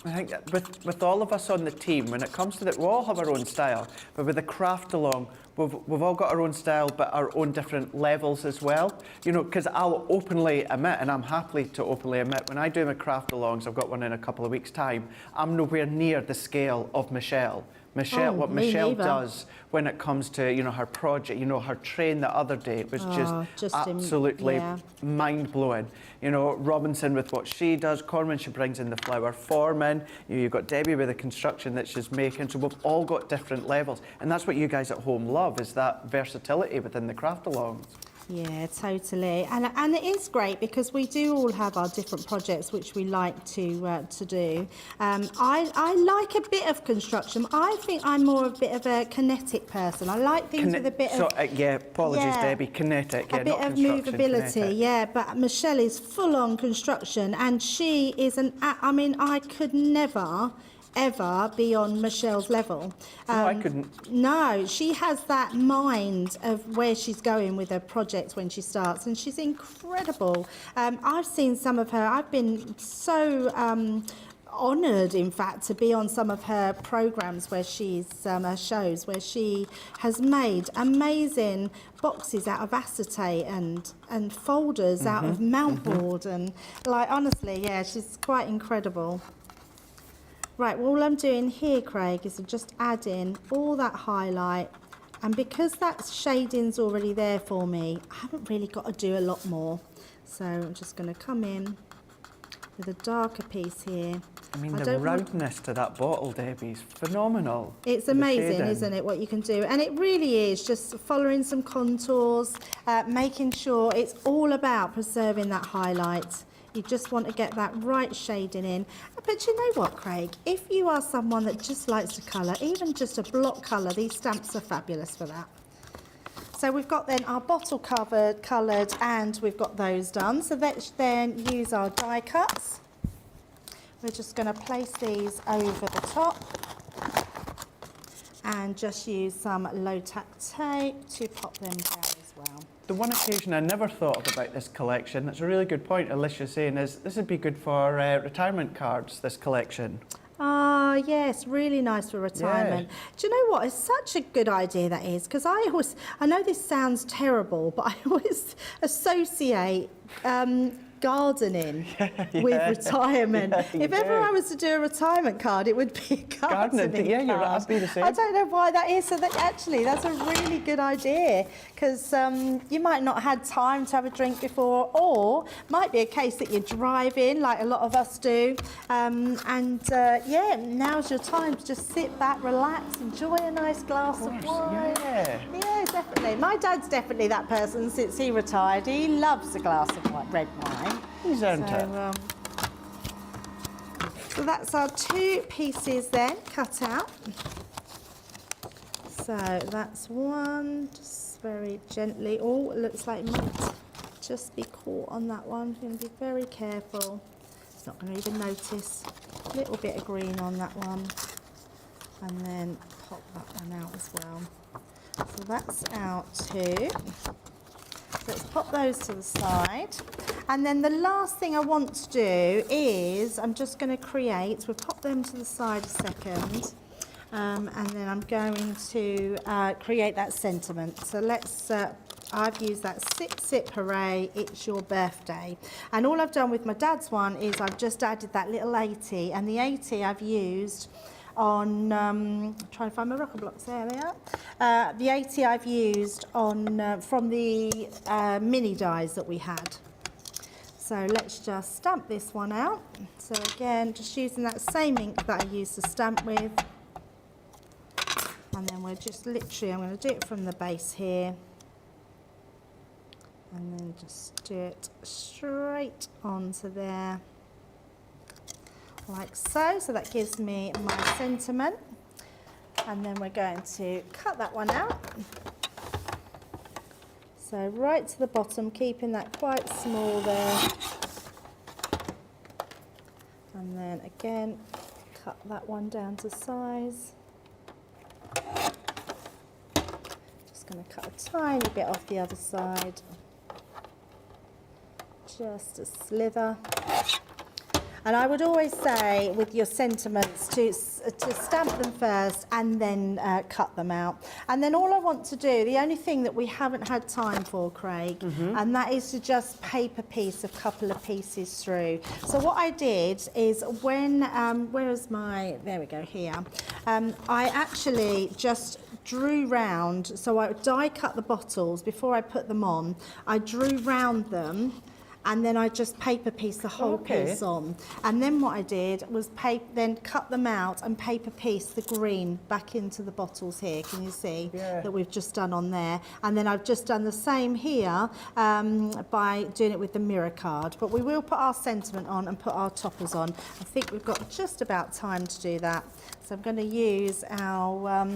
[SPEAKER 1] I think that with all of us on the team, when it comes to that, we all have our own style, but with the craft along, we've all got our own style, but our own different levels as well. You know, because I'll openly admit, and I'm happy to openly admit, when I do my craft alongs, I've got one in a couple of weeks' time, I'm nowhere near the scale of Michelle. What Michelle does when it comes to, you know, her project, you know, her train the other day, it was just absolutely mind-blowing. You know, Robinson with what she does, Corman, she brings in the flower forming, you've got Debbie with the construction that she's making, so we've all got different levels, and that's what you guys at home love, is that versatility within the craft alongs.
[SPEAKER 2] Yeah, totally, and it is great because we do all have our different projects which we like to do. I like a bit of construction. I think I'm more a bit of a kinetic person. I like things with a bit of
[SPEAKER 1] apologies, Debbie, kinetic,
[SPEAKER 2] a bit of movability, kinetic. Yeah. But Michelle is full on construction, and she is I mean, I could never ever be on Michelle's level.
[SPEAKER 1] No, I couldn't.
[SPEAKER 2] No, she has that mind of where she's going with her project when she starts, and she's incredible. I've seen some of her, I've been so honoured, in fact, to be on some of her programmes where she's, her shows, where she has made amazing boxes out of acetate and folders out of mountboard, and like, honestly, yeah, she's quite incredible. Right, well, all I'm doing here, Craig, is just adding all that highlight, and because that shading's already there for me, I haven't really got to do a lot more. So I'm just going to come in with a darker piece here.
[SPEAKER 1] I mean, the roundness to that bottle, Debbie, is phenomenal.
[SPEAKER 2] It's amazing, isn't it, what you can do? And it really is just following some contours, making sure it's all about preserving that highlight. You just want to get that right shading in. But you know what, Craig? If you are someone that just likes to colour, even just a block colour, these stamps are fabulous for that. So we've got then our bottle coloured, and we've got those done. So let's then use our die cuts. We're just going to place these over the top and just use some low-tack tape to pop them down as well.
[SPEAKER 1] The one occasion I never thought of about this collection, that's a really good point Alicia's saying, is this would be good for retirement cards, this collection.
[SPEAKER 2] Ah, yes, really nice for retirement.
[SPEAKER 1] Yeah.
[SPEAKER 2] Do you know what? It's such a good idea that is, because I know this sounds terrible, but I always associate gardening with retirement. If ever I was to do a retirement card, it would be a gardening
[SPEAKER 1] yeah, you're right,
[SPEAKER 2] card.
[SPEAKER 1] I'd be the same.
[SPEAKER 2] I don't know why that is. So that actually, that's a really good idea, because you might not have had time to have a drink before, or might be a case that you drive in, like a lot of us do, yeah, now's your time to just sit back, relax, enjoy a nice glass of wine.
[SPEAKER 1] Yeah.
[SPEAKER 2] Yeah, definitely. My dad's definitely that person since he retired. He loves a glass of red wine.
[SPEAKER 1] He's earned it.
[SPEAKER 2] So that's our 2 pieces then cut out. So that's one, just very gently. Oh, it looks like it might just be caught on that one. I'm going to be very careful. It's not going to even notice. A little bit of green on that one. And then pop that one out as well. So that's out too. So let's pop those to the side. And then the last thing I want to do is I'm just going to create, we'll pop them to the side a second, and then I'm going to create that sentiment. So let's, I've used that sip, sip, hooray, it's your birthday. And all I've done with my dad's one is I've just added that little 80, and the 80 I've used on, trying to find my rocker blocks, there they are. The 80 I've used on, from the mini dies that we had. So let's just stamp this one out. So again, just using that same ink that I used to stamp with. And then we're just literally, I'm going to do it from the base here. And then just do it straight onto there. Like so. So that gives me my sentiment. And then we're going to cut that one out. So right to the bottom, keeping that quite small there. And then again, cut that one down to size. Just going to cut a tiny bit off the other side. Just a slither. And I would always say with your sentiments to stamp them first and then cut them out. And then all I want to do, the only thing that we haven't had time for, Craig, and that is to just paper piece a couple of pieces through. So what I did is when, where is my, there we go, here. I actually just drew round, so I die cut the bottles before I put them on. I drew round them. And then I just paper piece the whole piece on. And then what I did was then cut them out and paper piece the green back into the bottles here. Can you see that we've just done on there? And then I've just done the same here by doing it with the mirror card. But we will put our sentiment on and put our toppers on. I think we've got just about time to do that. So I'm going to use our,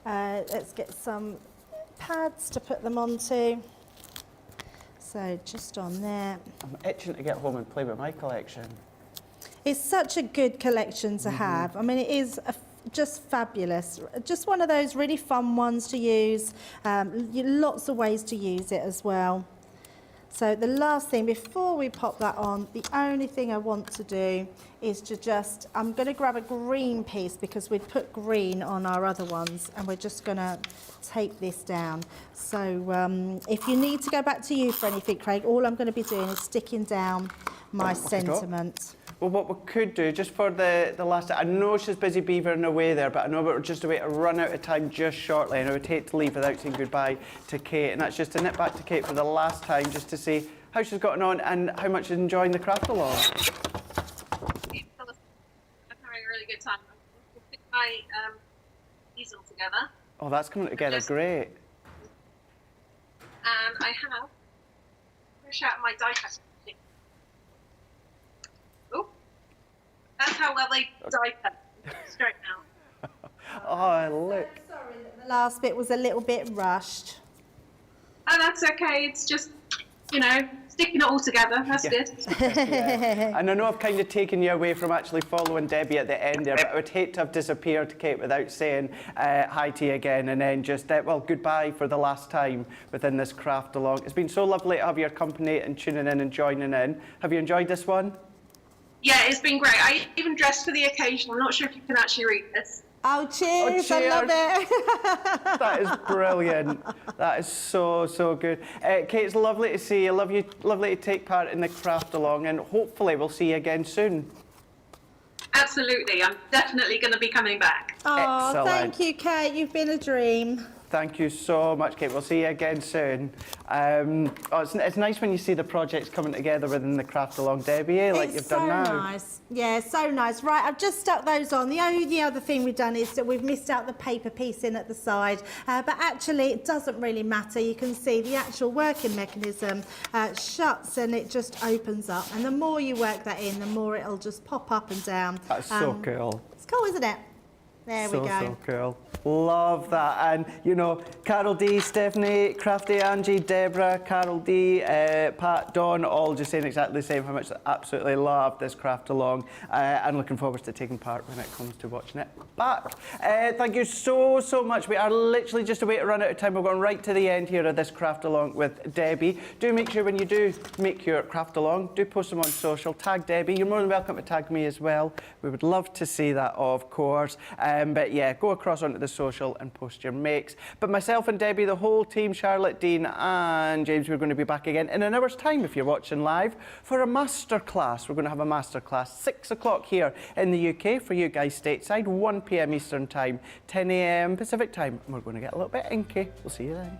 [SPEAKER 2] let's get some pads to put them onto. So just on there.
[SPEAKER 1] I'm itching to get home and play with my collection.
[SPEAKER 2] It's such a good collection to have. I mean, it is just fabulous. Just one of those really fun ones to use. Lots of ways to use it as well. So the last thing, before we pop that on, the only thing I want to do is to just, I'm going to grab a green piece because we'd put green on our other ones, and we're just going to tape this down. So if you need to go back to you for anything, Craig, all I'm going to be doing is sticking down my sentiment.
[SPEAKER 1] Well, what we could do, just for the last, I know she's busy beavering away there, but I know we're just about to run out of time just shortly, and I would hate to leave without saying goodbye to Kate, and that's just to nip back to Kate for the last time, just to see how she's gotten on and how much she's enjoying the craft along.
[SPEAKER 3] I'm having a really good time. I'll put my easel together.
[SPEAKER 1] Oh, that's coming together great.
[SPEAKER 3] And I have fresh out my die cut. Oh, that's how well they die cut straight now.
[SPEAKER 1] Oh, look.
[SPEAKER 2] So sorry that the last bit was a little bit rushed.
[SPEAKER 3] Oh, that's okay. It's just, you know, sticking it all together. That's good.
[SPEAKER 1] And I know I've kind of taken you away from actually following Debbie at the end there, but I would hate to have disappeared, Kate, without saying hi to you again, and then just, well, goodbye for the last time within this craft along. It's been so lovely to have your company and tuning in and joining in. Have you enjoyed this one?
[SPEAKER 3] Yeah, it's been great. I even dressed for the occasion. I'm not sure if you can actually read this.
[SPEAKER 2] Oh, cheers.
[SPEAKER 1] Oh,
[SPEAKER 2] I love it.
[SPEAKER 1] That is brilliant. That is so good. Kate, it's lovely to see you. Lovely to take part in the craft along, and hopefully we'll see you again soon.
[SPEAKER 3] Absolutely. I'm definitely going to be coming back.
[SPEAKER 2] Oh,
[SPEAKER 1] Excellent.
[SPEAKER 2] thank you, Kate. You've been a dream.
[SPEAKER 1] Thank you so much, Kate. We'll see you again soon. It's nice when you see the projects coming together within the craft along, Debbie, like you've done now.
[SPEAKER 2] It's so nice. Yeah, so nice. Right, I've just stuck those on. The only other thing we've done is that we've missed out the paper piece in at the side, but actually it doesn't really matter. You can see the actual working mechanism shuts and it just opens up. And the more you work that in, the more it'll just pop up and down.
[SPEAKER 1] That's so cool.
[SPEAKER 2] It's cool, isn't it? There we go.
[SPEAKER 1] So cool. Love that. And, you know, Carol D, Stephanie, Crafty, Angie, Deborah, Carol D, Pat, Dawn, all just saying exactly the same, how much they absolutely love this craft along, and looking forward to taking part when it comes to watching it back. Thank you so much. We are literally just about to run out of time. We're going right to the end here of this craft along with Debbie. Do make sure when you do make your craft along, do post them on social, tag Debbie. You're more than welcome to tag me as well. We would love to see that, of course. But yeah, go across onto the social and post your makes. But myself and Debbie, the whole team, Charlotte, Dean and James, we're going to be back again in an hour's time if you're watching live for a masterclass. We're going to have a masterclass 6 o'clock here in the UK for you guys stateside, 1 p.m. Eastern time, 10 a.m. Pacific time. And we're going to get a little bit inky. We'll see you then.